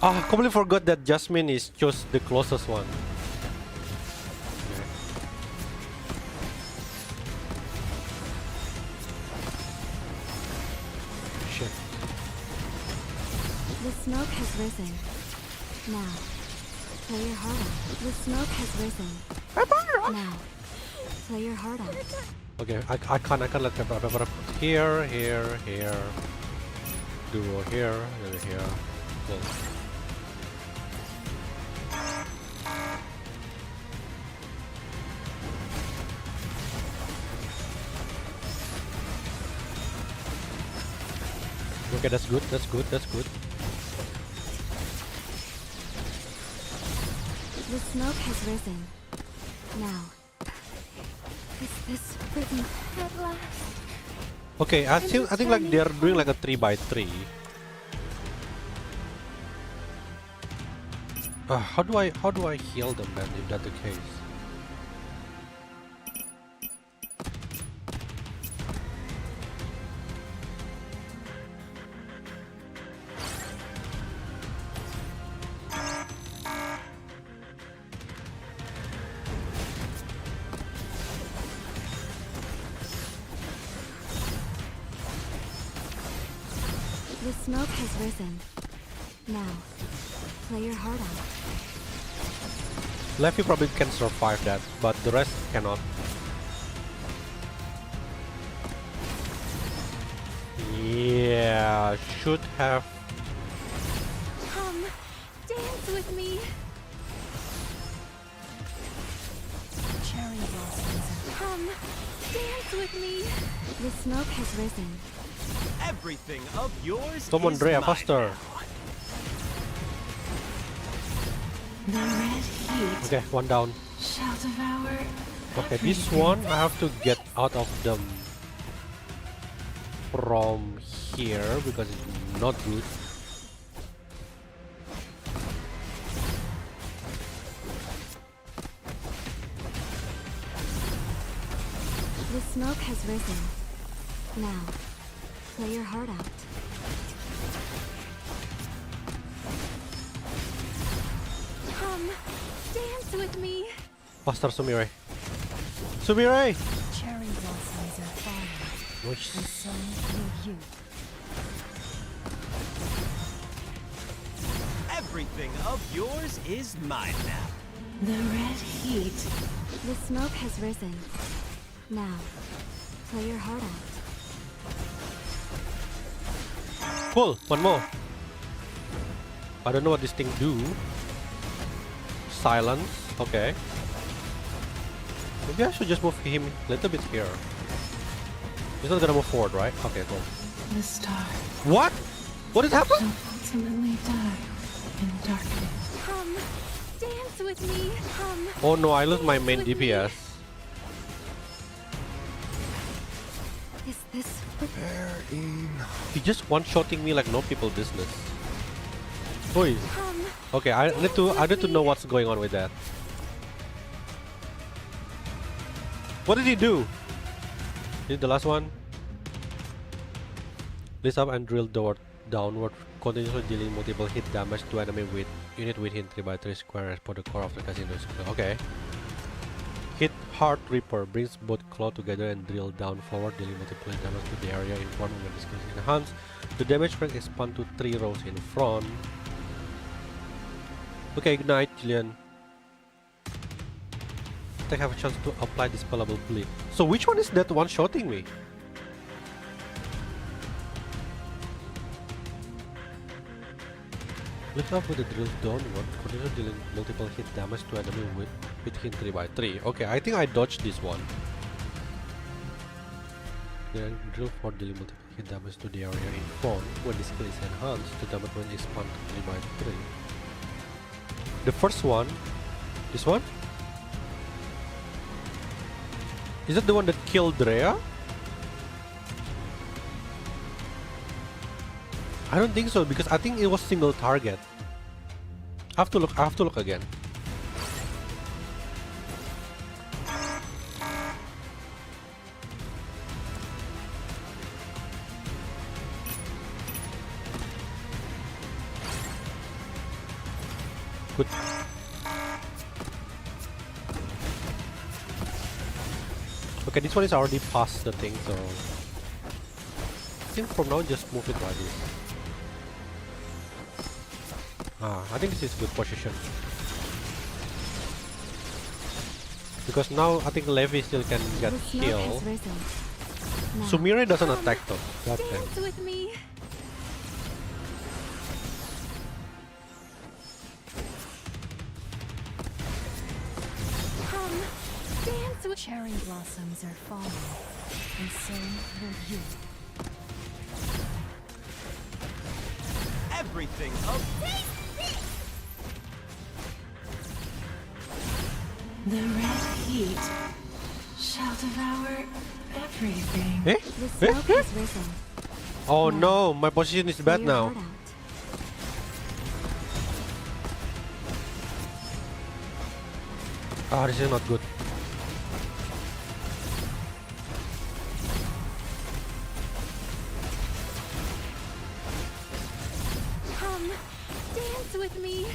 I completely forgot that Jasmine is just the closest one. Shit. The smoke has risen. Now, play your heart out. The smoke has risen. Now, play your heart out. Okay, I can't let Pepper here, Duo here, and here. Cool. Okay, that's good, that's good. The smoke has risen. Now, Okay, I think like they're doing like a 3x3. How do I heal them then if that's the case? The smoke has risen. Now, play your heart out. Lefty probably can survive that, but the rest cannot. Yeah, should have. Come, dance with me. Cherry blossoms. Come, dance with me. The smoke has risen. Everything of yours Come on, is Drea, mine faster. The red heat Okay, one down. shall devour. Okay, this one I have to get out of them from here because it's not good. The smoke has risen. Now, play your heart out. Come, dance with me. Faster, Sumire. Sumire! Cherry blossoms are falling. Nice. And so will you. Everything of yours is mine now. The red heat. The smoke has risen. Now, play your heart out. Cool, one more. I don't know what this thing do. Silence, okay. Maybe I should just move him a little bit here. He's not gonna move forward, right? Okay, cool. The star What? What is happening? shall ultimately die in darkness. Come, dance with me. Come. Oh no, I lose my main dance with me. DPS. Is this He just one-shotting me like no people business. Boy. Come. Okay, I need to know what's going on with that. What did he do? Is it the last one? Lift up and drill downward, continuously dealing multiple hit damage to enemy with unit within 3x3 square for the core of the casino. Okay. Hit Heart Reaper brings both claw together and drill down forward, dealing multiple damage to the area in front when the skill is enhanced. The damage rank expand to 3 rows in front. Okay, ignite, Jillian. I have a chance to apply dispellable bleed. So which one is that one shooting me? Lift up with the drill downward, continue dealing multiple hit damage to enemy within 3x3. Okay, I think I dodged this one. Then drill for dealing multiple hit damage to the area in front. When the skill is enhanced, the damage range expand to 3x3. The first one, this one? Is that the one that killed Drea? I don't think so because I think it was single target. I have to look again. Good. Okay, this one is already past the thing, so I think from now just move it like this. I think this is good position. Because now I think Levi still can get heal. Sumire doesn't attack though. God damn. Dance with me. Come, dance with. Cherry blossoms are falling, and so will you. Everything of The red heat shall devour everything. Eh? The smoke has risen. Oh no, my position is bad Clear now. heart out. Ah, this is not good. Come, dance with me.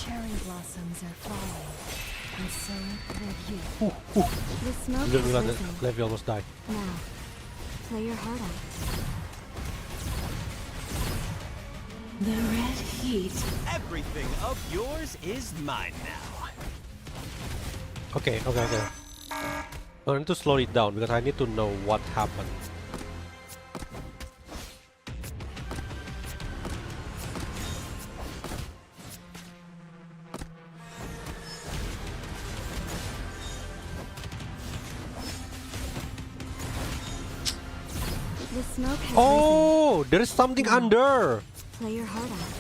Cherry blossoms are falling, and so will you. The smoke Didn't has realize risen. that Levi almost died. Now, play your heart out. The red heat. Everything of yours is mine now. Okay. I need to slow it down because I need to know what happened. The smoke has Oh, there is something under. risen. Play your heart out.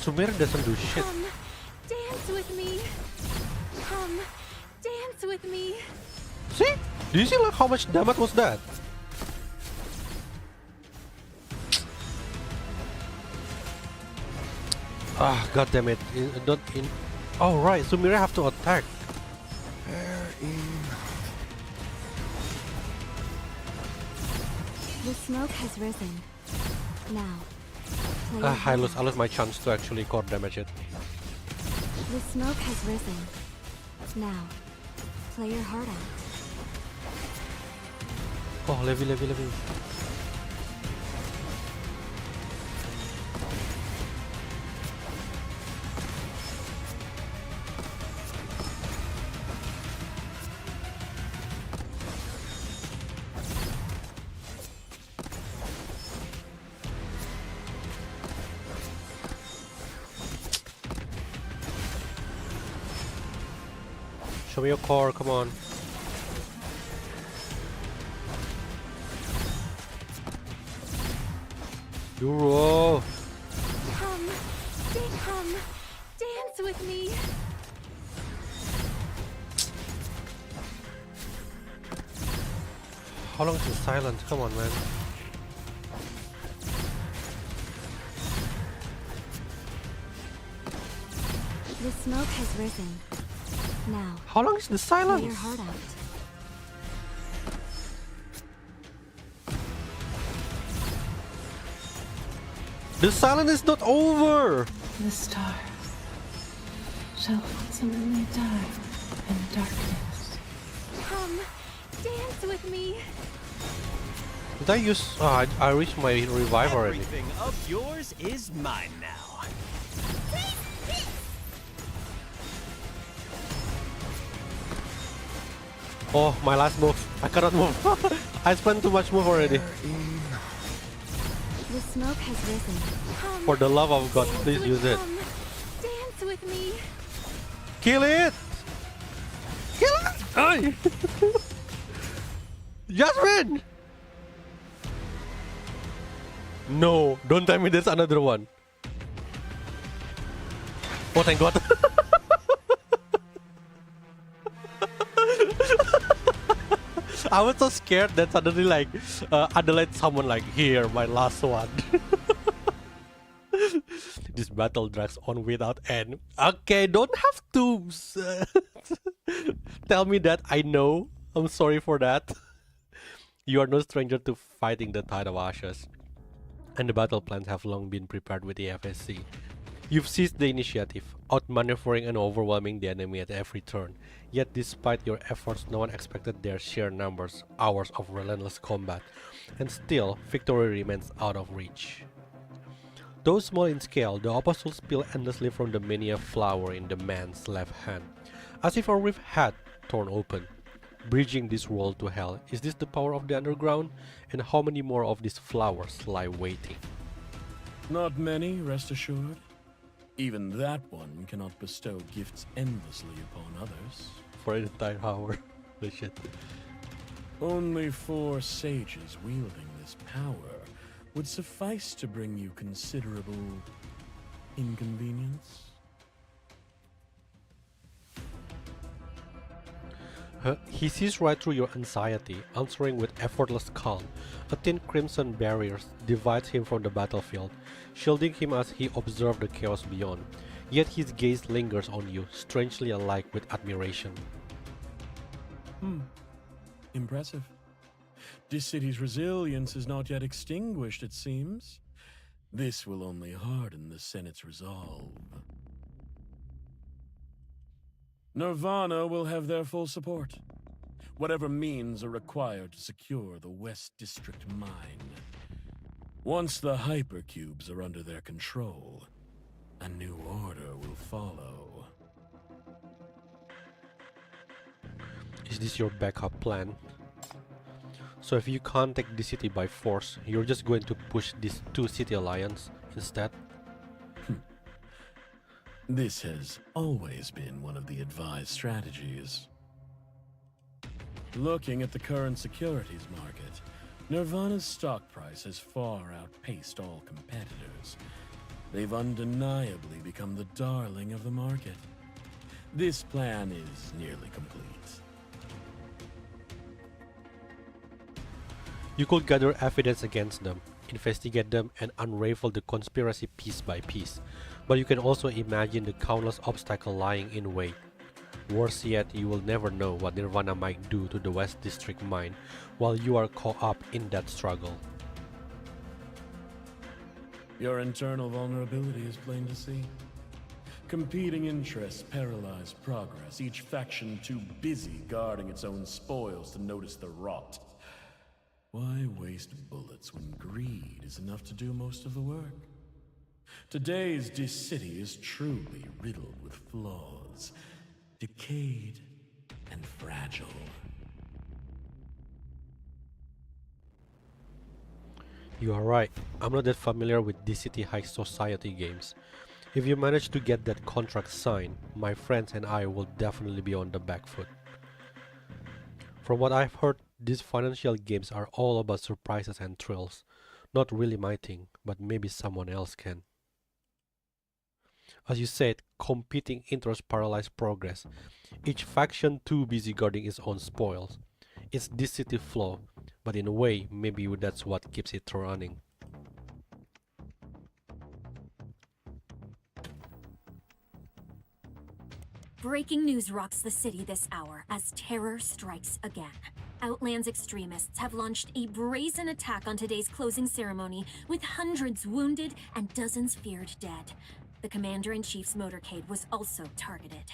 Sumir doesn't do shit. Come, dance with me. Come, dance with me. See? Do you see like how much damage was that? Ah, god damn it. Not in. Oh right, Sumira have to attack. The smoke has risen. Now, play your I heart lost out. my chance to actually core damage it. The smoke has risen. Now, play your heart out. Oh, Levi. Show me your core, come on. Euro. Come, dance with me. How long is the silence? Come on, man. The smoke has risen. Now, How long is the play silence? your heart out. The silence is not over. The stars shall ultimately die in darkness. Come, dance with me. Did I use? Oh, I reached my revive already. Everything of yours is mine now. Oh, my last move. I cannot move. I spent too much move already. The smoke has risen. Come, For the love of God, please use it. come, dance with me. Kill it! Kill it! Ay! Jasmine! No, don't tell me there's another one. Oh, thank God. I was so scared that suddenly like Adelaide someone like here my last one. This battle drags on without end. Okay, don't have to tell me that. I know. I'm sorry for that. You are no stranger to fighting the Tide of Ashes, and the battle plans have long been prepared with the FSC. You've seized the initiative, outmaneuvering and overwhelming the enemy at every turn. Yet despite your efforts, no one expected their sheer numbers, hours of relentless combat, and still, victory remains out of reach. Though small in scale, the apostles spill endlessly from the many a flower in the man's left hand, as if a rift had torn open, bridging this world to hell. Is this the power of the underground? And how many more of these flowers lie waiting? Not many, rest assured. Even that one cannot bestow gifts endlessly upon others. For an entire hour. The shit. Only 4 sages wielding this power would suffice to bring you considerable inconvenience. He sees right through your anxiety, answering with effortless calm. A thin crimson barrier divides him from the battlefield, shielding him as he observes the chaos beyond. Yet his gaze lingers on you, strangely alike with admiration. Impressive. This city's resilience is not yet extinguished, it seems. This will only harden the Senate's resolve. Nirvana will have their full support. Whatever means are required to secure the West District mine. Once the hypercubes are under their control, a new order will follow. Is this your backup plan? So if you can't take the city by force, you're just going to push this 2-city alliance instead? This has always been one of the advised strategies. Looking at the current securities market, Nirvana's stock price has far outpaced all competitors. They've undeniably become the darling of the market. This plan is nearly complete. You could gather evidence against them, investigate them, and unravel the conspiracy piece by piece, but you can also imagine the countless obstacles lying in wait. Worse yet, you will never know what Nirvana might do to the West District mine while you are caught up in that struggle. Your internal vulnerability is plain to see. Competing interests paralyze progress, each faction too busy guarding its own spoils to notice the rot. Why waste bullets when greed is enough to do most of the work? Today's city is truly riddled with flaws, decayed and fragile. You are right, I'm not that familiar with D-City High Society games. If you manage to get that contract signed, my friends and I will definitely be on the back foot. From what I've heard, these financial games are all about surprises and thrills. Not really my thing, but maybe someone else can. As you said, competing interests paralyze progress. Each faction too busy guarding its own spoils. It's this city flaw, but in a way, maybe that's what keeps it running. Breaking news rocks the city this hour as terror strikes again. Outland's extremists have launched a brazen attack on today's closing ceremony, with hundreds wounded and dozens feared dead. The Commander-in-Chief's motorcade was also targeted.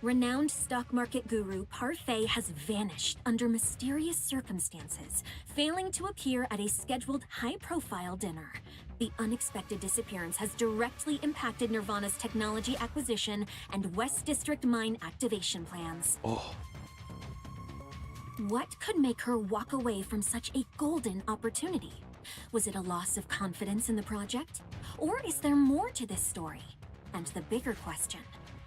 Renowned stock market guru Parfait has vanished under mysterious circumstances, failing to appear at a scheduled high-profile dinner. The unexpected disappearance has directly impacted Nirvana's technology acquisition and West District mine activation plans. What could make her walk away from such a golden opportunity? Was it a loss of confidence in the project? Or is there more to this story? And the bigger question,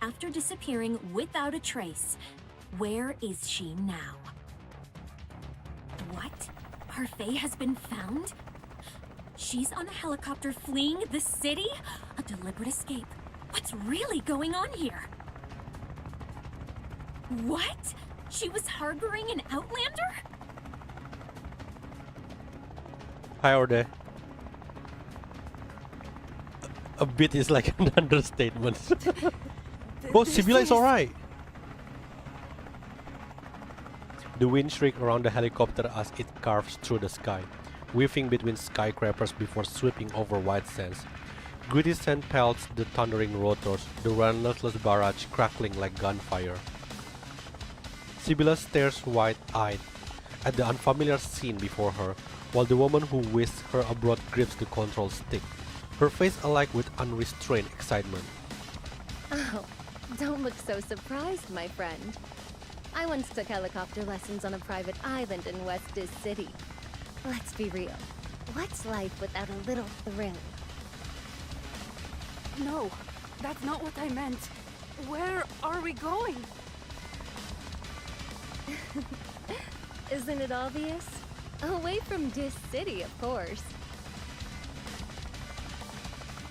after disappearing without a trace, where is she now? What? Parfait has been found? She's on a helicopter fleeing the city? A deliberate escape. What's really going on here? What? She was harboring an Outlander? Hi, Orde. A bit is like an understatement. Oh, Sibylla is alright! The wind shrieks around the helicopter as it carves through the sky, weaving between skyscrapers before sweeping over white sands. Gritty sand pelts the thundering rotors, the relentless barrage crackling like gunfire. Sibylla stares wide-eyed at the unfamiliar scene before her, while the woman who whisks her abroad grips the control stick, her face alight with unrestrained excitement. Oh, don't look so surprised, my friend. I once took helicopter lessons on a private island in West City. Let's be real. What's life without a little thrill? No, that's not what I meant. Where are we going? Isn't it obvious? Away from this city, of course.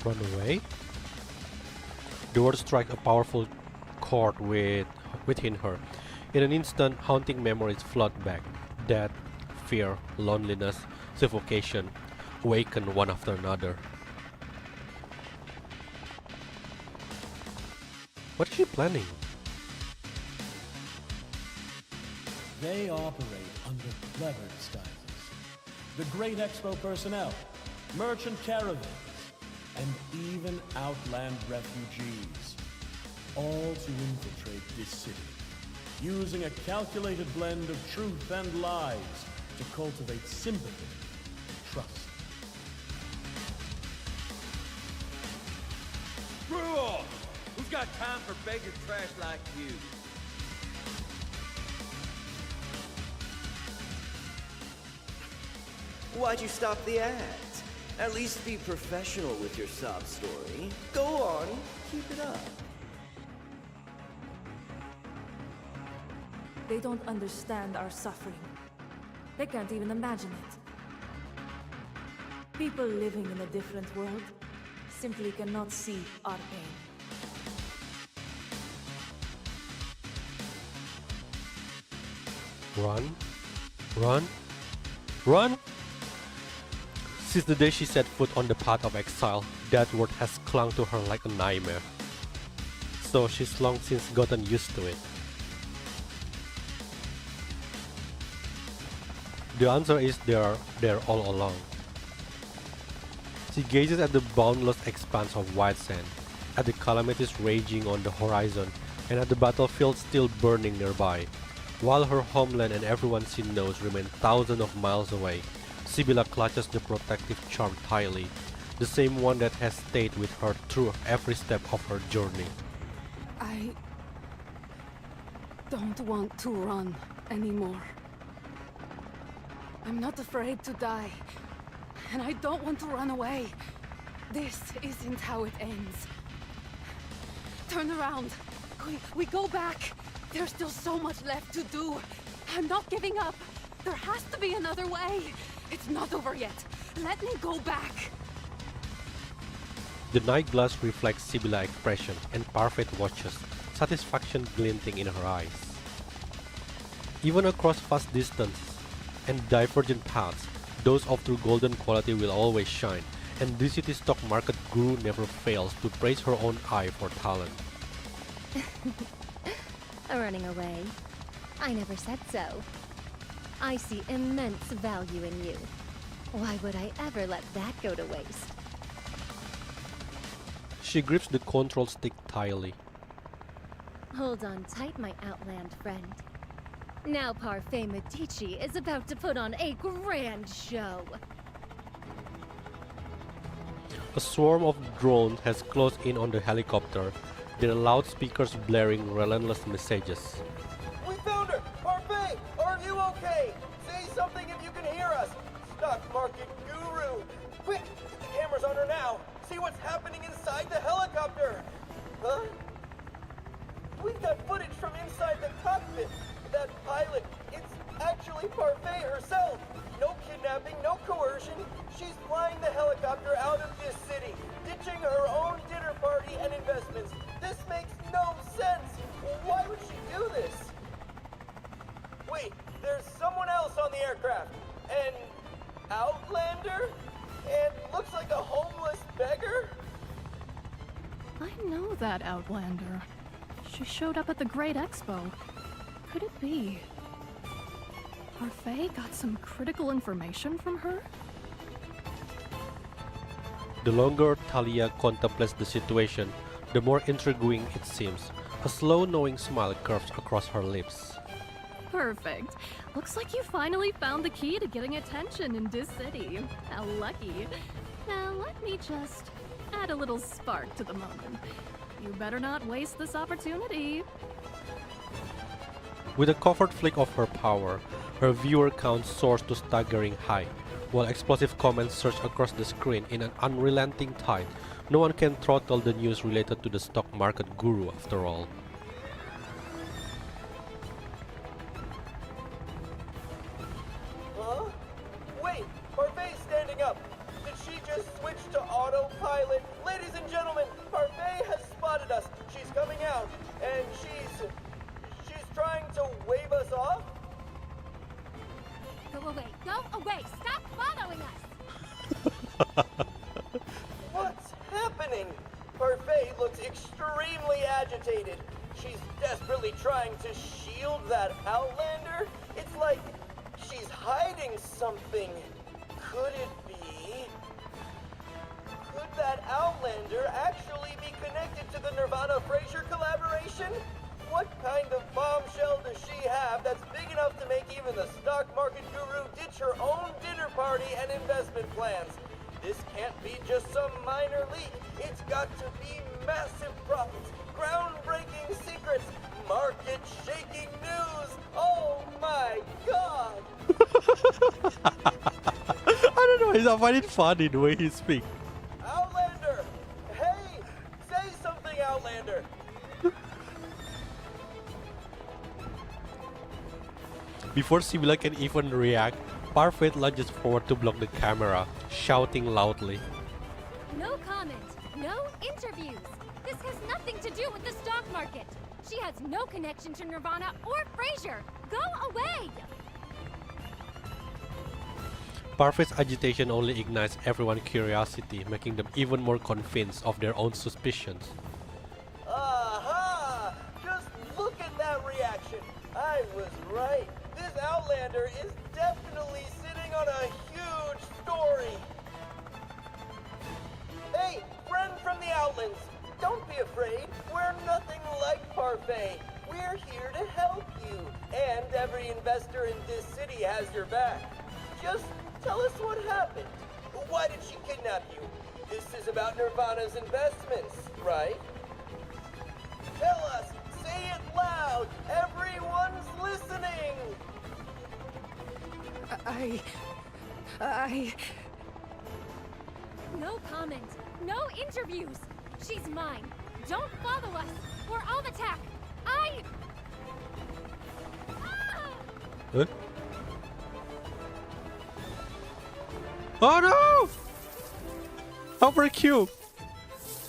Run away? The words strike a powerful chord within her. In an instant, haunting memories flood back. Death, fear, loneliness, suffocation awaken one after another. What is she planning? They operate under clever disguises. The Great Expo personnel, merchant caravans, and even outland refugees, all to infiltrate this city, using a calculated blend of truth and lies to cultivate sympathy and trust. Screw off! Who's got time for beggar trash like you? Why'd you stop the act? At least be professional with your sob story. Go on, keep it up. They don't understand our suffering. They can't even imagine it. People living in a different world simply cannot see our pain. Run? Run? Run? Since the day she set foot on the path of exile, that word has clung to her like a nightmare. So she's long since gotten used to it. The answer is they are there all along. She gazes at the boundless expanse of white sand, at the calamities raging on the horizon, and at the battlefield still burning nearby. While her homeland and everyone she knows remain thousands of miles away, Sibylla clutches the protective charm tightly, the same one that has stayed with her through every step of her journey. I don't want to run anymore. I'm not afraid to die, and I don't want to run away. This isn't how it ends. Turn around. We go back. There's still so much left to do. I'm not giving up. There has to be another way. It's not over yet. Let me go back. The night glass reflects Sibyl's expression, and Parfait watches, satisfaction glinting in her eyes. Even across vast distances and divergent paths, those of true golden quality will always shine, and this city's stock market guru never fails to praise her own eye for talent. Running away? I never said so. I see immense value in you. Why would I ever let that go to waste? She grips the control stick tightly. Hold on tight, my outland friend. Now Parfait Medici is about to put on a grand show. A swarm of drones has closed in on the helicopter, their loudspeakers blaring relentless messages. We found her! Parfait! Are you okay? Say something if you can hear us! Stock market guru! Quick! The camera's on her now! See what's happening inside the helicopter! Huh? We've got footage from inside the cockpit! That pilot, it's actually Parfait herself! No kidnapping, no coercion. She's flying the helicopter out of this city, ditching her own dinner party and investments. This makes no sense! Why would she do this? Wait, there's someone else on the aircraft. An outlander? And looks like a homeless beggar? I know that outlander. She showed up at the Great Expo. Could it be? Parfait got some critical information from her? The longer Talia contemplates the situation, the more intriguing it seems. A slow, knowing smile curves across her lips. Perfect. Looks like you finally found the key to getting attention in this city. How lucky. Now let me just add a little spark to the moment. You better not waste this opportunity. With a covert flick of her power, her viewer count soars to staggering high, while explosive comments surge across the screen in an unrelenting tide. No one can throttle the news related to the stock market guru after all. What's happening? Parfait looks extremely agitated. She's desperately trying to shield that Outlander. It's like she's hiding something. Could it be? Could that Outlander actually be connected to the Nirvana-Fraser collaboration? What kind of bombshell does she have that's big enough to make even the stock market guru ditch her own dinner party and investment plans? This can't be just some minor leak. It's got to be massive profits, groundbreaking secrets, market-shaking news. Oh my god! I don't know, I find it funny the way he speaks. Outlander! Hey! Say something, Outlander! Before Sibylla can even react, Parfait lunges forward to block the camera, shouting loudly. No comment, no interviews. This has nothing to do with the stock market. She has no connection to Nirvana or Fraser. Go away! Parfait's agitation only ignites everyone's curiosity, making them even more convinced of their own suspicions. Aha! Just look at that reaction. I was right. This Outlander is definitely sitting on a huge story. Hey, friend from the Outlands, don't be afraid. We're nothing like Parfait. We're here to help you. And every investor in this city has your back. Just tell us what happened. Why did she kidnap you? This is about Nirvana's investments, right? Tell us! Say it loud! Everyone's listening! No comment, no interviews. She's mine. Don't follow us, or I'll attack. Huh? Oh no! Hypercube!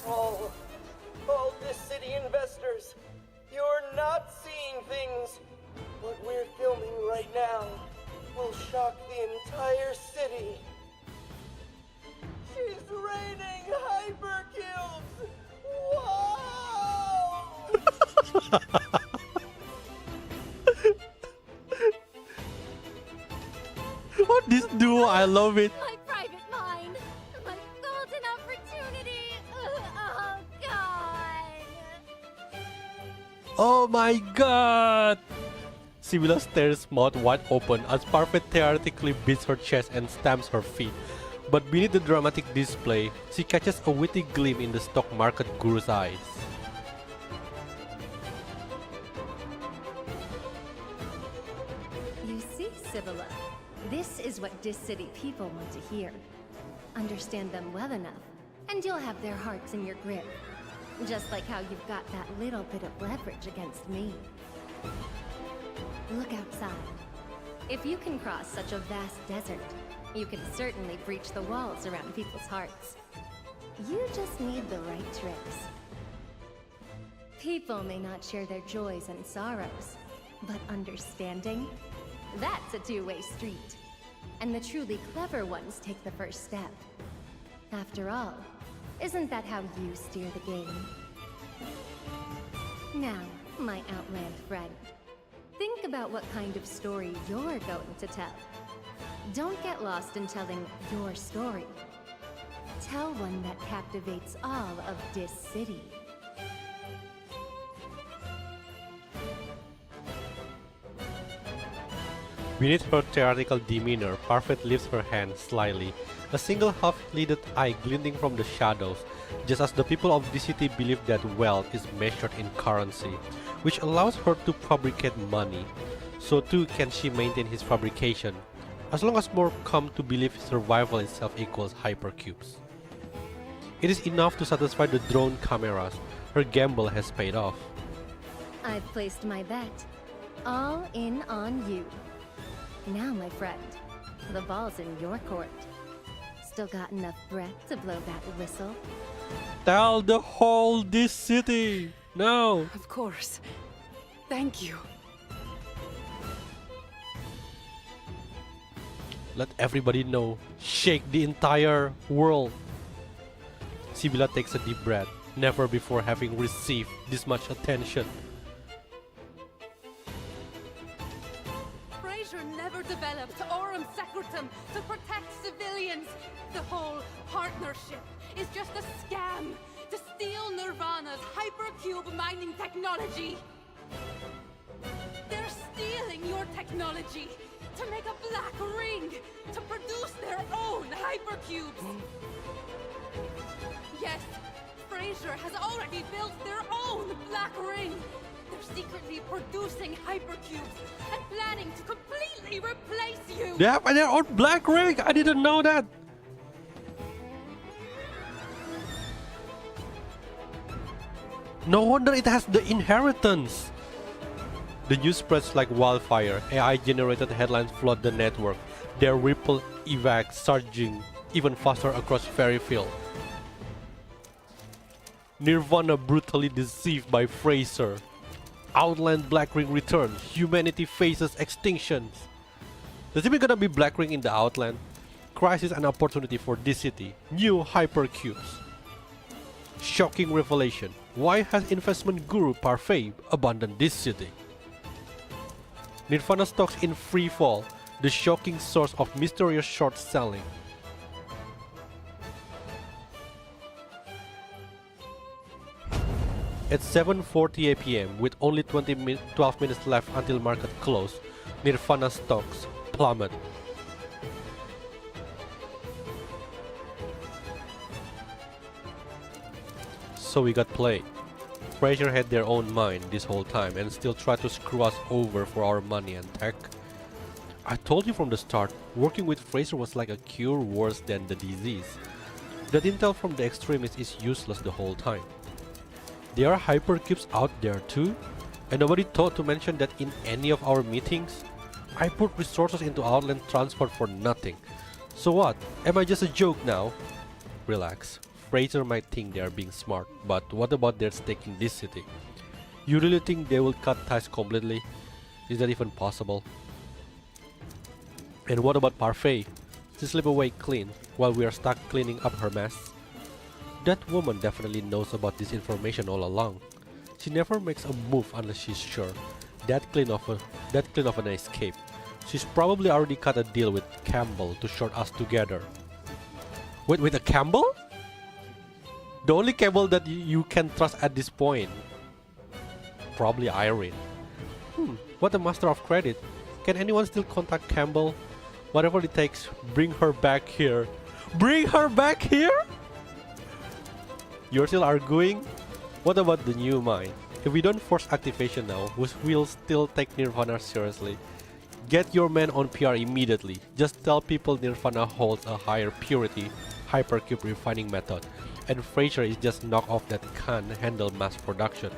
All this city investors, you're not seeing things. What we're filming right now will shock the entire city. She's raining hypercubes! Whoa! What this duo? I love it. My private mind, my golden opportunity. Oh God! Oh my god! Sibylla's stares mouth wide open as Parfait theoretically beats her chest and stamps her feet. But beneath the dramatic display, she catches a witty gleam in the stock market guru's eyes. You see, Sibylla, this is what Dis City people want to hear. Understand them well enough, and you'll have their hearts in your grip. Just like how you've got that little bit of leverage against me. Look outside. If you can cross such a vast desert, you can certainly breach the walls around people's hearts. You just need the right tricks. People may not share their joys and sorrows, but understanding? That's a two-way street. And the truly clever ones take the first step. After all, isn't that how you steer the game? Now, my Outland friend, think about what kind of story you're going to tell. Don't get lost in telling your story. Tell one that captivates all of Dis City. Beneath her theatrical demeanor, Parfait lifts her hand slyly, a single half-lidded eye glinting from the shadows, just as the people of this city believe that wealth is measured in currency, which allows her to fabricate money. So too can she maintain his fabrication, as long as more come to believe survival itself equals hypercubes. It is enough to satisfy the drone cameras. Her gamble has paid off. I've placed my bet. All in on you. Now, my friend, the ball's in your court. Still got enough breath to blow that whistle? Tell the whole Dis City! No! Of course. Thank you. Let everybody know. Shake the entire world. Sibylla takes a deep breath, never before having received this much attention. Fraser never developed Aurum Secretum to protect civilians. The whole partnership is just a scam to steal Nirvana's hypercube mining technology. They're stealing your technology to make a black ring to produce their own hypercubes. Yes, Fraser has already built their own black ring. They're secretly producing hypercubes and planning to completely replace you. They have their own black ring. I didn't know that. No wonder it has the inheritance. The news spreads like wildfire. AI-generated headlines flood the network. Their ripple evac surging even faster across Fairyfield. Nirvana brutally deceived by Fraser. Outland Black Ring returns. Humanity faces extinctions. There's even gonna be Black Ring in the Outland. Crisis and opportunity for this city. New hypercubes. Shocking revelation. Why has investment guru Parfait abandoned this city? Nirvana stocks in free fall. The shocking source of mysterious short selling. At 7:48 p.m. with only 12 minutes left until market close, Nirvana stocks plummet. So we got played. Fraser had their own mind this whole time and still tried to screw us over for our money and tech. I told you from the start, working with Fraser was like a cure worse than the disease. That intel from the extremists is useless the whole time. There are hypercubes out there too, and nobody thought to mention that in any of our meetings. I put resources into Outland transport for nothing. So what? Am I just a joke now? Relax. Fraser might think they are being smart, but what about their stake in this city? You really think they will cut ties completely? Is that even possible? And what about Parfait? She slip away clean while we are stuck cleaning up her mess? That woman definitely knows about this information all along. She never makes a move unless she's sure. That clean of an escape. She's probably already cut a deal with Campbell to short us together. Wait, with a Campbell? The only Campbell that you can trust at this point. Probably Aureate. What a master of credit. Can anyone still contact Campbell? Whatever it takes, bring her back here. Bring her back here? You're still arguing? What about the new mine? If we don't force activation now, we'll still take Nirvana seriously. Get your men on PR immediately. Just tell people Nirvana holds a higher purity hypercube refining method, and Fraser is just knockoff that can't handle mass production.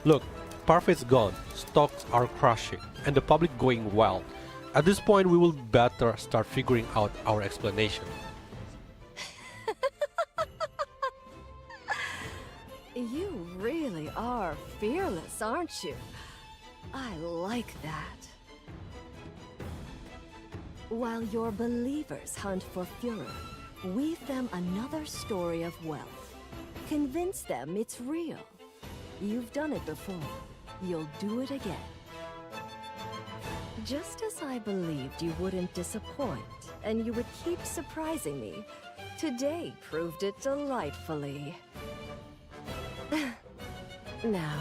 Look, Parfait's gone, stocks are crashing, and the public going wild. At this point, we will better start figuring out our explanation. You really are fearless, aren't you? I like that. While your believers hunt for furor, weave them another story of wealth. Convince them it's real. You've done it before. You'll do it again. Just as I believed you wouldn't disappoint, and you would keep surprising me, today proved it delightfully. Now,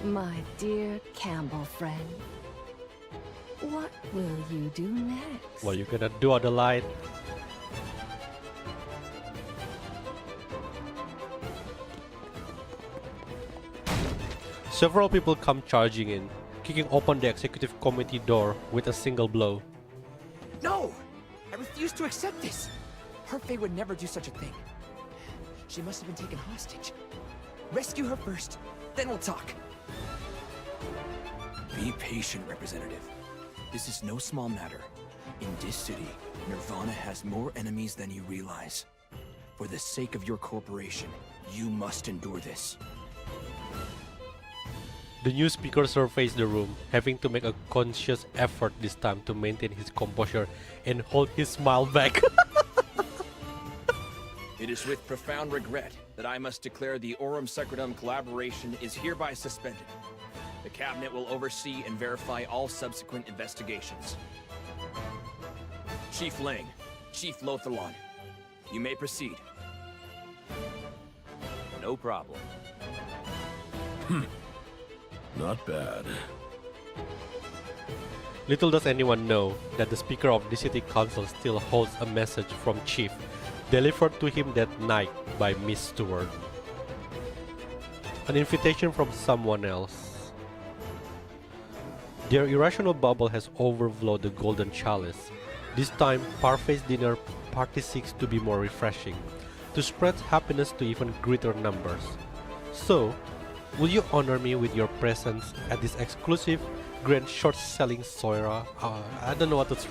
my dear Campbell friend, what will you do next? What are you gonna do, Adelaide? Several people come charging in, kicking open the executive committee door with a single blow. No! I refuse to accept this! Parfait would never do such a thing. She must have been taken hostage. Rescue her first, then we'll talk. Be patient, Representative. This is no small matter. In this city, Nirvana has more enemies than you realize. For the sake of your corporation, you must endure this. The new speaker surveys the room, having to make a conscious effort this time to maintain his composure and hold his smile back. It is with profound regret that I must declare the Aurum Secretum collaboration is hereby suspended. The Cabinet will oversee and verify all subsequent investigations. Chief Lang, Chief Lothalon, you may proceed. No problem. Not bad. Little does anyone know that the Speaker of the City Council still holds a message from Chief, delivered to him that night by Miss Stewart. An invitation from someone else. Their irrational bubble has overflowed the golden chalice. This time, Parfai's dinner party seeks to be more refreshing, to spread happiness to even greater numbers. So, will you honor me with your presence at this exclusive grand short-selling Soira? I don't know what to say.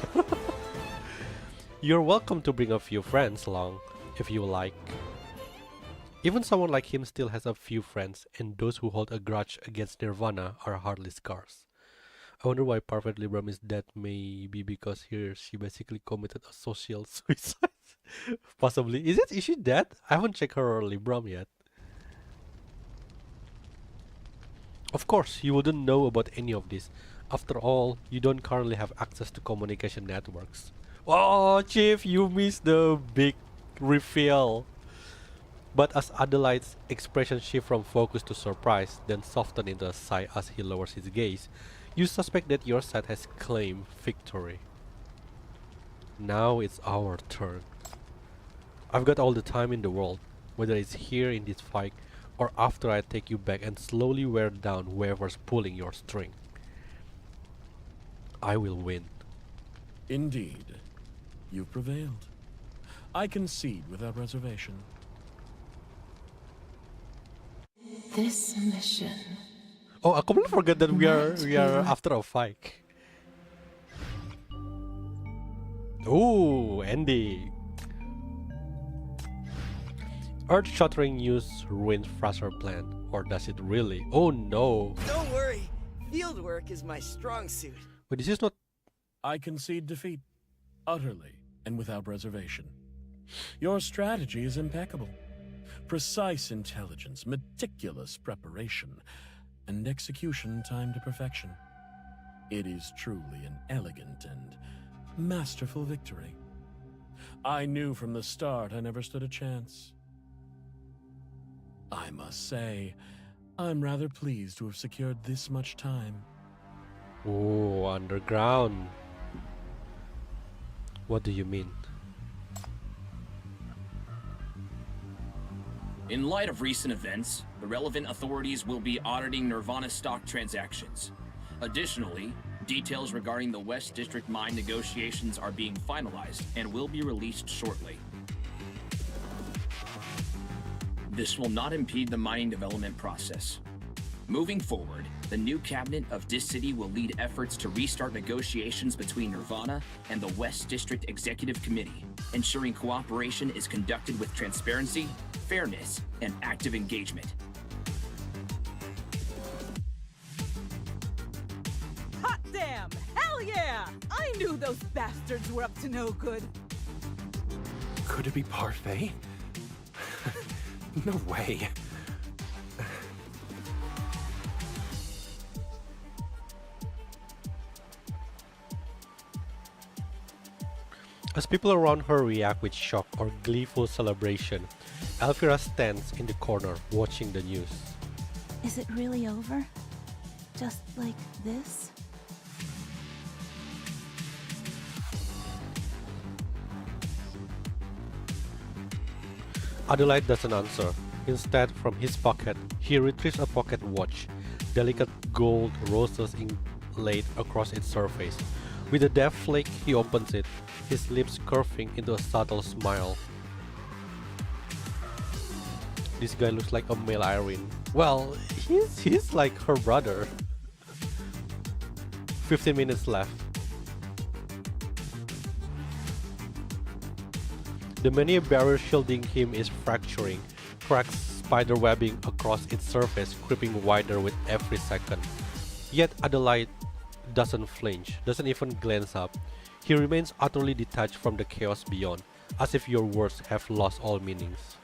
You're welcome to bring a few friends along, if you like. Even someone like him still has a few friends, and those who hold a grudge against Nirvana are hardly scarce. I wonder why Parfait Libram is dead. Maybe because she basically committed a social suicide. Possibly. Is she dead? I haven't checked her Libram yet. Of course, you wouldn't know about any of this. After all, you don't currently have access to communication networks. Oh, Chief, you missed the big reveal. But as Adelaide's expression shifts from focus to surprise, then soften into a sigh as he lowers his gaze, you suspect that your side has claimed victory. Now it's our turn. I've got all the time in the world, whether it's here in this fight or after I take you back and slowly wear down whoever's pulling your string. I will win. Indeed. You've prevailed. I concede without reservation. This mission. Oh, I completely forgot that we are after a fight. Ooh, Andy. Earth-shattering news ruins Fraser plan, or does it really? Oh no! Don't worry, field work is my strong suit. But this is not. I concede defeat, utterly and without reservation. Your strategy is impeccable. Precise intelligence, meticulous preparation, and execution timed to perfection. It is truly an elegant and masterful victory. I knew from the start I never stood a chance. I must say, I'm rather pleased to have secured this much time. Oh, underground. What do you mean? In light of recent events, the relevant authorities will be auditing Nirvana stock transactions. Additionally, details regarding the West District mine negotiations are being finalized and will be released shortly. This will not impede the mining development process. Moving forward, the new cabinet of this city will lead efforts to restart negotiations between Nirvana and the West District Executive Committee, ensuring cooperation is conducted with transparency, fairness, and active engagement. Hot damn! Hell yeah! I knew those bastards were up to no good. Could it be Parfait? No way. As people around her react with shock or gleeful celebration, Elvira stands in the corner watching the news. Is it really over? Just like this? Adelaide doesn't answer. Instead, from his pocket, he retrieves a pocket watch, delicate gold roses inlaid across its surface. With a deft flick, he opens it, his lips curving into a subtle smile. This guy looks like a male Irene. Well, he's like her brother. 15 minutes left. The many barrier shielding him is fracturing, cracks spider webbing across its surface creeping wider with every second. Yet Adelaide doesn't flinch, doesn't even glance up. He remains utterly detached from the chaos beyond, as if your words have lost all meanings.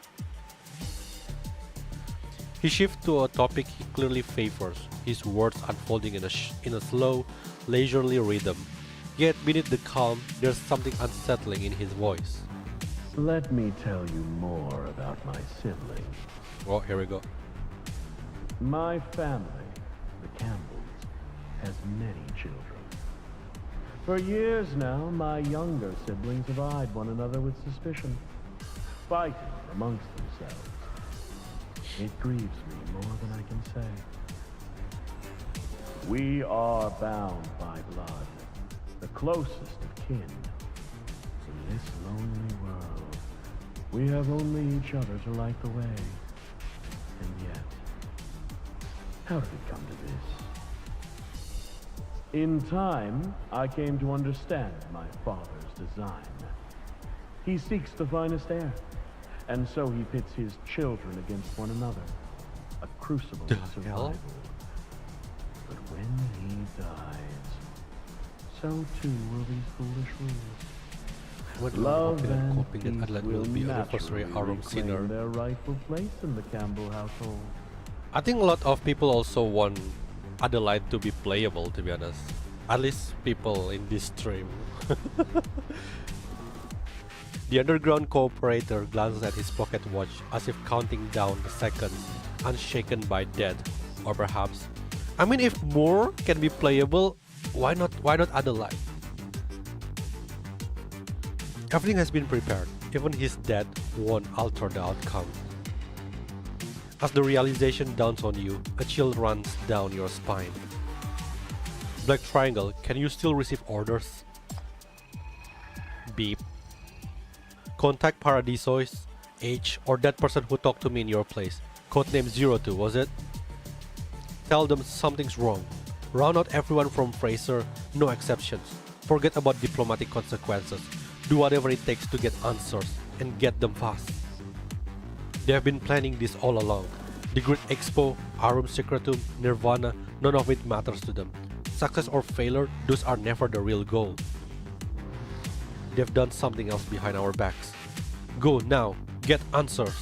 He shifts to a topic he clearly favors, his words unfolding in a slow, leisurely rhythm. Yet beneath the calm, there's something unsettling in his voice. Let me tell you more about my siblings. Oh, here we go. My family, the Campbells, has many children. For years now, my younger siblings have eyed one another with suspicion, fighting amongst themselves. It grieves me more than I can say. We are bound by blood, the closest of kin. In this lonely world, we have only each other to light the way. And yet, how did it come to this? In time, I came to understand my father's design. He seeks the finest air, and so he pits his children against one another. A crucible of survival. But when he dies, so too will these foolish rules. Love and peace will naturally reclaim their rightful place in the Campbell household. I think a lot of people also want Adelaide to be playable, to be honest. At least people in this stream. The underground cooperator glances at his pocket watch as if counting down the seconds, unshaken by death. Or perhaps, I mean, if more can be playable, why not Adelaide? Everything has been prepared. Even his death won't alter the outcome. As the realization dawns on you, a chill runs down your spine. Black Triangle, can you still receive orders? Beep. Contact Paradisois, H, or that person who talked to me in your place. Codename 02, was it? Tell them something's wrong. Round out everyone from Fraser, no exceptions. Forget about diplomatic consequences. Do whatever it takes to get answers, and get them fast. They have been planning this all along. The Great Expo, Aurum Secretum, Nirvana, none of it matters to them. Success or failure, those are never the real goal. They've done something else behind our backs. Go now, get answers.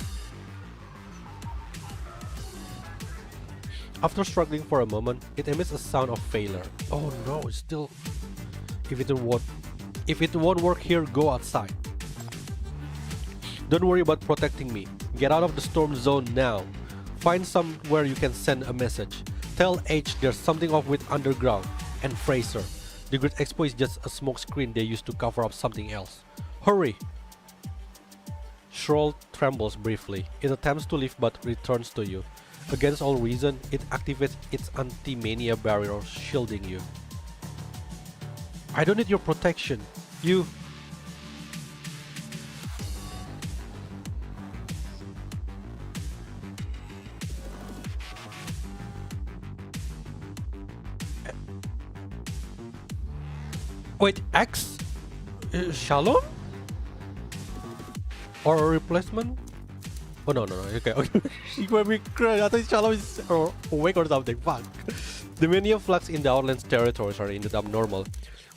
After struggling for a moment, it emits a sound of failure. Oh no, it's still... If it won't work here, go outside. Don't worry about protecting me. Get out of the storm zone now. Find somewhere you can send a message. Tell H there's something off with Underground and Fraser. The Great Expo is just a smokescreen they used to cover up something else. Hurry! Shroll trembles briefly. It attempts to leave but returns to you. Against all reason, it activates its anti-mania barrier, shielding you. I don't need your protection. You... Wait, X? Shalom? Or a replacement? Oh no, okay. She made me cry. I thought Shalom is awake or something. Fuck. The many flux in the Outlands territories are indeed abnormal.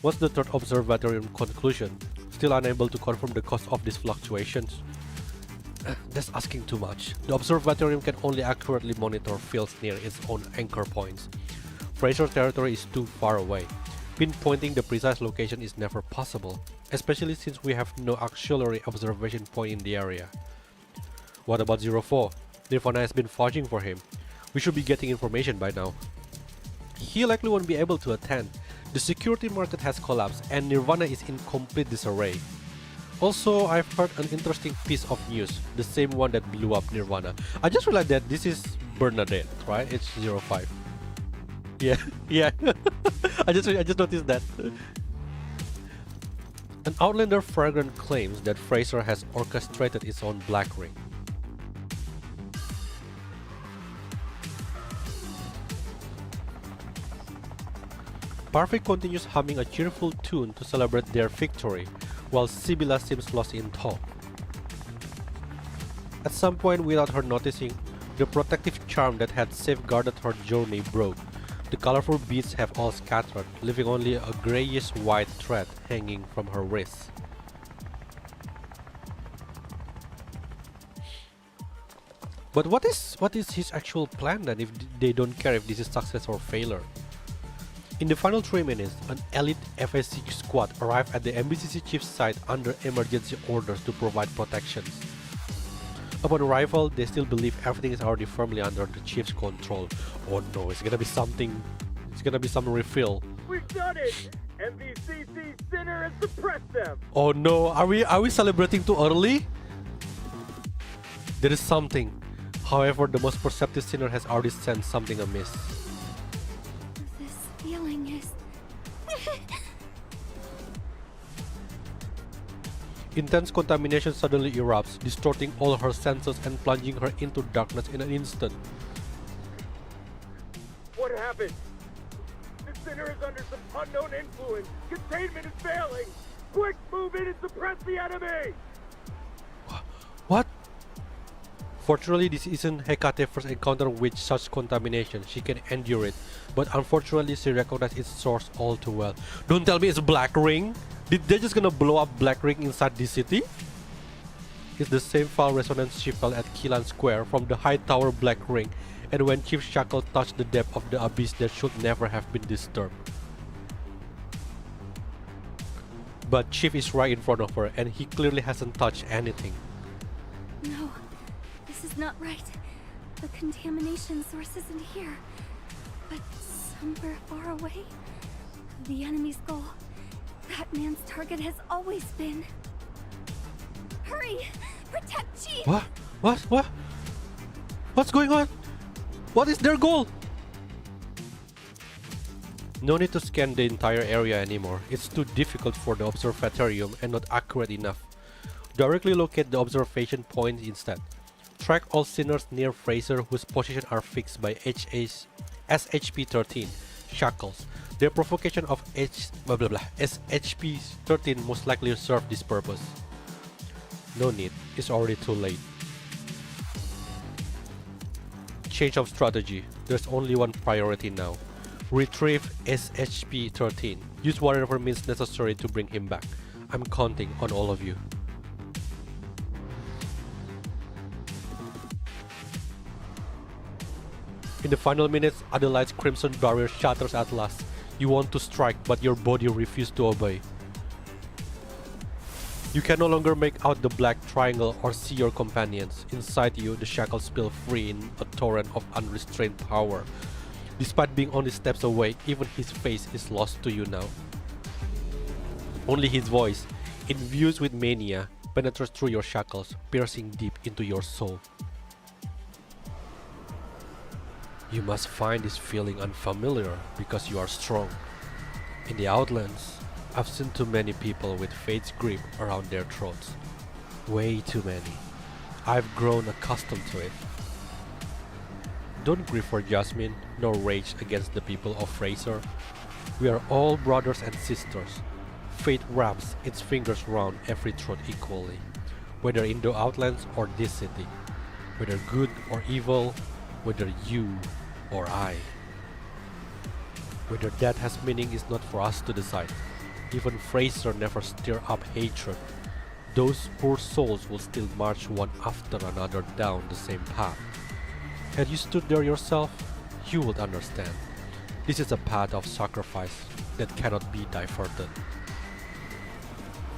What's the third observatorium conclusion? Still unable to confirm the cause of these fluctuations? That's asking too much. The observatorium can only accurately monitor fields near its own anchor points. Fraser territory is too far away. Pinpointing the precise location is never possible, especially since we have no auxiliary observation point in the area. What about 04? Nirvana has been vouching for him. We should be getting information by now. He likely won't be able to attend. The security market has collapsed and Nirvana is in complete disarray. Also, I've heard an interesting piece of news, the same one that blew up Nirvana. I just realized that this is Bernadette, right? It's 05. Yeah, yeah. I just noticed that. An Outlander Fragrant claims that Fraser has orchestrated its own black ring. Parfait continues humming a cheerful tune to celebrate their victory, while Sibylla seems lost in thought. At some point, without her noticing, The protective charm that had safeguarded her journey broke. The colorful beads have all scattered, leaving only a grayish-white thread hanging from her wrist. But what is his actual plan then if they don't care if this is success or failure? In the final 3 minutes, an elite FSC squad arrived at the MBCC chief's site under emergency orders to provide protection. Upon arrival, they still believe everything is already firmly under the chief's control. Oh no, it's gonna be something. It's gonna be some refill. We've done it! MBCC Sinner has suppressed them! Oh no, are we celebrating too early? There is something. However, the most perceptive sinner has already sensed something amiss. This feeling is... Intense contamination suddenly erupts, distorting all her senses and plunging her into darkness in an instant. What happened? The Sinner is under some unknown influence. Containment is failing. Quick, move in and suppress the enemy! What? Fortunately, this isn't Hekate's first encounter with such contamination. She can endure it, but unfortunately, she recognizes its source all too well. Don't tell me it's Black Ring. Did they just gonna blow up Black Ring inside this city? It's the same foul resonance she felt at Kilan Square from the high tower Black Ring, and when Chief Shackle touched the depth of the abyss that should never have been disturbed. But Chief is right in front of her, and he clearly hasn't touched anything. No, this is not right. The contamination source isn't here, but somewhere far away. The enemy's goal. That man's target has always been... Hurry! Protect Chief! What? What's going on? What is their goal? No need to scan the entire area anymore. It's too difficult for the observatorium and not accurate enough. Directly locate the observation point instead. Track all sinners near Fraser whose positions are fixed by SHP-13 shackles. Their provocation of SHP-13 most likely serve this purpose. No need, it's already too late. Change of strategy. There's only one priority now. Retrieve SHP-13. Use whatever means necessary to bring him back. I'm counting on all of you. In the final minutes, Adelaide's crimson barrier shatters at last. You want to strike, but your body refuses to obey. You can no longer make out the black triangle or see your companions. Inside you, the shackles spill free in a torrent of unrestrained power. Despite being only steps away, even his face is lost to you now. Only his voice, infused with mania, penetrates through your shackles, piercing deep into your soul. You must find this feeling unfamiliar because you are strong. In the Outlands, I've seen too many people with fate's grip around their throats. Way too many. I've grown accustomed to it. Don't grieve for Jasmine, nor rage against the people of Fraser. We are all brothers and sisters. Fate wraps its fingers round every throat equally, whether in the Outlands or this city, whether good or evil, whether you or I. Whether that has meaning is not for us to decide. Even Fraser never stir up hatred. Those poor souls will still march one after another down the same path. Had you stood there yourself, you would understand. This is a path of sacrifice that cannot be diverted.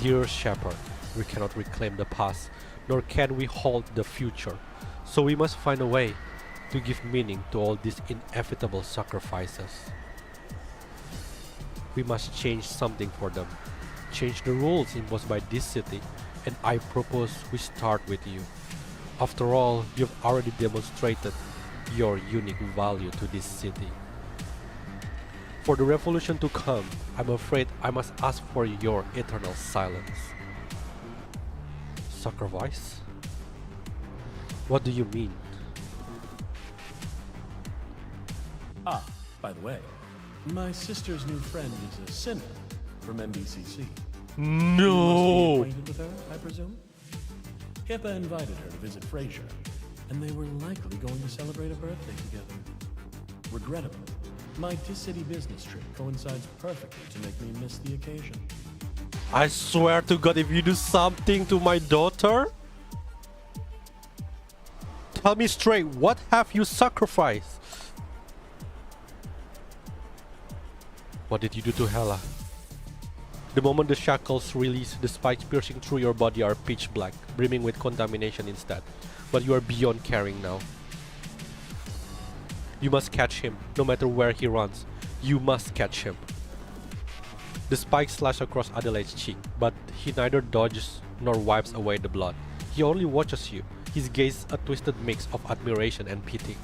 Dear Shepherd, we cannot reclaim the past, nor can we halt the future. So we must find a way to give meaning to all these inevitable sacrifices. We must change something for them. Change the rules imposed by this city, and I propose we start with you. After all, you've already demonstrated your unique value to this city. For the revolution to come, I'm afraid I must ask for your eternal silence. Sacrifice? What do you mean? Ah, by the way, my sister's new friend is a sinner from MBCC. No! You must be acquainted with her, I presume? Kippa invited her to visit Fraser. and they were likely going to celebrate a birthday together. Regrettably, my Dis-City business trip coincides perfectly to make me miss the occasion. I swear to God, if you do something to my daughter, tell me straight, what have you sacrificed? What did you do to Hela? The moment the shackles release, the spikes piercing through your body are pitch black, brimming with contamination instead. But you are beyond caring now. You must catch him, no matter where he runs. You must catch him. The spikes slash across Adelaide's cheek, but he neither dodges nor wipes away the blood. He only watches you, his gaze a twisted mix of admiration and pity.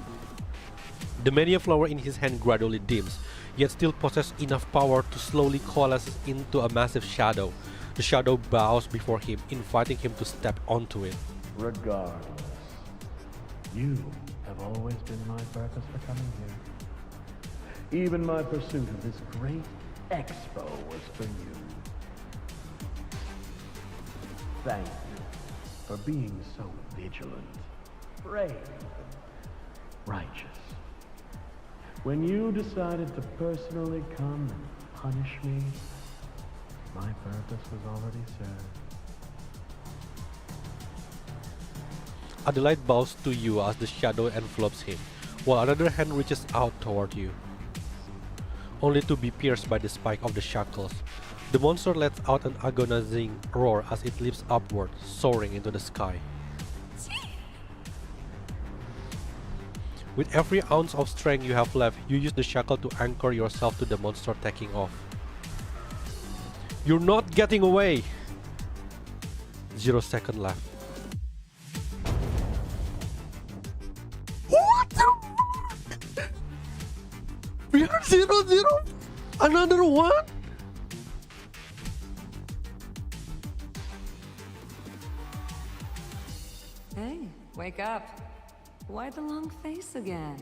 The mania flower in his hand gradually dims, yet still possesses enough power to slowly coalesce into a massive shadow. The shadow bows before him, inviting him to step onto it. Regardless, you have always been my purpose for coming here. Even my pursuit of this great expo was for you. Thank you for being so vigilant, brave, righteous. When you decided to personally come and punish me, my purpose was already served. Adelaide bows to you as the shadow envelopes him, while another hand reaches out toward you, only to be pierced by the spike of the shackles. The monster lets out an agonizing roar as it leaps upward, soaring into the sky. With every ounce of strength you have left, you use the shackle to anchor yourself to the monster taking off. You're not getting away! 0 seconds left. What the? We are 0-0? Another one? Hey, wake up. Why the long face again?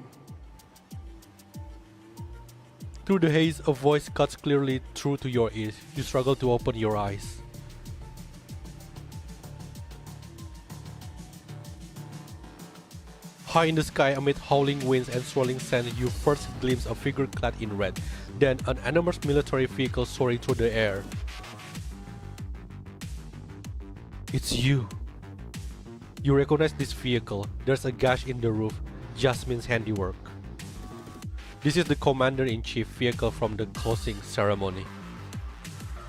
Through the haze, a voice cuts clearly through to your ears. You struggle to open your eyes. High in the sky, amid howling winds and swirling sand, you first glimpse a figure clad in red, then an enormous military vehicle soaring through the air. It's you. You recognize this vehicle. There's a gash in the roof, Jasmine's handiwork. This is the Commander-in-Chief vehicle from the closing ceremony.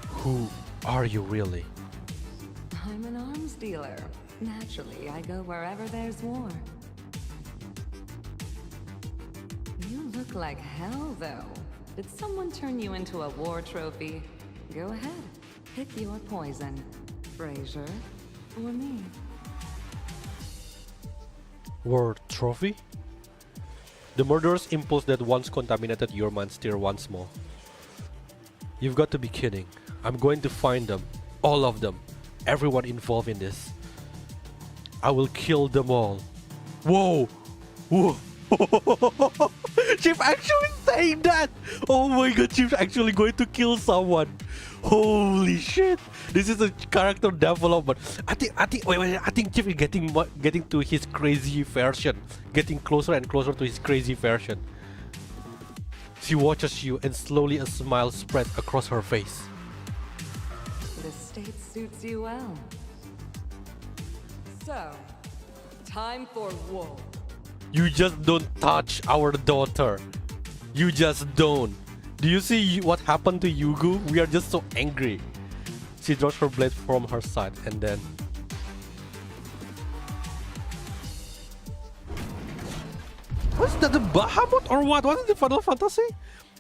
Who are you really? I'm an arms dealer. Naturally, I go wherever there's war. You look like hell, though. Did someone turn you into a war trophy? Go ahead. Pick your poison. Fraser or me. War trophy? The murderous impulse that once contaminated your mind stir once more. You've got to be kidding. I'm going to find them. All of them. Everyone involved in this. I will kill them all. Whoa! Whoa! She's actually saying that! Oh my god, she's actually going to kill someone. Holy shit! This is a character development. I think Chief is getting to his crazy version. Getting closer and closer to his crazy version. She watches you and slowly a smile spreads across her face. The state suits you well. So, time for war. You just don't touch our daughter. You just don't. Do you see what happened to Yugu? We are just so angry. She draws her blade from her side and then... What's that, the Bahamut or what? What is the Final Fantasy?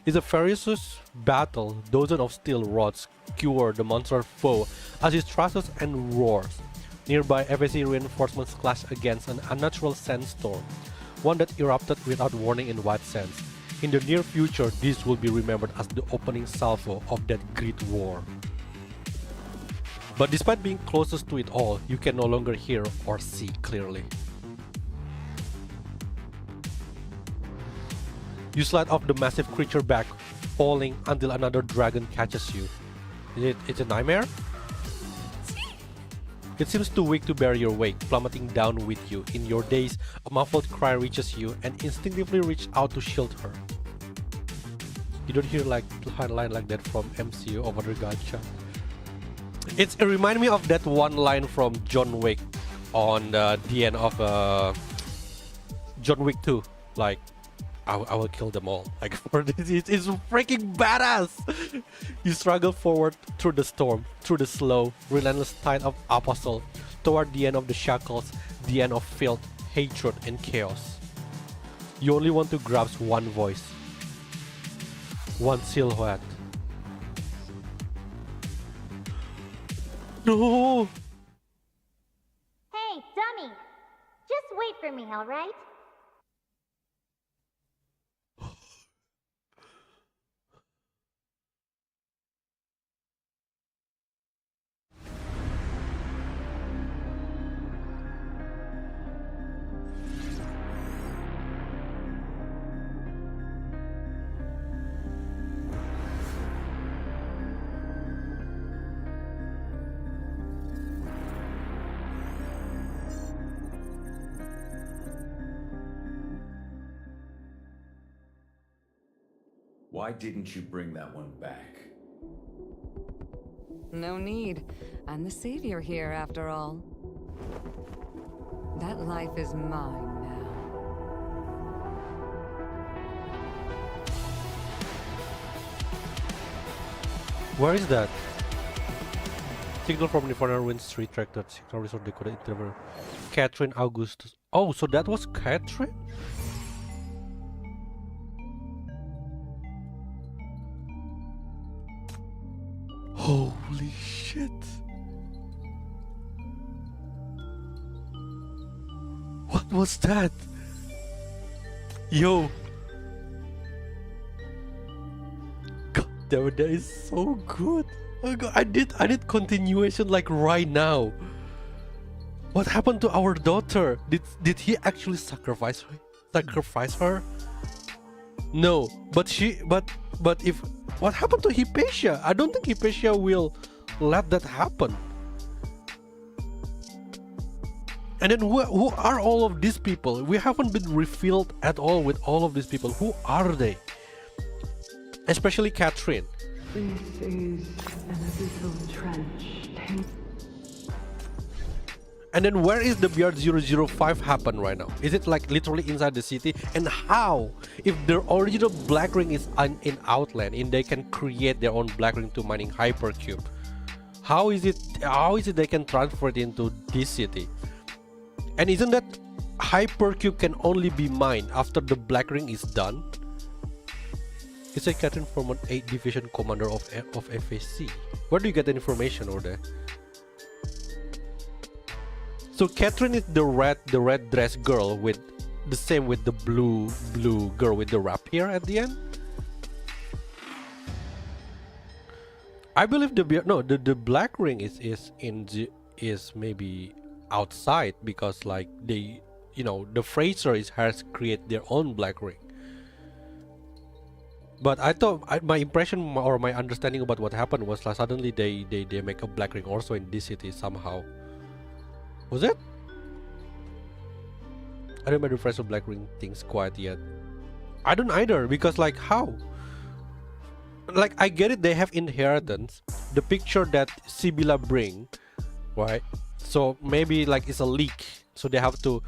It's a ferocious battle. Dozens of steel rods skewer the monster foe as it thrushes and roars. Nearby, FSC reinforcements clash against an unnatural sandstorm, one that erupted without warning in White Sands. In the near future, this will be remembered as the opening salvo of that great war. But despite being closest to it all, you can no longer hear or see clearly. You slide off the massive creature back, falling until another dragon catches you. Is it a nightmare? It seems too weak to bear your weight, plummeting down with you. In your daze, a muffled cry reaches you and instinctively reach out to shield her. You don't hear like a line like that from MCU over the gacha. It reminds me of that one line from John Wick on the end of John Wick 2. Like, I will kill them all. Like, for this, it's freaking badass. You struggle forward through the storm, through the slow, relentless tide of apostle, toward the end of the shackles, the end of filth, hatred, and chaos. You only want to grasp one voice, one silhouette. No! Hey, dummy! Just wait for me, alright? Why didn't you bring that one back? No need. I'm the savior here, after all. That life is mine now. Where is that? Signal from Nirvana Ruins retracted. Signal resort decoded interval. Catherine Augustus. Oh, so that was Catherine? Holy shit. What was that? Yo. God damn it, that is so good. Oh God, I did continuation like right now. What happened to our daughter? Did he actually sacrifice her? No, but if what happened to Hypatia? I don't think Hypatia will let that happen. And then who are all of these people? We haven't been refilled at all with all of these people. Who are they? Especially Catherine. This is an abyssal trench. And then where is the BR005 happen right now? Is it like literally inside the city? And how? If the original Black Ring is in Outland and they can create their own Black Ring to mining Hypercube, how is it they can transfer it into this city? And isn't that Hypercube can only be mined after the Black Ring is done? It's a Catherine Foreman 8 Division Commander of FAC. Where do you get the information over there? So Catherine is the red dress girl with the same with the blue girl with the rapier at the end. I believe the Black Ring is maybe outside because like they the Fraser has created their own Black Ring. But I thought my impression or my understanding about what happened was like suddenly they make a Black Ring also in this city somehow. Was it? I don't remember the Fraser Black Ring things quite yet. I don't either because like how? Like I get it, they have inheritance. The picture that Sibylla bring, right? So maybe like it's a leak. So they have to.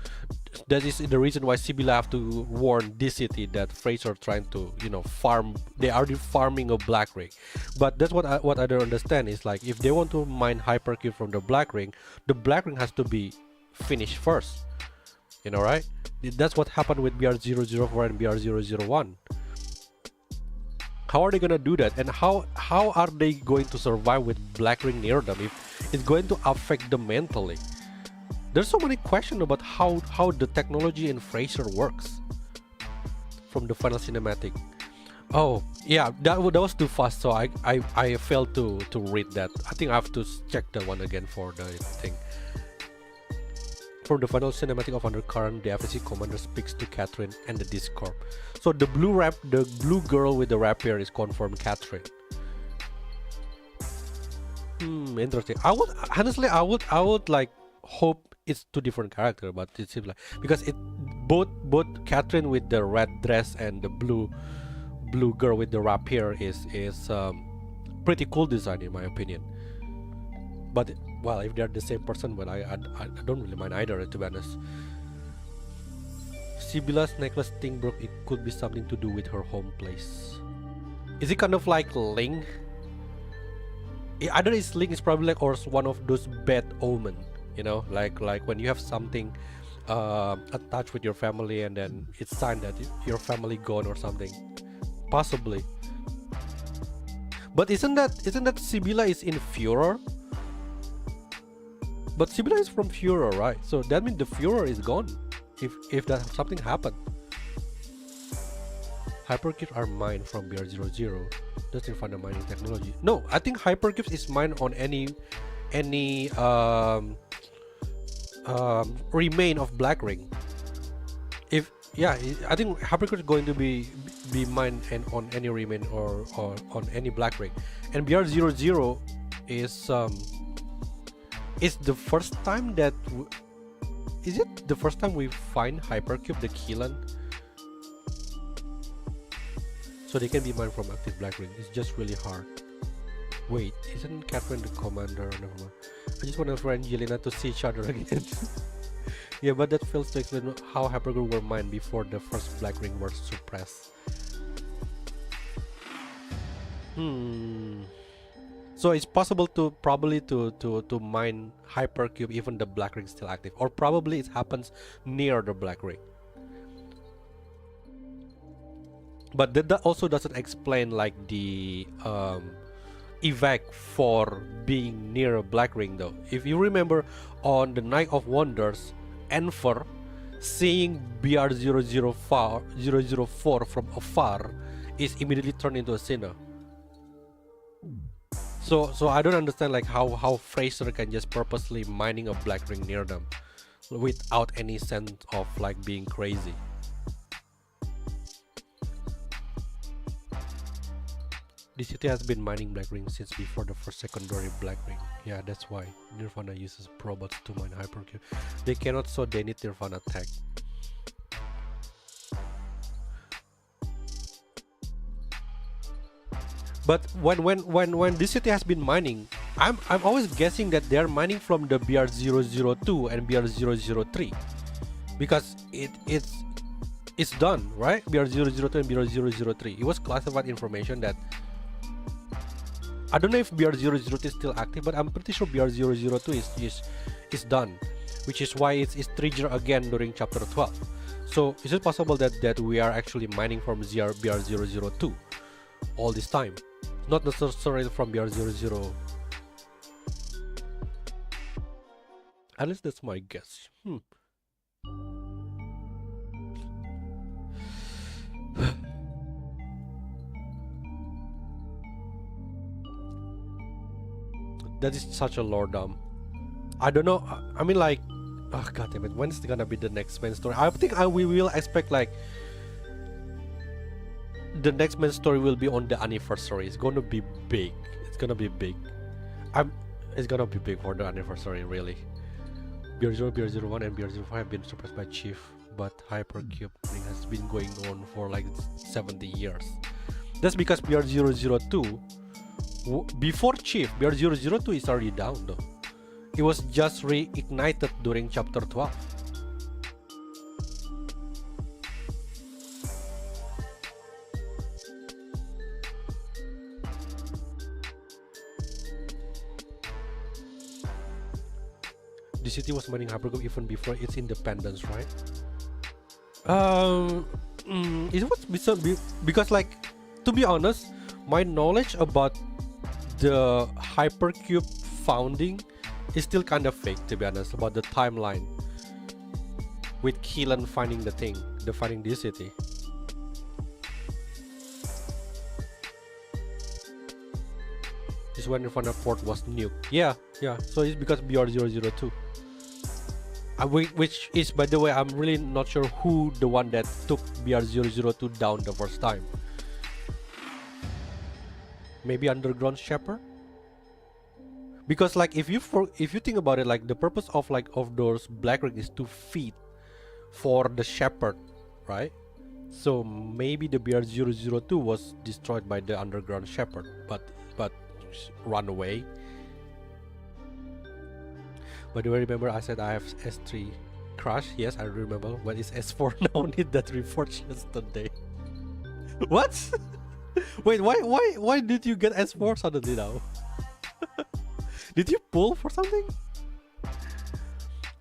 That is the reason why Sibylla have to warn this city that Fraser trying to farm. They are farming a Black Ring, but that's what I don't understand is like if they want to mine Hypercube from the Black Ring has to be finished first. Right? That's what happened with BR004 and BR001. How are they gonna do that? And how are they going to survive with Black Ring near them if it's going to affect them mentally? There's so many questions about how the technology in Fraser works from the final cinematic. Oh yeah, that was too fast, so I failed to read that. I think I have to check that one again for the thing. From the final cinematic of Undercurrent, the FSC commander speaks to Catherine and the Discord. So the blue girl with the rapier is confirmed Catherine. Interesting. I would honestly, I would like hope it's two different characters, but it seems like because it both Catherine with the red dress and the blue girl with the rapier is pretty cool design in my opinion. But well, if they're the same person, well, I don't really mind either, to be honest. Sibylla's necklace thing broke. It could be something to do with her home place. Is it kind of like Link? Either it's Link is probably like, or one of those bad omen, you know, like when you have something attached with your family and then it's signed that your family gone or something, possibly. But isn't that Sibylla is in Furor? But Sibylla is from Furor, right? So that means the Furor is gone. If that something happened. Hypercubes are mined from BR00. That's in the mining technology. No, I think hypercubes is mined on any remain of Black Ring. I think hypercubes is going to be mined and on any remain or on any Black Ring. And BR00 is the first time that is it the first time we find hypercube the Keelan? So they can be mined from active Black Ring. It's just really hard. Wait, isn't Catherine the commander? Never mind. I just want to friend Yelena to see each other again. Yeah, but that fails to explain how hypercube were mined before the first Black Ring were suppressed. So it's possible to probably to mine hypercube even the Black Ring still active, or probably it happens near the Black Ring. But that also doesn't explain like the evac for being near a Black Ring though. If you remember on the Night of Wonders, Enfer seeing BR004 from afar is immediately turned into a sinner. So I don't understand like how Fraser can just purposely mining a Black Ring near them without any sense of like being crazy. The city has been mining Black Ring since before the first secondary Black Ring. Yeah, that's why Nirvana uses probots to mine hypercube. They cannot, so they need Nirvana tech. But when this city has been mining, I'm always guessing that they are mining from the BR002 and BR003 because it's done, right? BR002 and BR003. It was classified information that I don't know if BR002 is still active, but I'm pretty sure BR002 is done, which is why it's triggered again during chapter 12. So is it possible that we are actually mining from BR002 all this time? Not necessarily from BR00. At least that's my guess. That is such a lore dump. I don't know. I mean, like, oh god damn it! When's gonna be the next main story? I think we will expect like the next main story will be on the anniversary. It's gonna be big. It's gonna be big. It's gonna be big for the anniversary, really. BR0, BR01, and BR05 have been suppressed by Chief, but hypercube thing has been going on for like 70 years. That's because BR002, before Chief, BR002 is already down though. It was just reignited during chapter 12. The city was mining hypercube even before its independence, right? It was because, like, to be honest, my knowledge about the hypercube founding is still kind of fake, to be honest, about the timeline with Keelan finding finding this city. This is when Nirvana port was nuked. Yeah, so it's because BR002. Which is, by the way, I'm really not sure who the one that took BR002 down the first time. Maybe Underground Shepherd? Because like if you think about it, like the purpose of those black rings is to feed for the shepherd, right? So maybe the BR-002 was destroyed by the underground shepherd, but run away. By the way, remember I said I have S3 crush? Yes, I remember. But it's S4 now. Need that reforged yesterday. What? Wait, why did you get S4 suddenly now? Did you pull for something?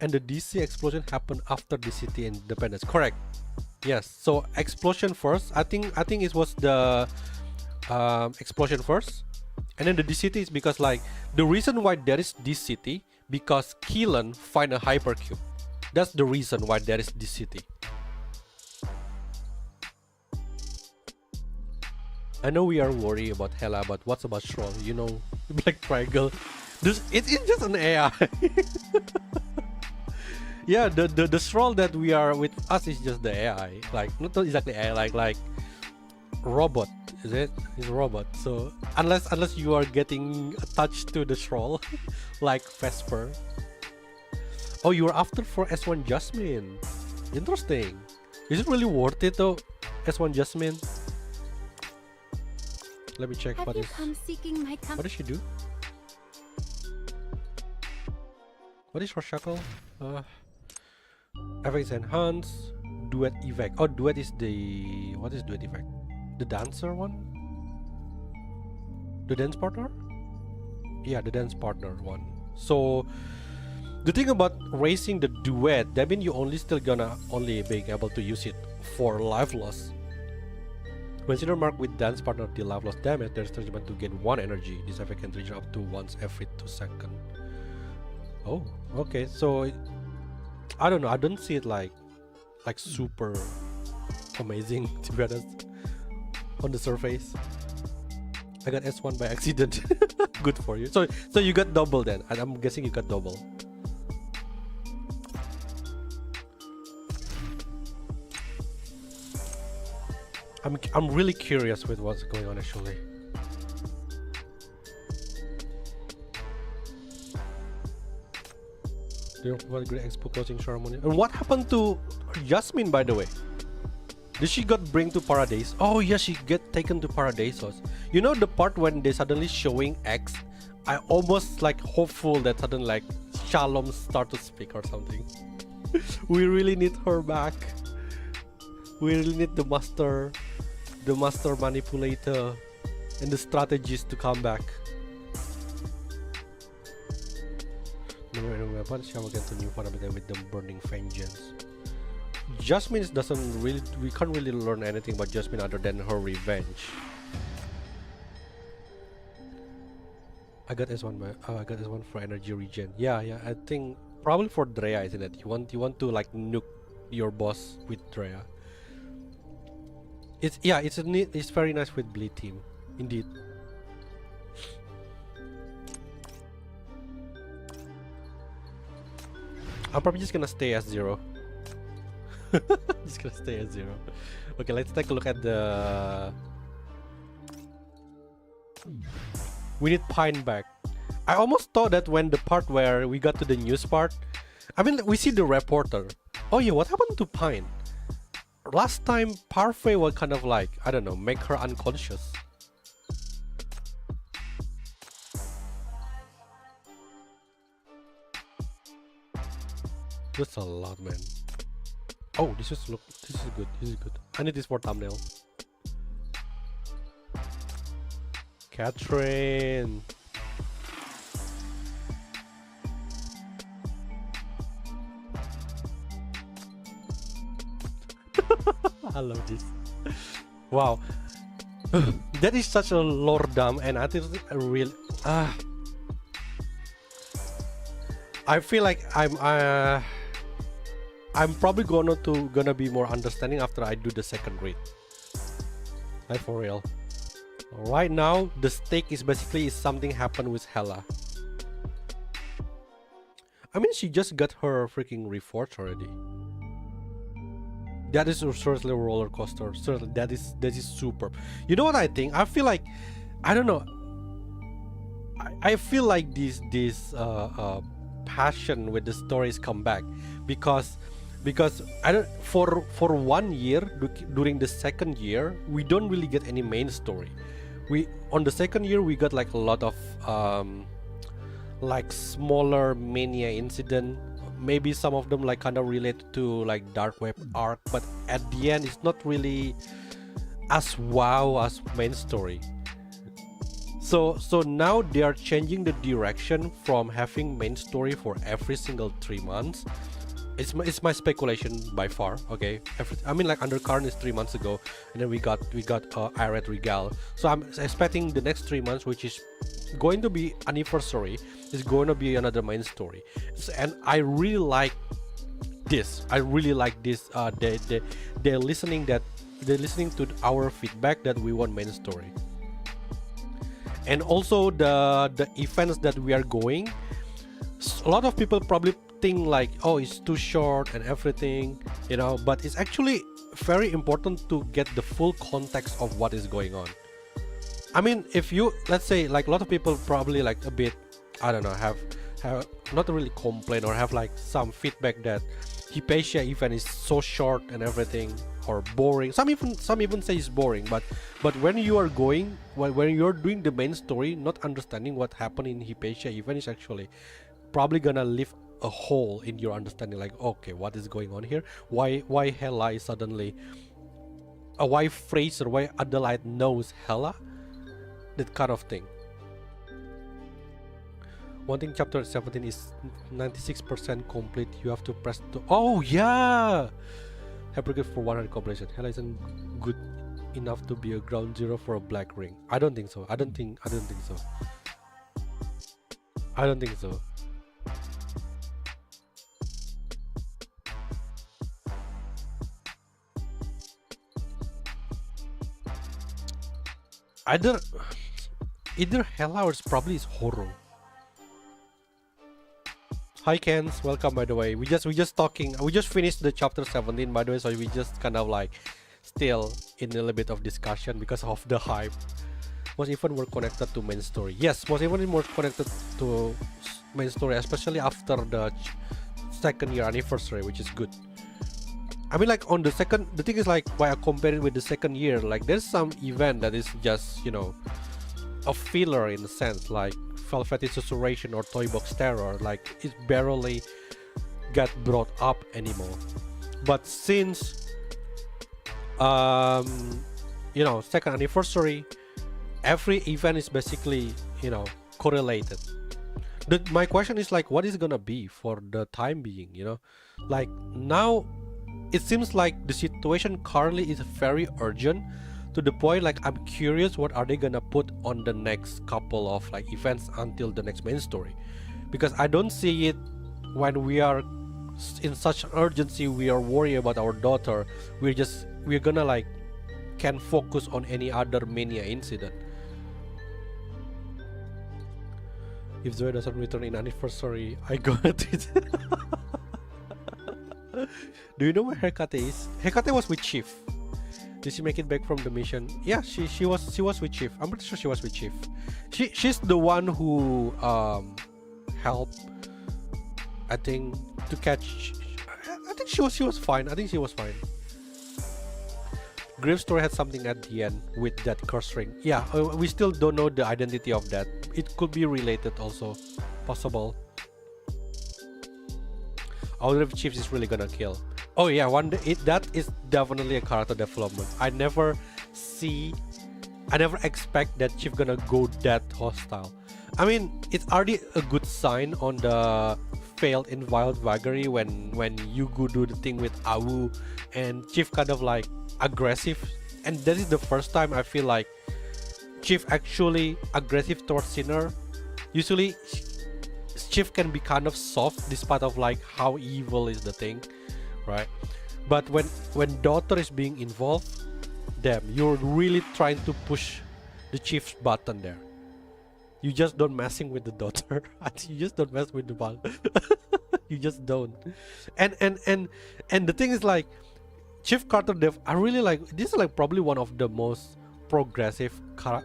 And the DC explosion happened after the city independence. Correct. Yes. So explosion first. I think it was the explosion first, and then the city is because like the reason why there is this city because Keelan find a hypercube. That's the reason why there is this city. I know we are worried about Hela, but what's about Shroll? You know, Black Triangle. It's just an AI. Yeah, the Shroll that we are with us is just the AI. Like not exactly AI, like robot. Is it? It's robot. So unless you are getting attached to the Shroll, like Vesper. Oh, you are after for S1 Jasmine. Interesting. Is it really worth it though? S1 Jasmine. Let me check Have what you is. come seeking my What does she do? What is her shackle? Effects enhance. Duet effect. Oh, duet is the. What is duet effect? The dancer one? The dance partner? Yeah, the dance partner one. So the thing about raising the duet, that means you only being able to use it for life loss. Consider mark with dance partner deal life loss damage. There's judgment to gain 1 energy. This effect can reach up to once every 2 seconds. Oh, okay. So I don't know. I don't see it like super amazing to be honest. On the surface, I got S1 by accident. Good for you. So you got double then. I'm guessing you got double. I'm really curious with what's going on actually. What great expo closing ceremony. And what happened to Jasmine, by the way? Did she got bring to Paradise? Oh yeah, she get taken to Paradisos. You know the part when they suddenly showing X? I almost like hopeful that suddenly like Shalom start to speak or something. We really need her back. We really need the master manipulator and the strategist to come back. Weapon shall get to new parameter with them burning vengeance. Jasmine doesn't really, we can't really learn anything about Jasmine other than her revenge. I got S1 I got S1 for energy regen. Yeah, I think probably for Drea, isn't it? You want to like nuke your boss with Drea. It's very nice with Bleed team, indeed. I'm probably just gonna stay as 0. Just gonna stay as 0. Okay, let's take a look at the. We need Pine back. I almost thought that when the part where we got to the news part, I mean we see the reporter. Oh yeah, what happened to Pine? Last time Parfait was kind of like, I don't know, make her unconscious. That's a lot, man. Oh, this is good. This is good. I need this for thumbnail. Catherine. I love this. Wow. That is such a lore dump, and I think a real I feel like I'm probably gonna be more understanding after I do the second read. Like for real. Right now, the stake is basically something happened with Hela. I mean, she just got her freaking reforged already. That is seriously a roller coaster. Certainly, that is superb. You know what I think? I feel like, I don't know. I feel like this passion with the stories come back because I don't for 1 year during the second year we don't really get any main story. We on the second year we got like a lot of like smaller mania incident, maybe some of them like kind of related to like dark web arc, but at the end it's not really as wow as main story. So now they are changing the direction from having main story for every single 3 months. It's my speculation by far. Okay, I mean like Undercurrent is 3 months ago, and then we got Aureate Regale. So I'm expecting the next 3 months, which is going to be anniversary, is going to be another main story. And I really like this. They're listening to our feedback that we want main story. And also the events that we are going, a lot of people probably think like, oh, it's too short and everything, you know, but it's actually very important to get the full context of what is going on. I mean, if you, let's say, like a lot of people probably like a bit, I don't know, have not really complain or have like some feedback that Hypatia event is so short and everything, or boring. Some even say it's boring, but when you are going, when you're doing the main story, not understanding what happened in Hypatia event is actually probably gonna leave a hole in your understanding, like, okay, what is going on here? Why Hela is suddenly why Fraser, why Adelaide knows Hela, that kind of thing. One thing, chapter 17 is 96% complete. You have to press to, oh yeah, Happy for 100 completion. Hela isn't good enough to be a ground zero for a black ring. I don't think so. I don't think so. Either Hela or it's probably Horo. Hi Kens, welcome by the way. We just finished the chapter 17 by the way, so we just kind of like still in a little bit of discussion because of the hype. Most even were connected to main story. Yes, most even more connected to main story, especially after the second year anniversary, which is good. I mean, like on the second, the thing is like why I compare it with the second year, like there's some event that is just, you know, a filler in a sense, like Velvety Susurration or Toy Box Terror, like it barely got brought up anymore. But since you know, second anniversary, every event is basically, you know, correlated. My question is like, what is it gonna be for the time being, you know? Like now it seems like the situation currently is very urgent, to the point like I'm curious what are they gonna put on the next couple of like events until the next main story, because I don't see it when we are in such urgency. We are worried about our daughter. We're gonna like can focus on any other mania incident. If Zoe doesn't return in anniversary, I got it. Do you know where Hecate is? Hecate was with Chief. Did she make it back from the mission? Yeah, she was with Chief. I'm pretty sure she was with Chief. She's the one who helped, I think, to catch. I think she was fine. Grave Story had something at the end with that curse ring. Yeah, we still don't know the identity of that. It could be related also, possible. I wonder if Chief is really gonna kill. Oh yeah, that is definitely a character development. I never expect that Chief gonna go that hostile. I mean, it's already a good sign on the failed in Wild Vagary when Yugu do the thing with Awu and Chief kind of like aggressive, and that is the first time I feel like Chief actually aggressive towards Sinner. Usually Chief can be kind of soft despite of like how evil is the thing, right? But when daughter is being involved, damn, you're really trying to push the Chief's button there. You just don't messing with the daughter. You just don't mess with the ball. You just don't. And the thing is like Chief Carter Dev, I really like this is like probably one of the most progressive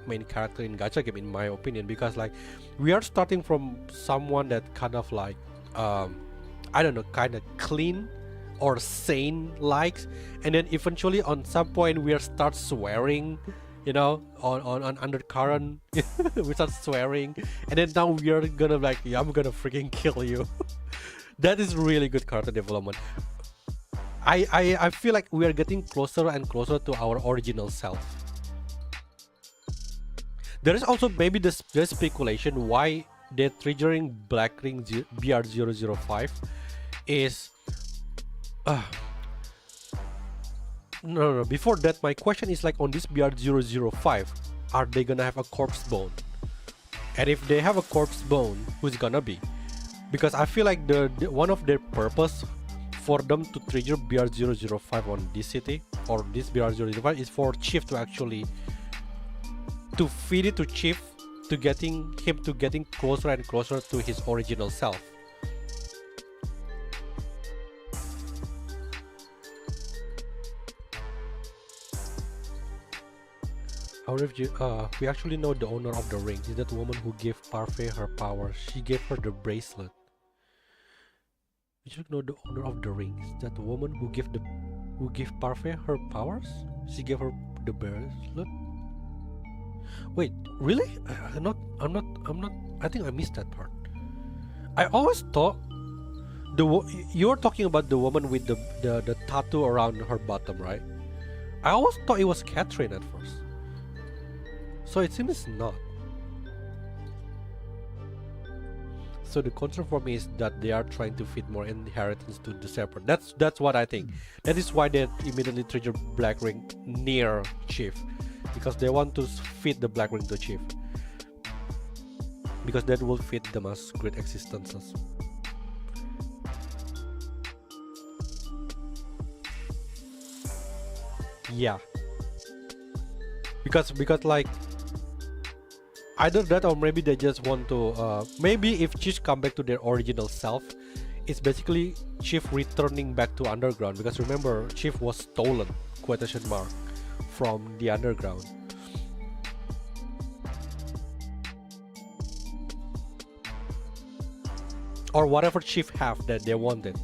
main character in gacha game, in my opinion, because like we are starting from someone that kind of like I don't know, kind of clean or sane likes, and then eventually on some point we are start swearing, you know, on undercurrent. We start swearing, and then now we are gonna like, yeah, I'm gonna freaking kill you. That is really good character development. I feel like we are getting closer and closer to our original self. There is also maybe there's speculation why they're triggering Black Ring BR005 is no, before that my question is like, on this BR005, are they gonna have a corpse bone? And if they have a corpse bone, who's gonna be? Because I feel like the one of their purpose for them to trigger BR005 on this city or this BR005 is for Chief to actually to feed it to Chief, to getting closer and closer to his original self. We actually know the owner of the ring is that woman who gave Parfait her power. She gave her the bracelet. We should know the owner of the ring is that woman who gave Parfait her powers. She gave her the bracelet. Wait, really? I'm not. I think I missed that part. I always thought you're talking about the woman with the tattoo around her bottom, right? I always thought it was Catherine at first. So it seems not. So the concern for me is that they are trying to fit more inheritance to the separate. That's what I think. That is why they immediately trigger Black Ring near Chief, because they want to fit the Black Ring to Chief, because that will fit them as great existences. Yeah, because like either that or maybe they just want to maybe if Chief come back to their original self, it's basically Chief returning back to underground, because remember Chief was stolen, quotation mark, from the underground. Or whatever Chief have that they wanted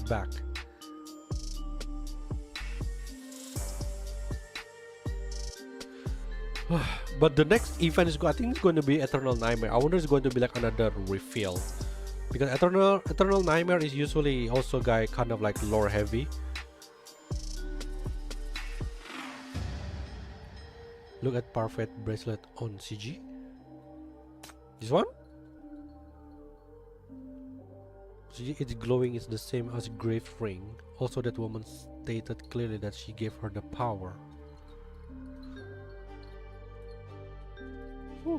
back. But the next event is, I think it's going to be Eternal Nightmare. I wonder if it's going to be like another refill, because Eternal Nightmare is usually also kind of like lore heavy. Look at Parfait bracelet on CG. This one? See, it's glowing. It's the same as Grave Ring. Also, that woman stated clearly that she gave her the power.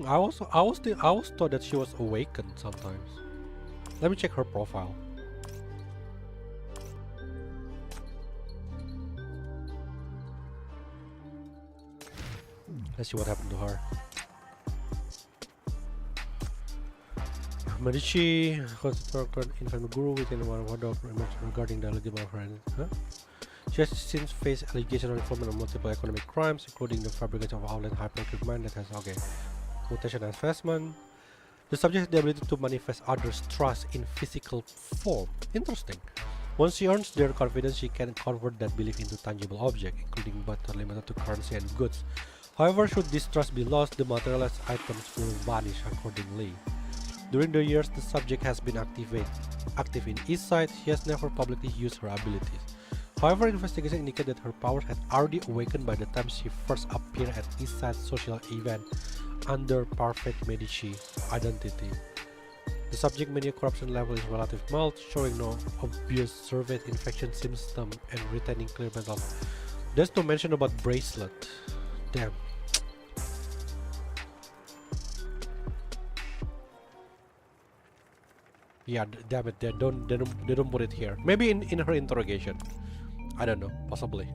I always thought that she was awakened sometimes. Let me check her profile. Let's see what happened to her. Medici, infamous guru within one of regarding the allegation of her. She has since faced allegations of involvement in multiple economic crimes, including the fabrication of outlet hypercube that has mutation and investment. The subject has the ability to manifest others' trust in physical form. Interesting. Once she earns their confidence, she can convert that belief into tangible object, including but not limited to currency and goods. However, should this trust be lost, the materialized items will vanish accordingly. During the years the subject has been active in East Side, she has never publicly used her abilities. However, investigations indicate that her powers had already awakened by the time she first appeared at East Side's social event under Parfait Medici identity. The subject media corruption level is relatively mild, showing no obvious surveyed infection symptom and retaining clear mental. There's no mention about bracelet. Damn. Yeah, damn it, they don't put it here. Maybe in her interrogation. I don't know, possibly.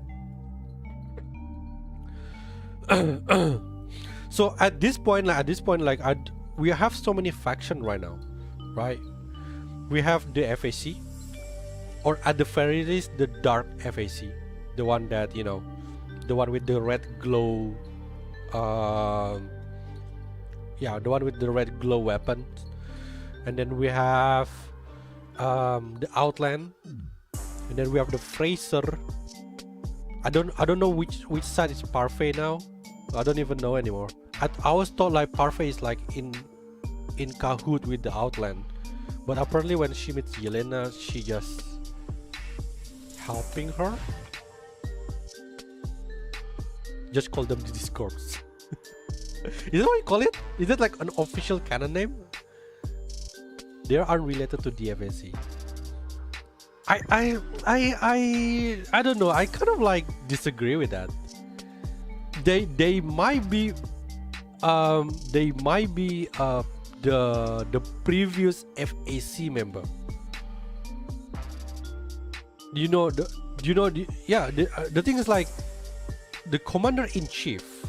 So at this point, we have so many factions right now, right? We have the FAC, or at the very least, the dark FAC, the one that, you know, the one with the red glow. Yeah, the one with the red glow weapon. And then we have the Outland, and then we have the Fraser. I don't know which side is Parfait now. I don't even know anymore. I was thought like Parfait is like in cahoot with the Outland, but apparently when she meets Yelena, she just helping her. Just call them the Discords. Is that what you call it? Is that like an official canon name? They are unrelated to DFSC. I don't know. I kind of like disagree with that. They might be the previous FAC member. The thing is like the commander-in-chief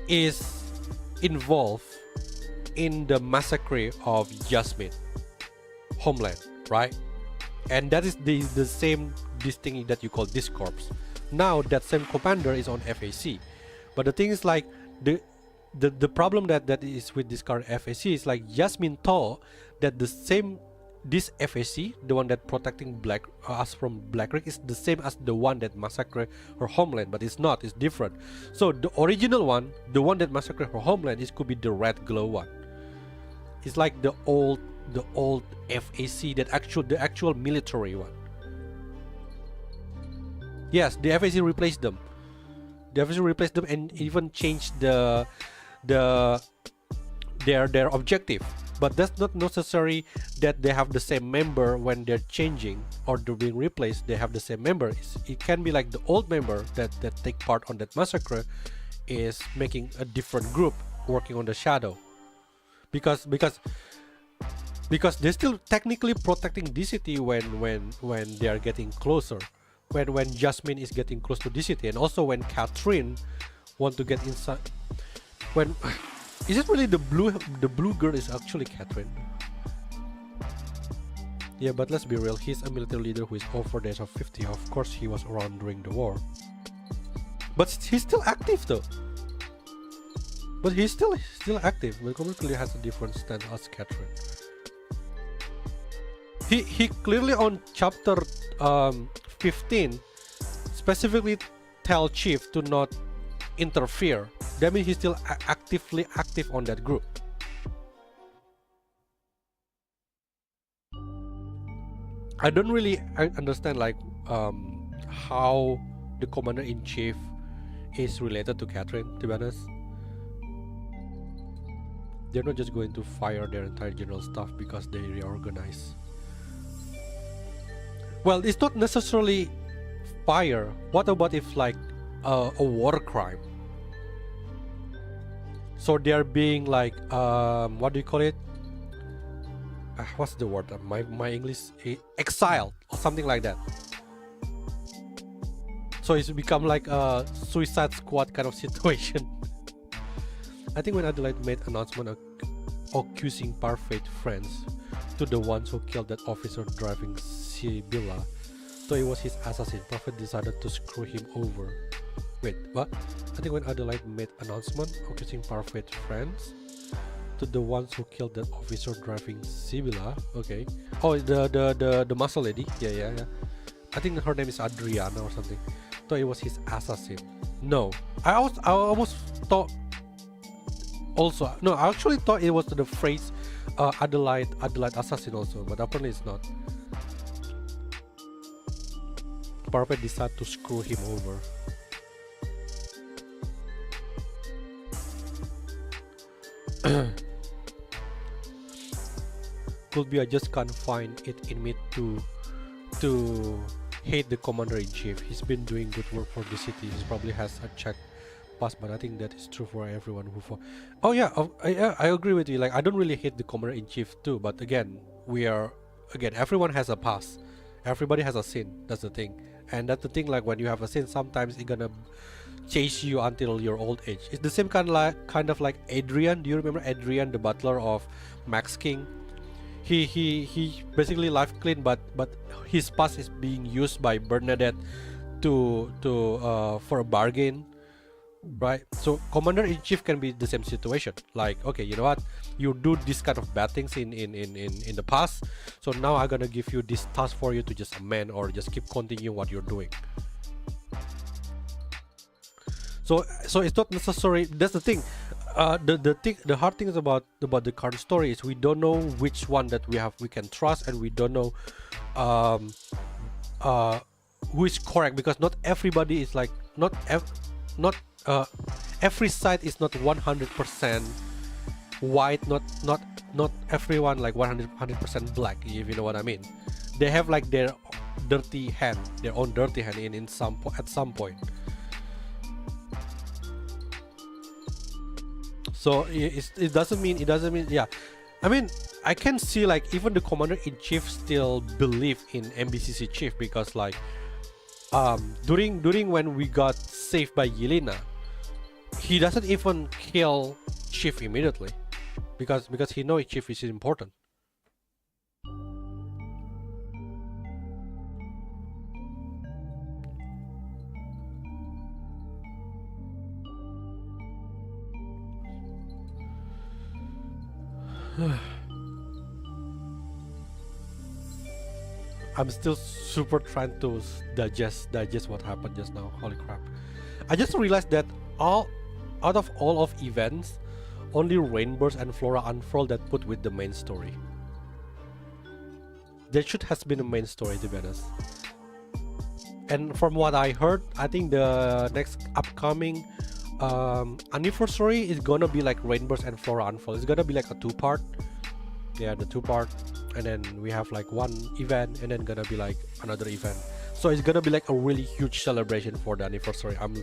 is involved in the massacre of Jasmine homeland, right? And that is the same this thing that you call Discorps. Now that same commander is on FAC, but the thing is like the problem that is with this current FAC is like Jasmine thought that this FAC, the one that protecting us from Black Rick, is the same as the one that massacred her homeland, but it's not. It's different. So the original one, the one that massacred her homeland, could be the red glow one. It's like the old FAC, the actual military one. Yes, the FAC replaced them. The FAC replaced them and even changed their objective. But that's not necessary that they have the same member when they're changing or they're being replaced. They have the same member. It can be like the old member that take part on that massacre is making a different group working on the shadow, because they're still technically protecting this city when they are getting closer. When Jasmine is getting close to this city, and also when Catherine want to get inside. When is it really the blue girl is actually Catherine? Yeah, but let's be real. He's a military leader who is over the age of 50. Of course, he was around during the war. But he's still active though. But he's still active. But completely has a different stance as Catherine. He clearly on chapter 15 specifically tell Chief to not interfere. That means he's still actively active on that group. I don't really understand like how the commander-in-chief is related to Catherine, to be honest. They're not just going to fire their entire general staff because they reorganize. Well, it's not necessarily fire. What about if like a war crime? So they are being like what do you call it? What's the word? My English, exiled or something like that. So it's become like a Suicide Squad kind of situation. I think when Adelaide made announcement accusing Parfait friends to the ones who killed that officer driving Sibylla, so it was his assassin, Parfait decided to screw him over. Wait, what? I think when Adelaide made announcement accusing Parfait friends to the ones who killed that officer driving Sibylla. Okay. Oh, the muscle lady. Yeah. I think her name is Adriana or something. So it was his assassin. No, I almost thought. Also, no, I actually thought it was the phrase Adelaide assassin also, but apparently it's not. Parfait decided to screw him over. Could be I just can't find it in me to hate the commander-in-chief. He's been doing good work for the city. He probably has a check pass, but I think that is true for everyone who fought. Oh yeah, I agree with you. Like I don't really hate the commander-in-chief too, but again, everyone has a past. Everybody has a sin. That's the thing, and that's the thing. Like when you have a sin, sometimes it's gonna chase you until your old age. It's the same kind of like Adrian. Do you remember Adrian, the butler of Max King? He basically life clean, but his past is being used by Bernadette for a bargain, right? So commander-in-chief can be the same situation, like, okay, you know what, you do this kind of bad things in the past, so now I'm gonna give you this task for you to just amend or just keep continue what you're doing. So it's not necessary. That's the thing. The hard thing is about the current story is we don't know which one that we can trust, and we don't know who is correct, because not everybody is like every side is not 100% white, not everyone like 100% black, if you know what I mean. They have like their own dirty hand in at some point. So it doesn't mean, yeah. I mean, I can see like even the commander-in-chief still believe in MBCC chief, because like during when we got saved by Yelena, he doesn't even kill chief immediately, because he knows chief is important. I'm still super trying to digest what happened just now. Holy crap. I just realized that out of all of events, only Rainburst and Flora Unfurled that put with the main story. There should has been a main story, to be honest. And from what I heard, I think the next upcoming anniversary is gonna be like Rainburst and Flora Unfurled. It's gonna be like a 2-part. Yeah, the 2-part, and then we have like one event, and then gonna be like another event. So it's gonna be like a really huge celebration for the anniversary. I'm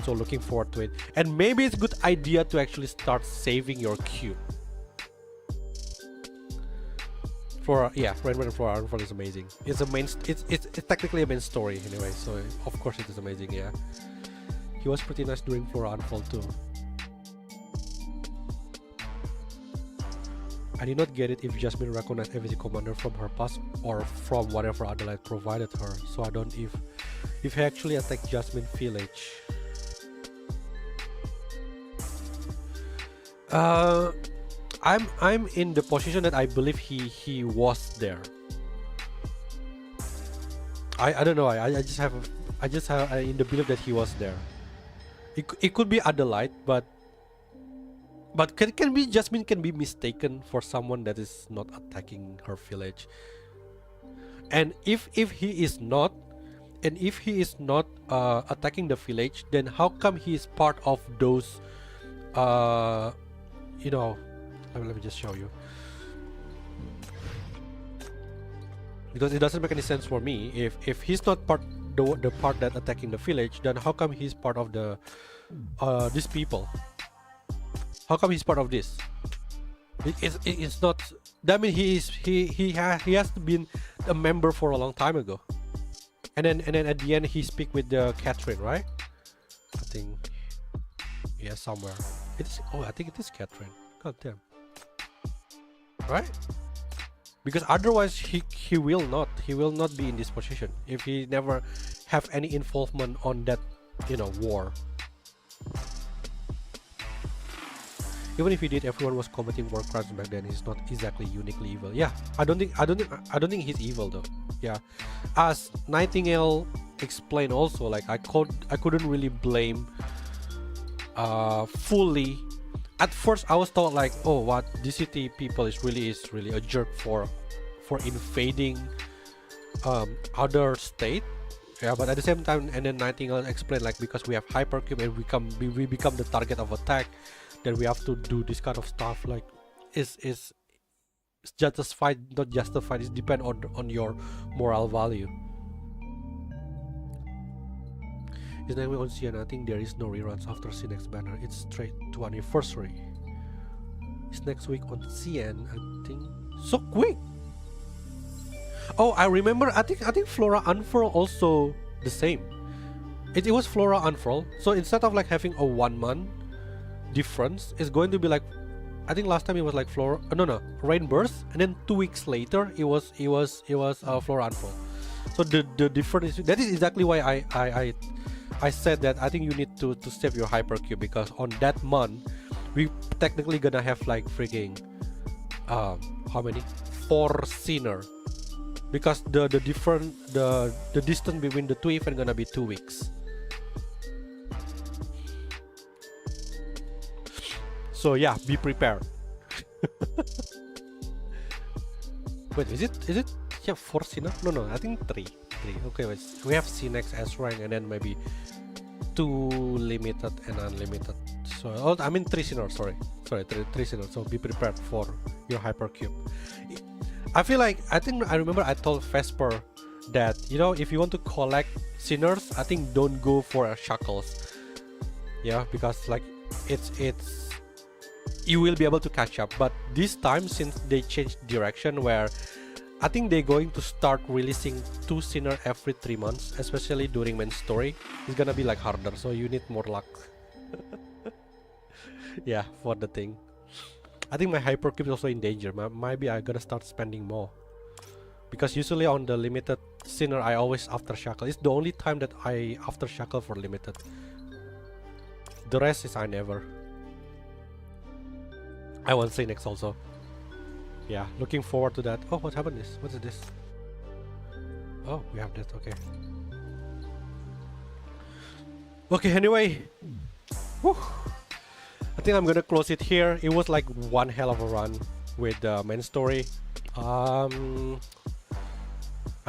so looking forward to it. And maybe it's a good idea to actually start saving your queue. Rainbow and Flora Unfurled is amazing. It's a main. It's technically a main story anyway. So of course it is amazing. Yeah, he was pretty nice during Flora Unfurled too. I did not get it if Jasmine recognized every commander from her past or from whatever Adelaide provided her. So I don't if he actually attacked Jasmine village. I'm in the position that I believe he was there. I don't know. I just have in the belief that he was there. It could be Adelaide, but can be Jasmine can be mistaken for someone that is not attacking her village. And if he is not, attacking the village, then how come he is part of those? You know, let me just show you, because it doesn't make any sense for me. If he's not the part that attacking the village, then how come he's part of the these people? How come he's part of this? It's not. That means he has been a member for a long time ago. And then at the end he speak with the Catherine, right? I think, yeah, somewhere. It's I think it is Catherine. God damn. Right? Because otherwise he will not be in this position if he never have any involvement on that, you know, war. Even if he did, everyone was committing war crimes back then. He's not exactly uniquely evil. Yeah, I don't think he's evil though. Yeah, as Nightingale explained also, like I couldn't really blame fully. At first I was thought like, oh, what DCT people is really a jerk for invading other state. Yeah, but at the same time, and then Nightingale explained like, because we have hypercube and we become the target of attack, then we have to do this kind of stuff. Like, is justified, not justified. It depends on your moral value. Is next week on CN? I think there is no reruns after CNX banner. It's straight to anniversary. It's next week on CN. I think so quick. Oh, I remember. I think Flora Unfurl also the same. It was Flora Unfurl. So instead of like having a 1 month difference, it's going to be like, I think last time it was like Flora, no, Rainburst, and then 2 weeks later it was Flora Unfurl. So the difference is, that is exactly why I said that I think you need to save your hypercube, because on that month we technically gonna have like freaking how many, 4 sinner, because the distance between the 2 events gonna be 2 weeks. So yeah, be prepared. Wait, is it yeah, 4 sinner? No, I think 3. Okay, wait. We have C-Nex S rank and then maybe 2 limited and unlimited. So oh, I mean 3 sinner. Sorry, 3 sinner. So be prepared for your hypercube. I feel like I remember I told Vesper that, you know, if you want to collect sinners, I think don't go for shackles. Yeah, because like it's you will be able to catch up. But this time, since they changed direction, where I think they're going to start releasing 2 sinner every 3 months, especially during main story, it's gonna be like harder, so you need more luck. Yeah, for the thing. I think my hypercube is also in danger. Maybe I gotta start spending more, because usually on the limited sinner I always after shackle. It's the only time that I after shackle for limited. The rest is I never. I want to say next also. Yeah, looking forward to that. Oh, what happened is, what is this? Oh, we have that, okay. Okay, anyway. Whew. I think I'm gonna close it here. It was like one hell of a run with the main story. I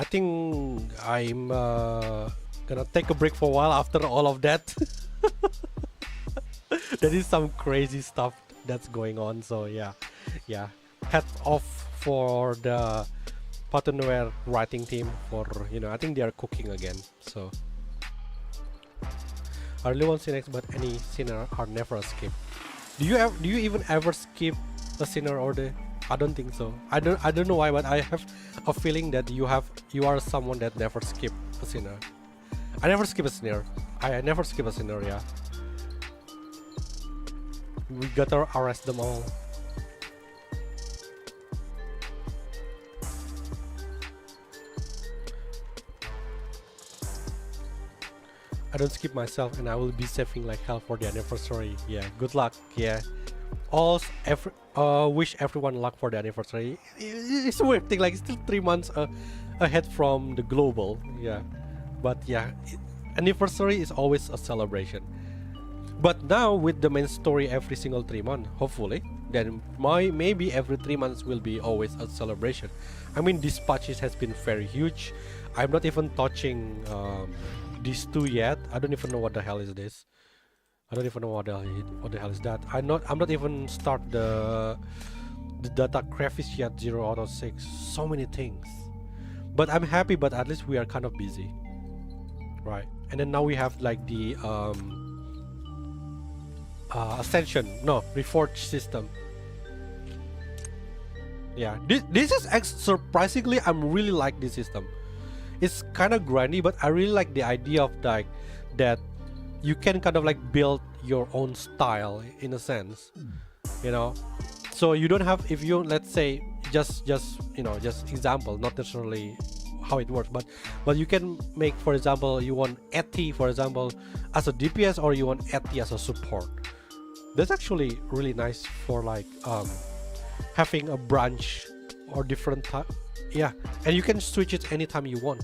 think I'm gonna take a break for a while after all of that. That is some crazy stuff that's going on, so yeah. Hat off for the Patternware writing team for, you know, I think they are cooking again, so I really want to see next, but any sinner are never a skip. Do you even ever skip a sinner or the? I don't think so. I don't know why, but I have a feeling that you are someone that never skip a sinner. I never skip a sinner. I never skip a sinner, yeah. We gotta arrest them all. I don't skip myself, and I will be saving like hell for the anniversary. Yeah, good luck. Yeah, wish everyone luck for the anniversary. It's a weird thing, like it's still 3 months ahead from the global. Yeah, but yeah, anniversary is always a celebration. But now with the main story every single 3 months, hopefully, then maybe every 3 months will be always a celebration. I mean, dispatches has been very huge. I'm not even touching these 2 yet. I don't even know what the hell is this. I don't even know what the hell is that. I'm not even start the data crayfish yet. 0 out of 6. So many things. But I'm happy. But at least we are kind of busy, right? And then now we have like the reforged system. Yeah, this is surprisingly, I'm really like this system. It's kind of grindy, but I really like the idea of like that you can kind of like build your own style in a sense, you know. So you don't have, if you, let's say, just you know, just example, not necessarily how it works, but you can make, for example, you want Eti, for example, as a DPS, or you want Eti as a support. That's actually really nice for like having a branch or different type. Yeah, and you can switch it anytime you want.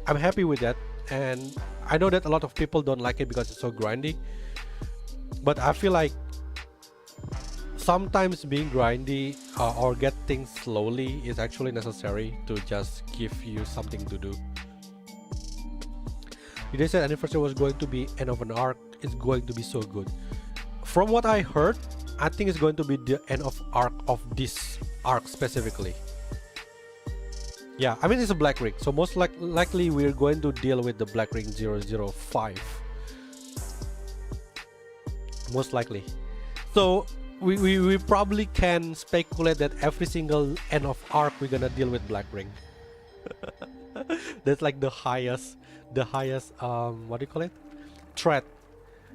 I'm happy with that, and I know that a lot of people don't like it because it's so grindy, but I feel like sometimes being grindy or get things slowly is actually necessary to just give you something to do. They said anniversary was going to be end of an arc. It's going to be so good. From what I heard, I think it's going to be the end of arc of this arc specifically. Yeah, I mean, it's a Black Ring, so most likely we're going to deal with the Black Ring 005. Most likely. So we probably can speculate that every single end of arc we're gonna deal with Black Ring. That's like the highest what do you call it? Threat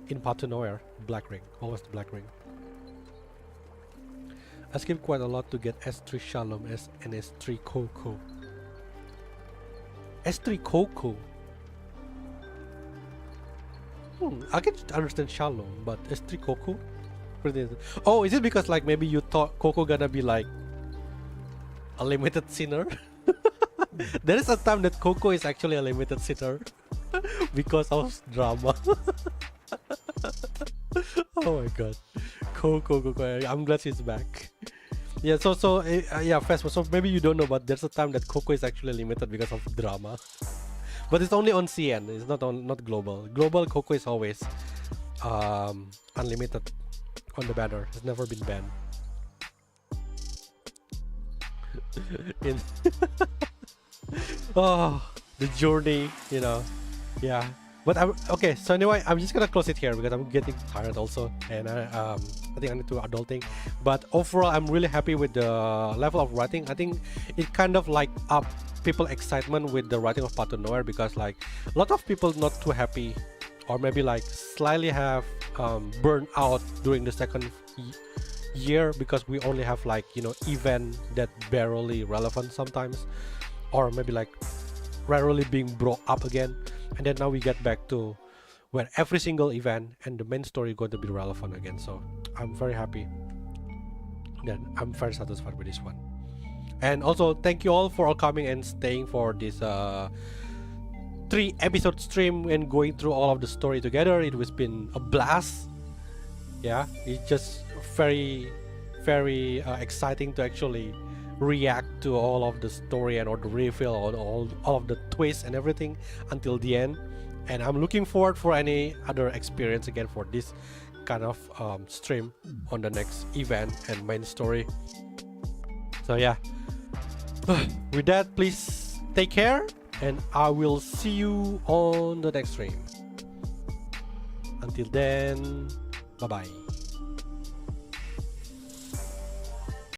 in Patternware. Black Ring. Always the Black Ring. I skipped quite a lot to get S3 Shalom and S3 Coco. S3 Coco. I can understand Shalom, but S3 Coco? Oh, is it because like maybe you thought Coco gonna be like a limited sinner? There is a time that Coco is actually a limited sinner because of drama. Oh my god. Coco. I'm glad she's back. Yeah, yeah, Fesmo, so maybe you don't know, but there's a time that Coco is actually limited because of drama. But it's only on CN, it's not global. Global Coco is always unlimited on the banner. It's never been banned. Oh, the journey, you know. Yeah. But okay, so anyway, I'm just gonna close it here because I'm getting tired also, and I think I need to adulting. But overall, I'm really happy with the level of writing. I think it kind of like up people excitement with the writing of Path to Nowhere, because like a lot of people not too happy, or maybe like slightly have burned out during the second year because we only have like, you know, event that barely relevant sometimes, or maybe like rarely being brought up again. And then now we get back to where every single event and the main story going to be relevant again. So I'm very happy. Then I'm very satisfied with this one. And also thank you all for all coming and staying for this 3-episode stream and going through all of the story together. It has been a blast. Yeah, it's just very exciting to actually react to all of the story and all the reveal, all of the twists and everything until the end. And I'm looking forward for any other experience again for this kind of stream on the next event and main story. So yeah, with that, please take care, and I will see you on the next stream. Until then, bye bye.